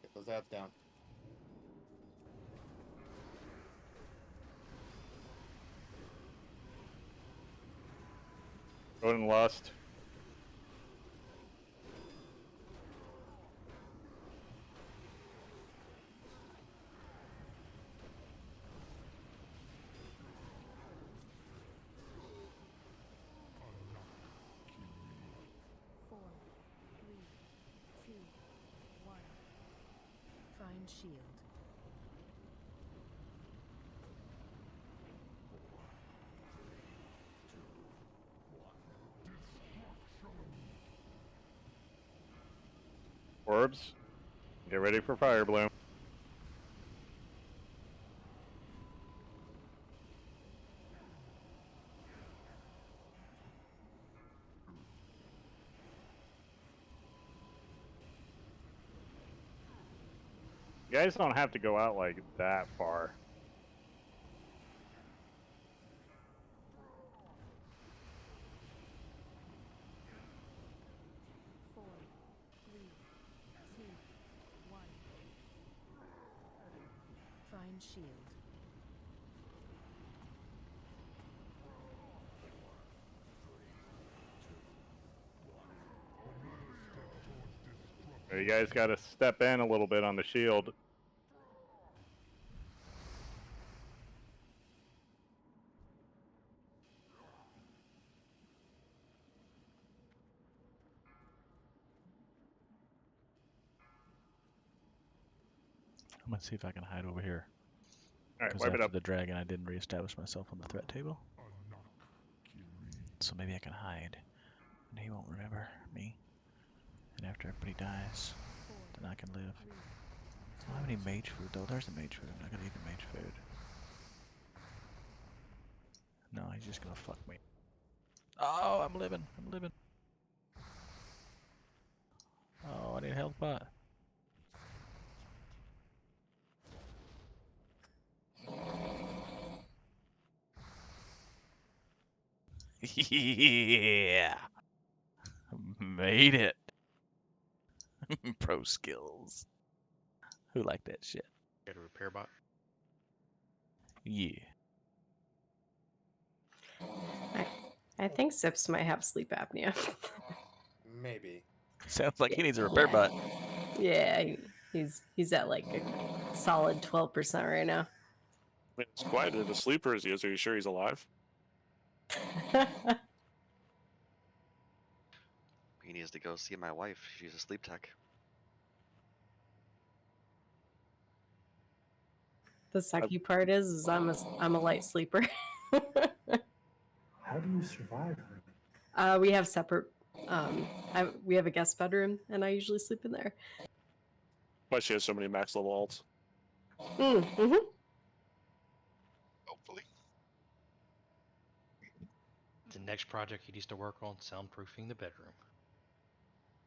Get those ads down. Go and lust. Four, three, two, one. Find shield. Orbs. Get ready for Fire Bloom. You guys don't have to go out like that far. Four, three, two, one. Find shield. You guys got to step in a little bit on the shield. I'm gonna see if I can hide over here. All right, Because wipe it after up. the dragon, I didn't reestablish myself on the threat table. So maybe I can hide, and he won't remember me. And after everybody dies, then I can live. I don't have any mage food though. There's the mage food. I'm not gonna eat the mage food. No, he's just gonna fuck me. Oh, I'm living. I'm living. Oh, I need a health pot. Yeah. Made it. Pro skills. Who like that shit? Get a repair bot. Yeah. I think Sips might have sleep apnea. Maybe. Sounds like he needs a repair bot. Yeah, he's at like a solid 12% right now. I mean, it's quieter the sleeper as he is. Are you sure he's alive? We needs to go see my wife. She's a sleep tech. The sucky part is I'm a light sleeper. How do you survive? We have separate. We have a guest bedroom, and I usually sleep in there. Why she has so many max level alts? Mm-hmm. Hopefully. The next project he needs to work on, soundproofing the bedroom.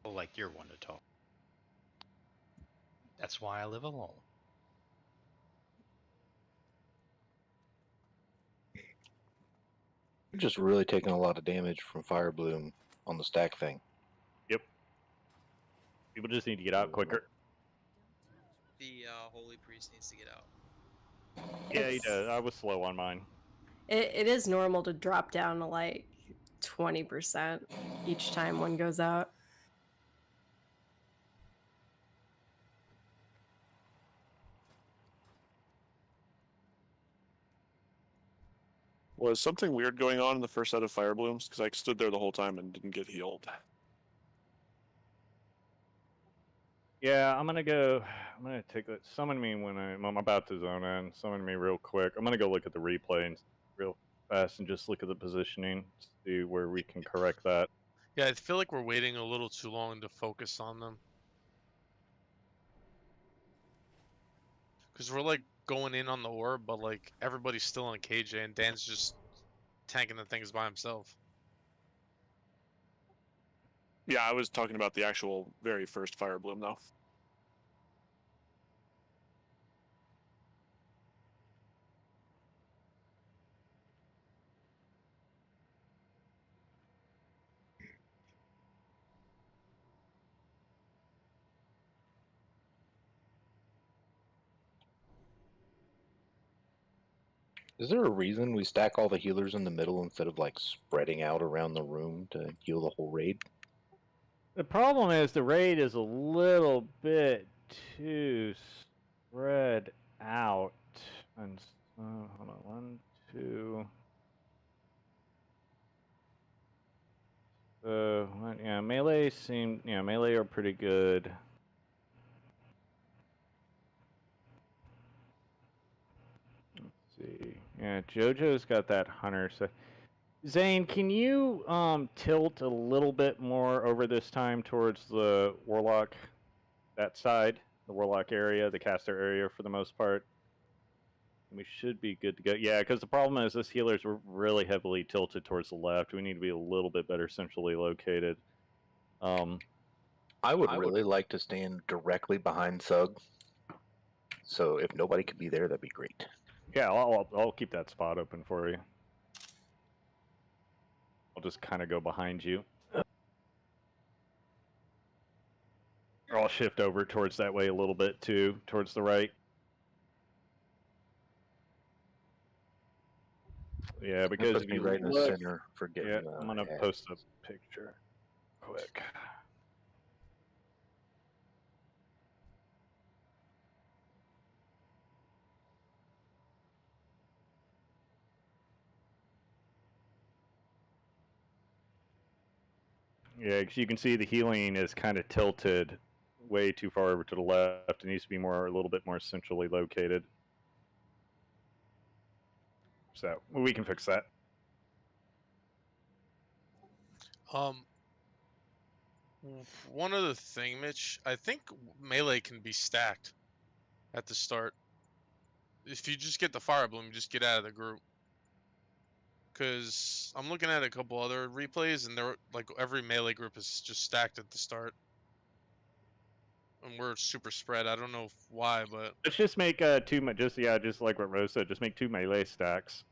Oh, like you're one to talk. That's why I live alone. You're just really taking a lot of damage from Fire Bloom on the stack thing. Yep. People just need to get out quicker. The Holy Priest needs to get out. Yeah, he does. I was slow on mine. It is normal to drop down to like 20% each time one goes out. Was something weird going on in the first set of Fire Blooms? Because I stood there the whole time and didn't get healed. Yeah, I'm gonna take a summon me when I'm about to zone in. Summon me real quick. I'm gonna go look at the replay and real fast and just look at the positioning, see where we can correct that. Yeah, I feel like we're waiting a little too long to focus on them. Because we're like going in on the orb, but like everybody's still on KJ and Dan's just tanking the things by himself. Yeah, I was talking about the actual very first Fire Bloom, though. Is there a reason we stack all the healers in the middle instead of like spreading out around the room to heal the whole raid? The problem is the raid is a little bit too spread out. And hold on, 1, 2. Yeah, melee melee are pretty good. Let's see. Yeah, JoJo's got that hunter. So, Zane, can you tilt a little bit more over this time towards the warlock, that side, the warlock area, the caster area for the most part? We should be good to go. Yeah, because the problem is this healer's really heavily tilted towards the left. We need to be a little bit better centrally located. I would really like to stand directly behind Sug. So if nobody could be there, that'd be great. Yeah, I'll keep that spot open for you. I'll just kind of go behind you. Or I'll shift over towards that way a little bit too, towards the right. Yeah, because if be you right in the look, center for getting. yeah, I'm gonna post a picture quick. Yeah, because you can see the healing is kind of tilted way too far over to the left. It needs to be a little bit more centrally located. So we can fix that. One other thing, Mitch. I think melee can be stacked at the start. If you just get the Fire Bloom, you just get out of the group. Because I'm looking at a couple other replays, and they're like every melee group is just stacked at the start, and we're super spread. I don't know why, but Let's just make just like what Rose said, just make 2 melee stacks.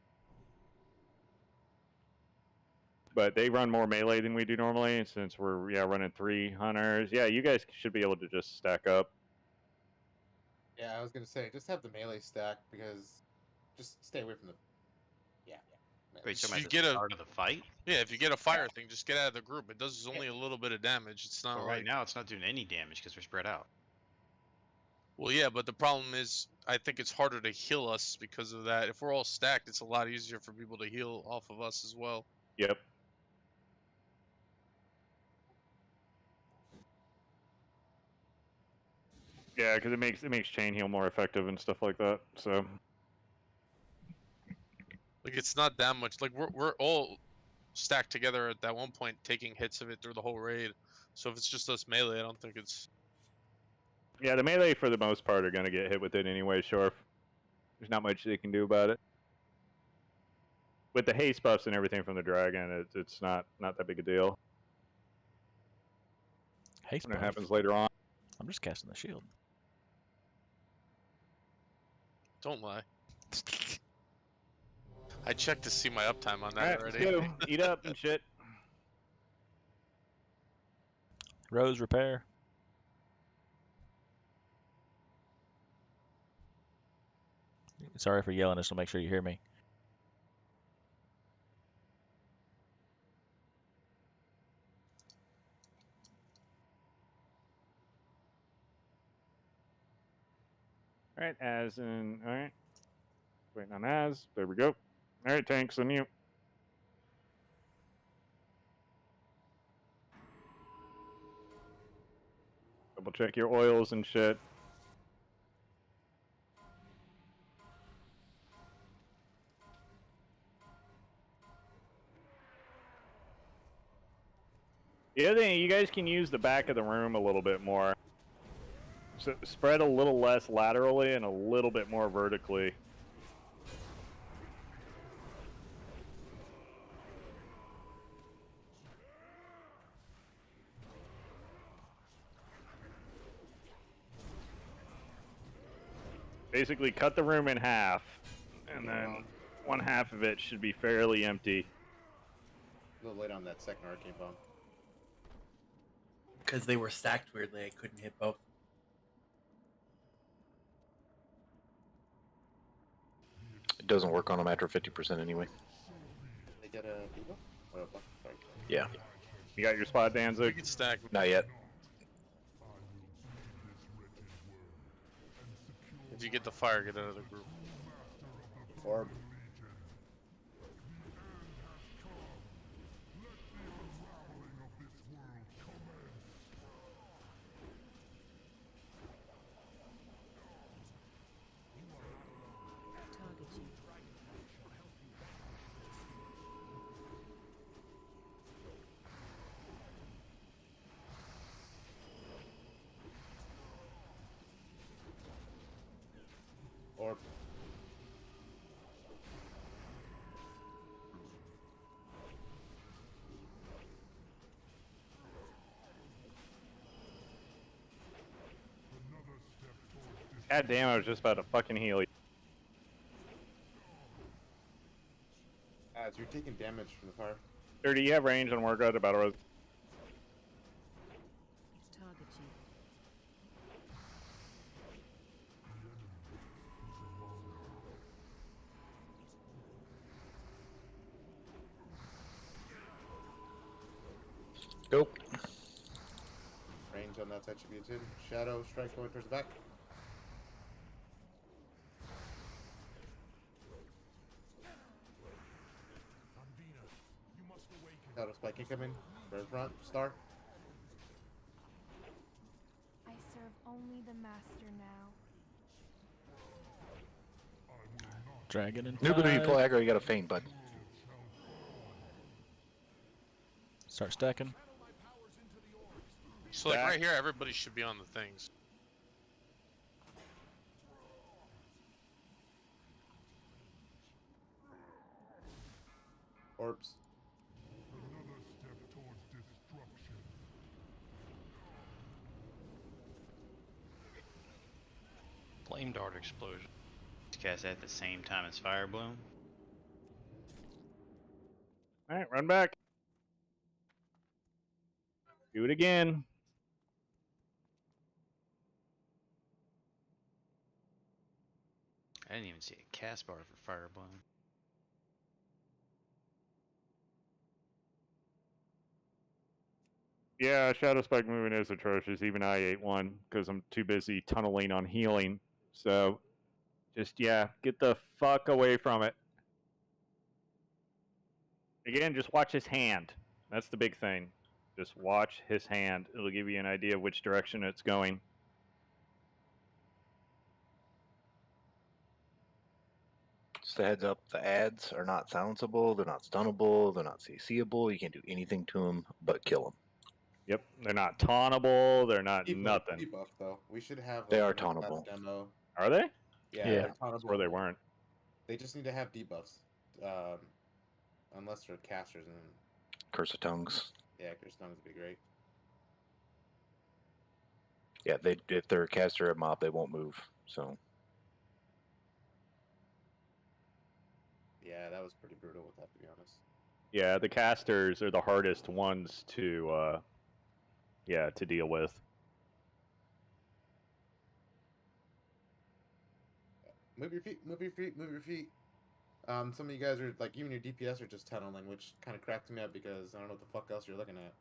But they run more melee than we do normally, since we're running 3 hunters. Yeah, you guys should be able to just stack up. Yeah, I was gonna say just have the melee stack because just stay away from the. Yeah. Wait, so if at you the get a start of the fight? yeah, if you get a fire thing, just get out of the group. It does only a little bit of damage. It's not But like right now, it's not doing any damage because we're spread out. well, yeah, but the problem is, I think it's harder to heal us because of that. If we're all stacked, it's a lot easier for people to heal off of us as well. Yep. Yeah, because it makes chain heal more effective and stuff like that. So Like it's not that much. Like we're all stacked together at that one point, taking hits of it through the whole raid. So if it's just us melee, I don't think it's. yeah, the melee for the most part are gonna get hit with it anyway. Shorf. There's not much they can do about it. With the haste buffs and everything from the dragon, it's not that big a deal. Haste When it buff? happens later on. I'm just casting the shield. Don't lie. I checked to see my uptime on that Alright, already. let's go. Eat up and shit. Rose repair. Sorry for yelling. Just to make sure you hear me. Alright, as in. Alright. Waiting on as. There we go. Alright, tanks, on you. Double check your oils and shit. The other thing, you guys can use the back of the room a little bit more. So spread a little less laterally and a little bit more vertically. Basically cut the room in half, and then one half of it should be fairly empty. A little late on that second arcane bomb. Because they were stacked weirdly, I couldn't hit both. It doesn't work on them after 50% anyway. They get a debuff? Oh, sorry. Yeah. You got your spot, Danzig? We can stack. Not yet. If you get the fire, get out of the group. Orb. Orb. God damn, I was just about to fucking heal you. As you're taking damage from the fire. 30, you have range on workout to battle res. Target you. Go. Range on that's attributed. Shadow strike going towards the back. Shadow spike incoming. Right in front. Star. I serve only the master now. Dragon and Noob, if you pull aggro, you got to feint, bud. Start stacking. So like right here, everybody should be on the things. Orbs. Another step towards destruction. Flame dart explosion. Cast at the same time as fire bloom. Alright, run back. Do it again. I didn't even see a cast bar for fire bloom. Yeah, Shadow Spike movement is atrocious. Even I ate one because I'm too busy tunneling on healing. So, just, yeah, get the fuck away from it. Again, just watch his hand. That's the big thing. Just watch his hand. It'll give you an idea of which direction it's going. Just a heads up, the ads are not silenceable, they're not stunnable, they're not CCable. You can't do anything to them but kill them. Yep, they're not tauntable. They're not nothing. Debuff though. We should have. They are in our last tauntable. Demo. Are they? Yeah, Yeah. they're tauntable. Or they weren't. They just need to have debuffs, unless they're casters and. Curse of Tongues. Yeah, Curse of Tongues would be great. Yeah, if they're a caster or a mob, they won't move. So. Yeah, that was pretty brutal with that, to be honest. Yeah, the casters are the hardest ones to, to deal with. Move your feet, move your feet, move your feet. Some of you guys are like, even your DPS are just tunneling, which kind of cracked me up because I don't know what the fuck else you're looking at.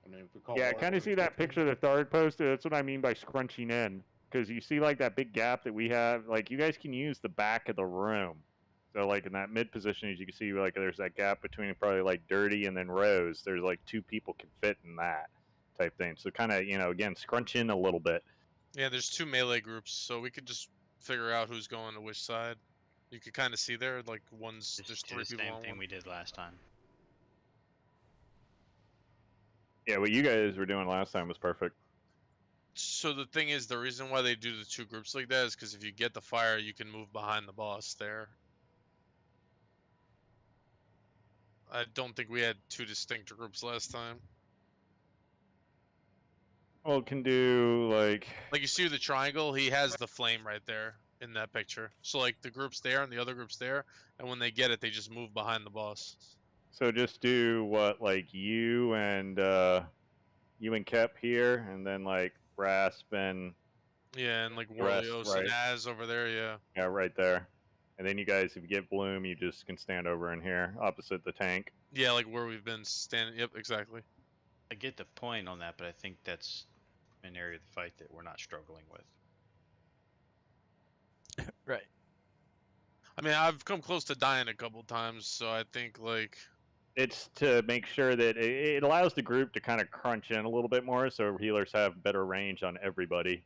I mean, if we call Yeah, I kind of see that picture that Tharg posted. That's what I mean by scrunching in. Because you see, like, that big gap that we have. Like, you guys can use the back of the room. So, like, in that mid position, as you can see, like, there's that gap between probably, like, Dirty and then Rose. There's, like, 2 people can fit in that type thing. So, kind of, again, scrunch in a little bit. Yeah, there's 2 melee groups, so we could just figure out who's going to which side. You could kind of see there, like, there's 3 the people same on thing one. we did last time. Yeah, what you guys were doing last time was perfect. So the thing is, the reason why they do the 2 groups like that is because if you get the fire, you can move behind the boss there. I don't think we had 2 distinct groups last time. Well, it can do, like you see the triangle, he has the flame right there in that picture. So, like, the group's there and the other group's there, and when they get it, they just move behind the boss. So just do what, like, you and Kep here, and then, like, Rasp and... Yeah, and, like, rest, Warlios right? and Az over there, yeah. Yeah, right there. And then you guys, if you get Bloom, you just can stand over in here, opposite the tank. Yeah, like where we've been standing. Yep, exactly. I get the point on that, but I think that's an area of the fight that we're not struggling with. Right. I mean, I've come close to dying a couple times, so I think, like... It's to make sure that it allows the group to kind of crunch in a little bit more, so healers have better range on everybody.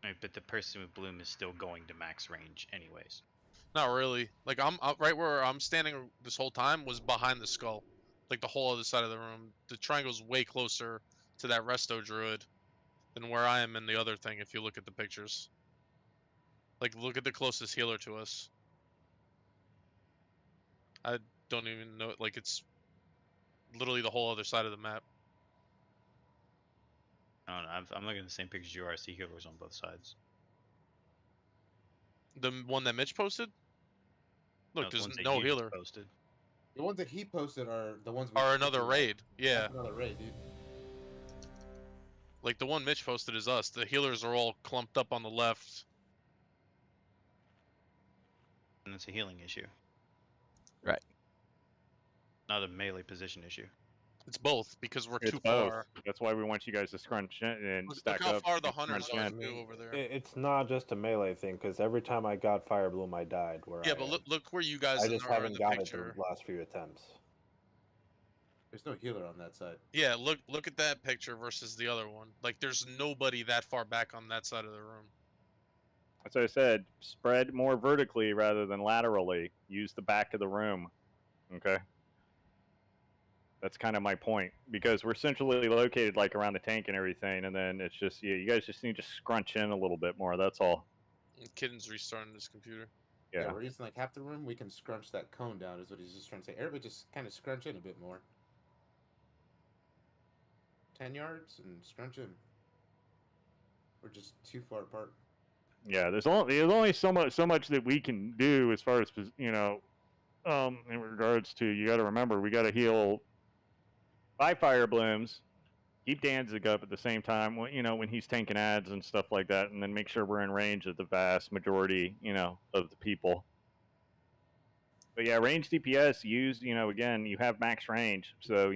Right, but the person with Bloom is still going to max range anyways. Not really. Like, I'm right where I'm standing this whole time was behind the skull. Like, the whole other side of the room. The triangle's way closer to that resto druid than where I am in the other thing, if you look at the pictures. Like, look at the closest healer to us. I don't even know, like, it's literally the whole other side of the map. I don't know, I'm looking at the same pictures you are. I see healers on both sides. The one that Mitch posted? Look, No, the there's ones that no you healer. Posted. The ones that he posted are the ones. Are another raid, yeah. That's another raid, dude. Like, the one Mitch posted is us. The healers are all clumped up on the left. And it's a healing issue. Right. Not a melee position issue. It's both, because we're It's too both. far. That's why we want you guys to scrunch in and Look stack how up. far the and hunters scrunch are in. too over there. It's not just a melee thing, because every time I got Fire Bloom, I died. Where Yeah, I but am. look where you guys I are just in haven't the got picture. it the last few attempts. There's no healer on that side. Yeah, look at that picture versus the other one. Like, there's nobody that far back on that side of the room. As I said, spread more vertically rather than laterally. Use the back of the room. Okay? That's kind of my point. Because we're centrally located, like, around the tank and everything, and then it's just, yeah, you guys just need to scrunch in a little bit more, that's all. Kitten's restarting his computer. Yeah. We're using like half the room. We can scrunch that cone down, is what he's just trying to say. Everybody just kind of scrunch in a bit more. 10 yards and scrunch in. We're just too far apart. Yeah, there's only so much that we can do as far as, in regards to, you got to remember, we got to heal 5 Fire Blooms, keep Danzig up at the same time, when he's tanking ads and stuff like that, and then make sure we're in range of the vast majority, of the people. But yeah, range DPS used, again, you have max range, so,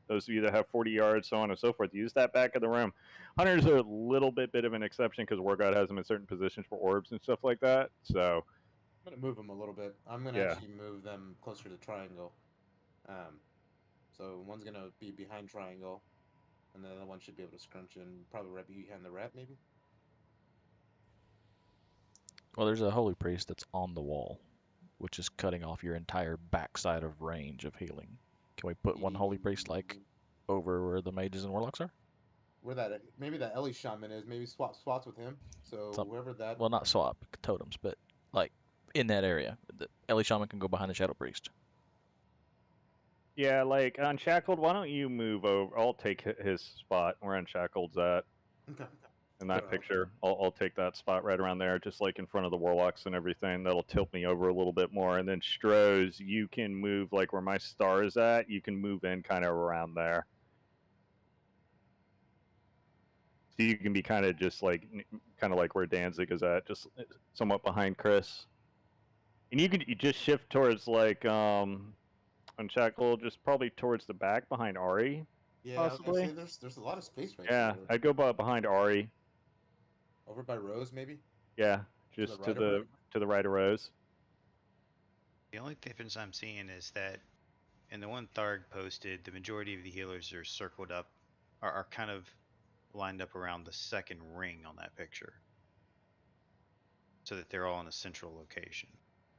those of you that have 40 yards, so on and so forth, use that back of the room. Hunters are a little bit of an exception because War God has them in certain positions for orbs and stuff like that, so... I'm going to move them a little bit. I'm going to actually move them closer to triangle. So one's going to be behind triangle. and the other one should be able to scrunch in, probably right behind the rat, maybe. Well, there's a holy priest that's on the wall, which is cutting off your entire backside of range of healing. Can we put one holy priest like over where the mages and warlocks are? Where that maybe that Ellie shaman is, maybe swap spots with him. So Some, whoever that. well, not swap totems, but like in that area. The Ellie Shaman can go behind the Shadow Priest. Yeah, like Unshackled, why don't you move over? I'll take his spot where Unshackled's at. Okay. In that picture, I'll take that spot right around there, just like in front of the warlocks and everything. That'll tilt me over a little bit more. And then Stroh's, you can move like where my star is at. You can move in kind of around there. So you can be kind of just like, where Danzig is at, just somewhat behind Chris. And you just shift towards like Unshackled, just probably towards the back behind Ari. Yeah, possibly. I was gonna say there's a lot of space right Yeah, there. I'd go behind Ari. Over by Rose, maybe. Yeah, just right of Rose? to the right of Rose. The only difference I'm seeing is that in the one Tharg posted, the majority of the healers are circled up, are kind of lined up around the second ring on that picture, so that they're all in a central location.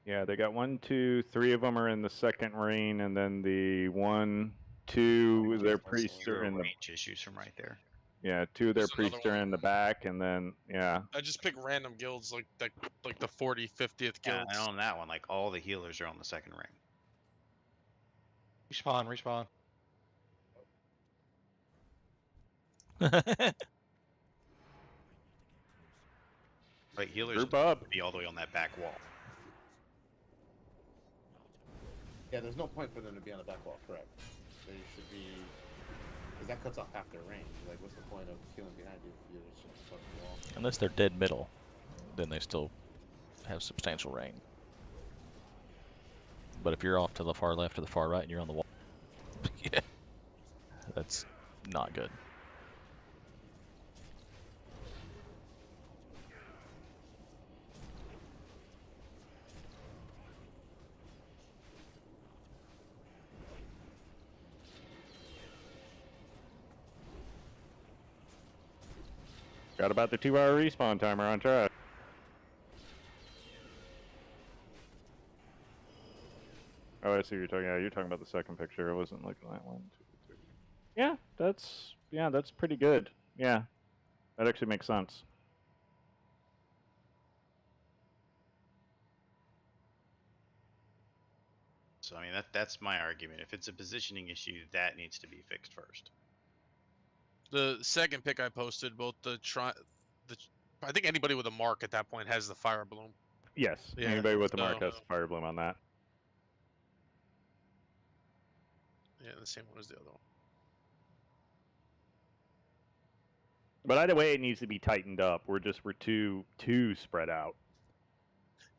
Yeah, they got 1, 2, 3 of them are in the second ring, and then the 1, 2, their priests are in the range issues from right there. Yeah, 2 of their There's another priests are in the back, and then yeah. I just pick random guilds like that, like the 40, 50th guilds. Yeah, and on that one, like all the healers are on the second ring. Respawn. Right, healers Group up. be all the way on that back wall. Yeah, there's no point for them to be on the back wall, correct? They should be, because that cuts off half their range. Like, what's the point of healing behind you if you're just fucking wall? Unless they're dead middle, then they still have substantial range. But if you're off to the far left or the far right and you're on the wall, yeah, that's not good. Got about the 2-hour respawn timer on track. Oh, I see what you're talking. Yeah, you're talking about the second picture. I wasn't looking at that one. 2, 3. Yeah, that's pretty good. Yeah, that actually makes sense. So I mean that's my argument. If it's a positioning issue, that needs to be fixed first. The second pick I posted, both I think anybody with a mark at that point has the fire bloom. Yes, Yeah, anybody with a mark so- has fire bloom on that. Yeah, the same one as the other one. But either way, it needs to be tightened up. We're too spread out.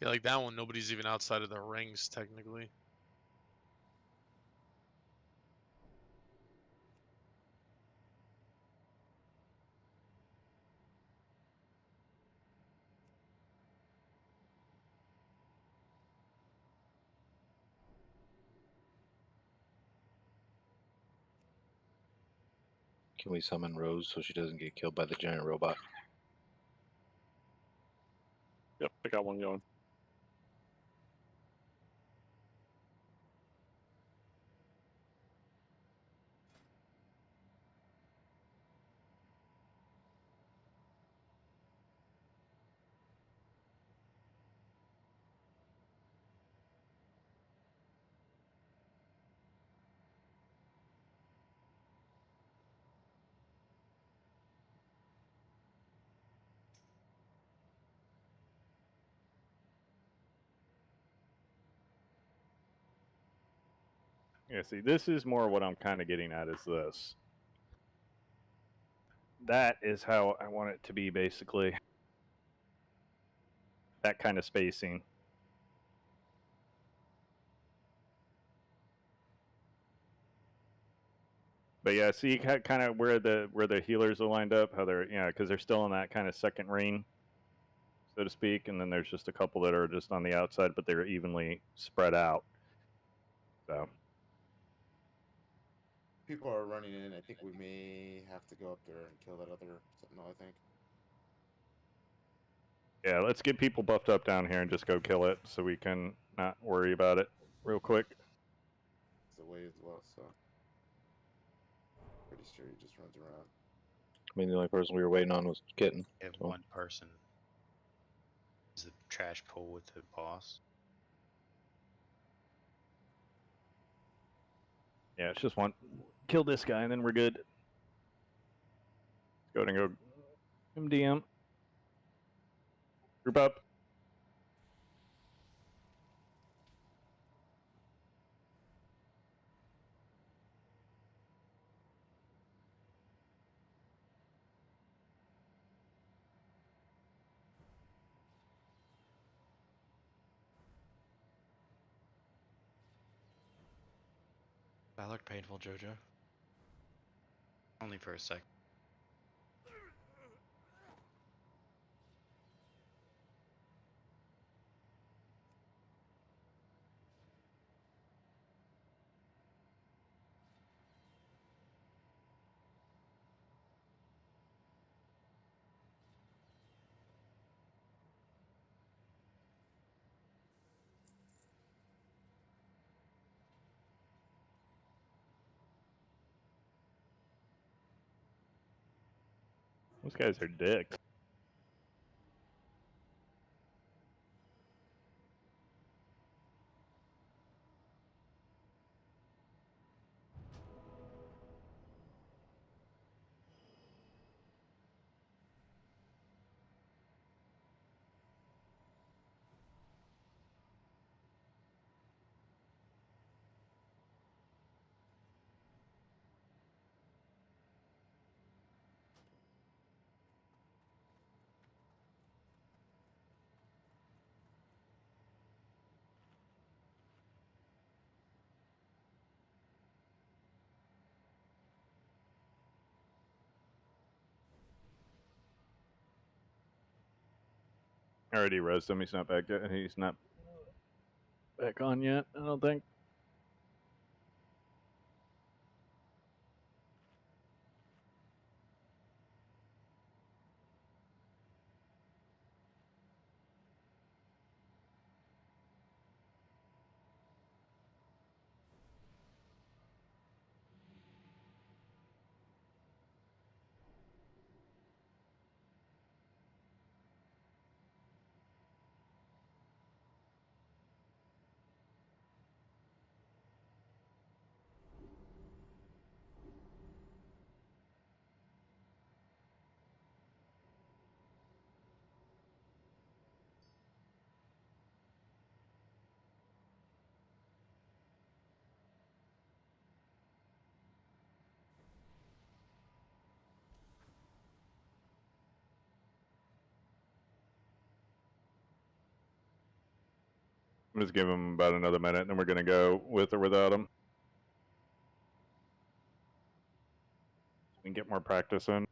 Yeah, like that one, nobody's even outside of the rings technically. Can we summon Rose so she doesn't get killed by the giant robot? Yep, I got one going. Yeah, see, this is more what I'm kind of getting at is this. That is how I want it to be, basically. That kind of spacing. But yeah, see kind of where the healers are lined up, how they're, because they're still in that kind of second ring, so to speak, and then there's just a couple that are just on the outside, but they're evenly spread out. So. people are running in, I think we may have to go up there and kill that other Sentinel, I think. Yeah, let's get people buffed up down here and just go kill it so we can not worry about it real quick. It's the way as well, so. Pretty sure he just runs around. I mean, the only person we were waiting on was Kitten. Have so. one person is the trash pull with the boss. Yeah, it's just one. Kill this guy and then we're good. Go ahead and go MDM. Group up. That looked painful, Jojo. Only for a sec. Those guys are dicks. I already rosed him. He's not back yet. He's not back on yet, I don't think. I'm just give him about another minute, and then we're going to go with or without him. So we can get more practice in.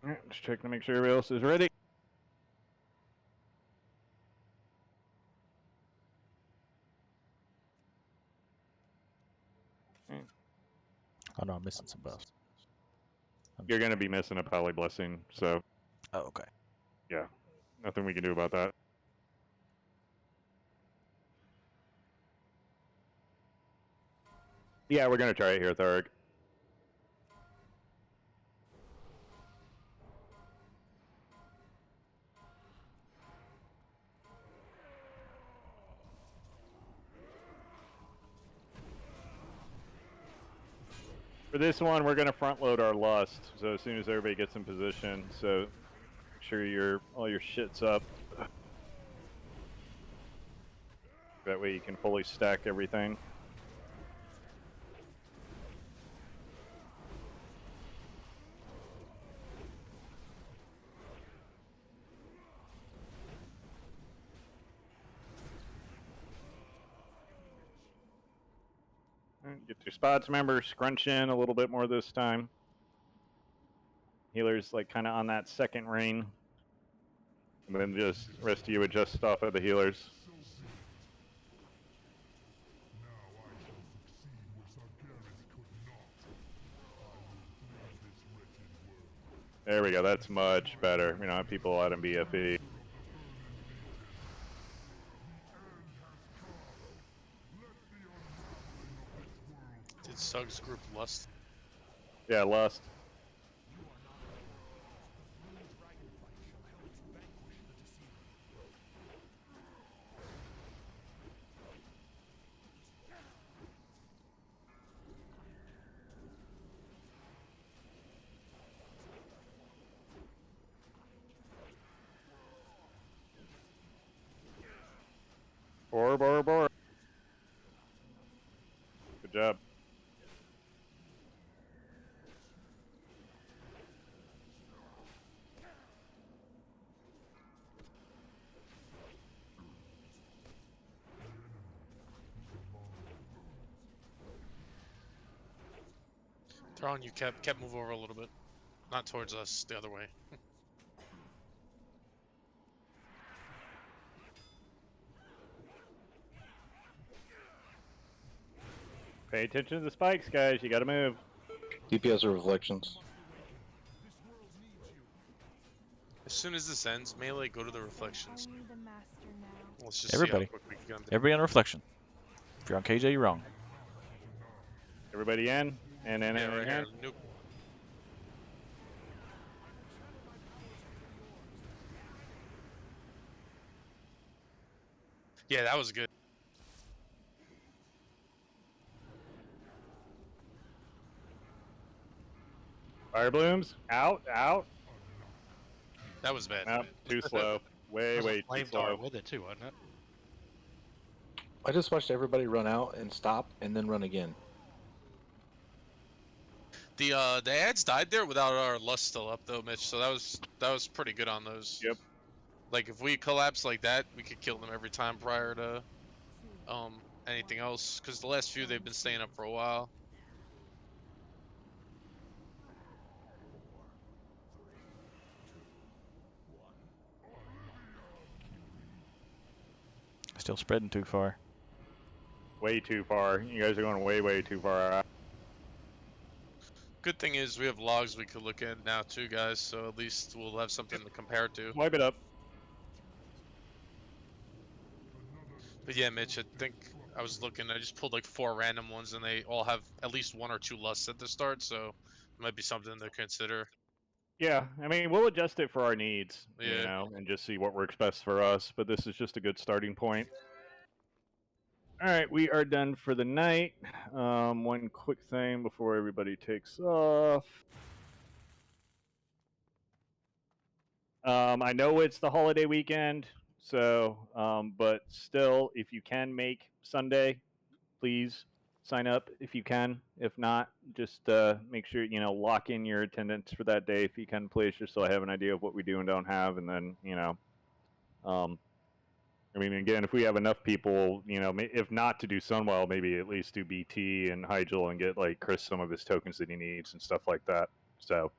Alright, just checking to make sure everybody else is ready. Oh no, I'm missing some buffs. You're going to be missing a Poly Blessing, so. Oh, okay. Yeah, nothing we can do about that. Yeah, we're going to try it here, Tharg. For this one, we're going to front load our lust, so as soon as everybody gets in position, so make sure all your shit's up. That way you can fully stack everything. Get your spots. Remember, scrunch in a little bit more this time. Healers like kind of on that second ring. And then just rest of you adjust off of the healers. There we go. That's much better. We don't have people out in BFE. Did Suggs group Lust? Yeah, Lust. Bore. Good job. They're on you, Cap. Cap, move over a little bit. Not towards us, the other way. Pay attention to the spikes, guys. You gotta move. DPS or reflections. As soon as this ends, melee, go to the reflections. Let's just Everybody. see how quick we can get them. Everybody on reflection. If you're on KJ, you're wrong. Everybody in? And then Yeah, right here. Nuke. Yeah, that was good. Fire blooms. Out. That was bad. Nope, too slow. Way too Flame slow. dart with it too, wasn't it? I just watched everybody run out and stop and then run again. The ads died there without our lust still up though, Mitch. So that was pretty good on those. Yep. Like if we collapse like that, we could kill them every time prior to anything else. Because the last few they've been staying up for a while. Still spreading too far. Way too far. You guys are going way too far. Good thing is we have logs we could look at now too, guys. So at least we'll have something to compare to. Wipe it up. But yeah, Mitch, I think I was looking. I just pulled like 4 random ones, and they all have at least 1 or 2 lusts at the start. So it might be something to consider. Yeah, I mean, we'll adjust it for our needs, you Yeah. know, and just see what works best for us. But this is just a good starting point. All right, we are done for the night. One quick thing before everybody takes off. I know it's the holiday weekend, so, but still, if you can make Sunday, please sign up if you can. If not, just make sure, you know, lock in your attendance for that day if you can, please, just so I have an idea of what we do and don't have. And then, you know, I mean, again, if we have enough people, you know, if not to do SUNWELL, maybe at least do BT and Hyjal and get, like, Chris some of his tokens that he needs and stuff like that. So,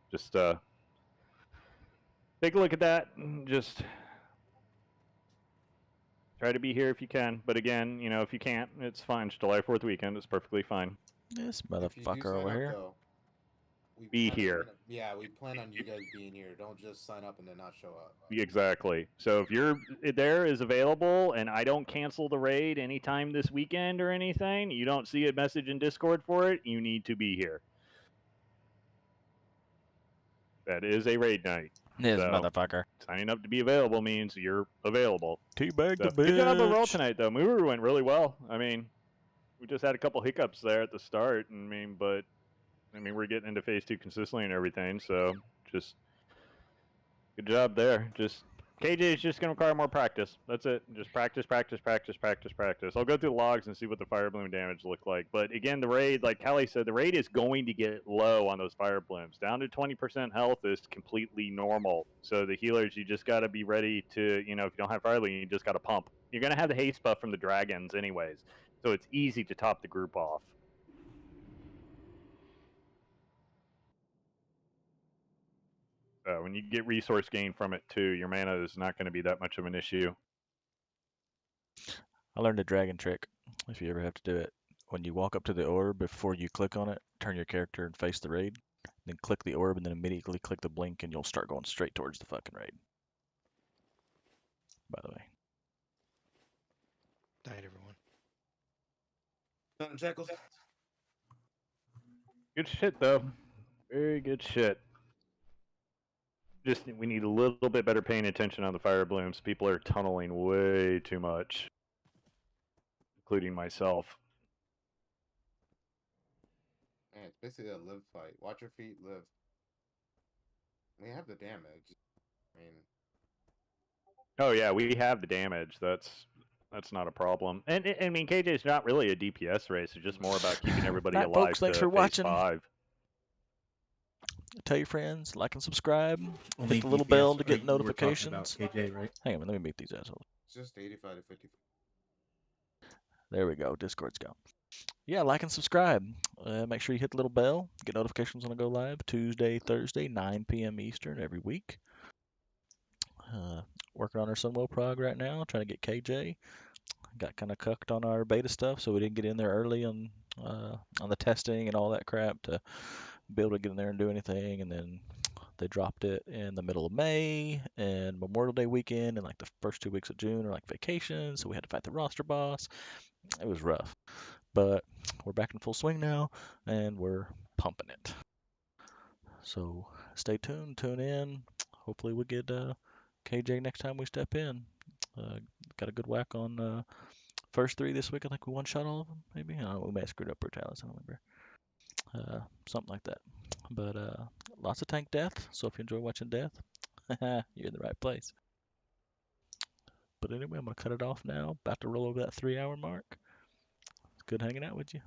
just take a look at that and just try to be here if you can. But again, you know, if you can't, it's fine. It's July 4th weekend. It's perfectly fine. This If you do motherfucker sign over up, here. though, we Be plan here. on- yeah, we plan on you guys being here. Don't just sign up and then not show up. Exactly. So if you're there is available and I don't cancel the raid anytime this weekend or anything, you don't see a message in Discord for it, you need to be here. That is a raid night. This So, motherfucker. signing up to be available means you're available. Teabag the Good job overall bitch. tonight, though. Mover went really well. I mean, we just had a couple hiccups there at the start. But we're getting into phase 2 consistently and everything. So just good job there. Just KJ is just going to require more practice. That's it. Just practice. I'll go through the logs and see what the fire bloom damage looked like. But again, the raid, like Callie said, the raid is going to get low on those fire blooms. Down to 20% health is completely normal. So the healers, you just got to be ready to, you know, if you don't have fire bloom, you just got to pump. You're going to have the haste buff from the dragons anyways. So it's easy to top the group off. When you get resource gain from it too, your mana is not going to be that much of an issue. I learned a dragon trick. If you ever have to do it, when you walk up to the orb, before you click on it, turn your character and face the raid. Then click the orb and then immediately click the blink, and you'll start going straight towards the fucking raid. By the way. Night, everyone. Jackals. Good shit though. Very good shit. Just we need a little bit better paying attention on the fire blooms. People are tunneling way too much, including myself. Man, it's basically a live fight. Watch your feet live. We have the damage. I mean, Oh yeah, we have the damage. That's not a problem. And I mean, KJ's not really a DPS race. It's just more about keeping everybody Right, alive folks, thanks to for phase watching. 5. Tell your friends, like and subscribe. Only Hit the little DPS bell to are get you were talking about, notifications. KJ, right? Hang on, let me meet these assholes. it's just 85 to 50. There we go. Discord's gone. Yeah, like and subscribe. Make sure you hit the little bell. Get notifications when I go live. Tuesday, Thursday, 9 p.m. Eastern every week. Working on our Sunwell prog right now. Trying to get KJ. Got kind of cucked on our beta stuff, so we didn't get in there early on the testing and all that crap to be able to get in there and do anything. And then they dropped it in the middle of May, and Memorial Day weekend and like the first 2 weeks of June are like vacation, so we had to fight the roster boss. It was rough, but we're back in full swing now, and we're pumping it. So stay tuned, tune in. Hopefully we get KJ next time we step in. Got a good whack on first 3 this week. I think we one-shot all of them, maybe. I don't know, we may have screwed up Brutalis, I don't remember. Something like that. But lots of tank death, so if you enjoy watching death, you're in the right place. But anyway, I'm going to cut it off now. About to roll over that 3-hour mark. It's good hanging out with you.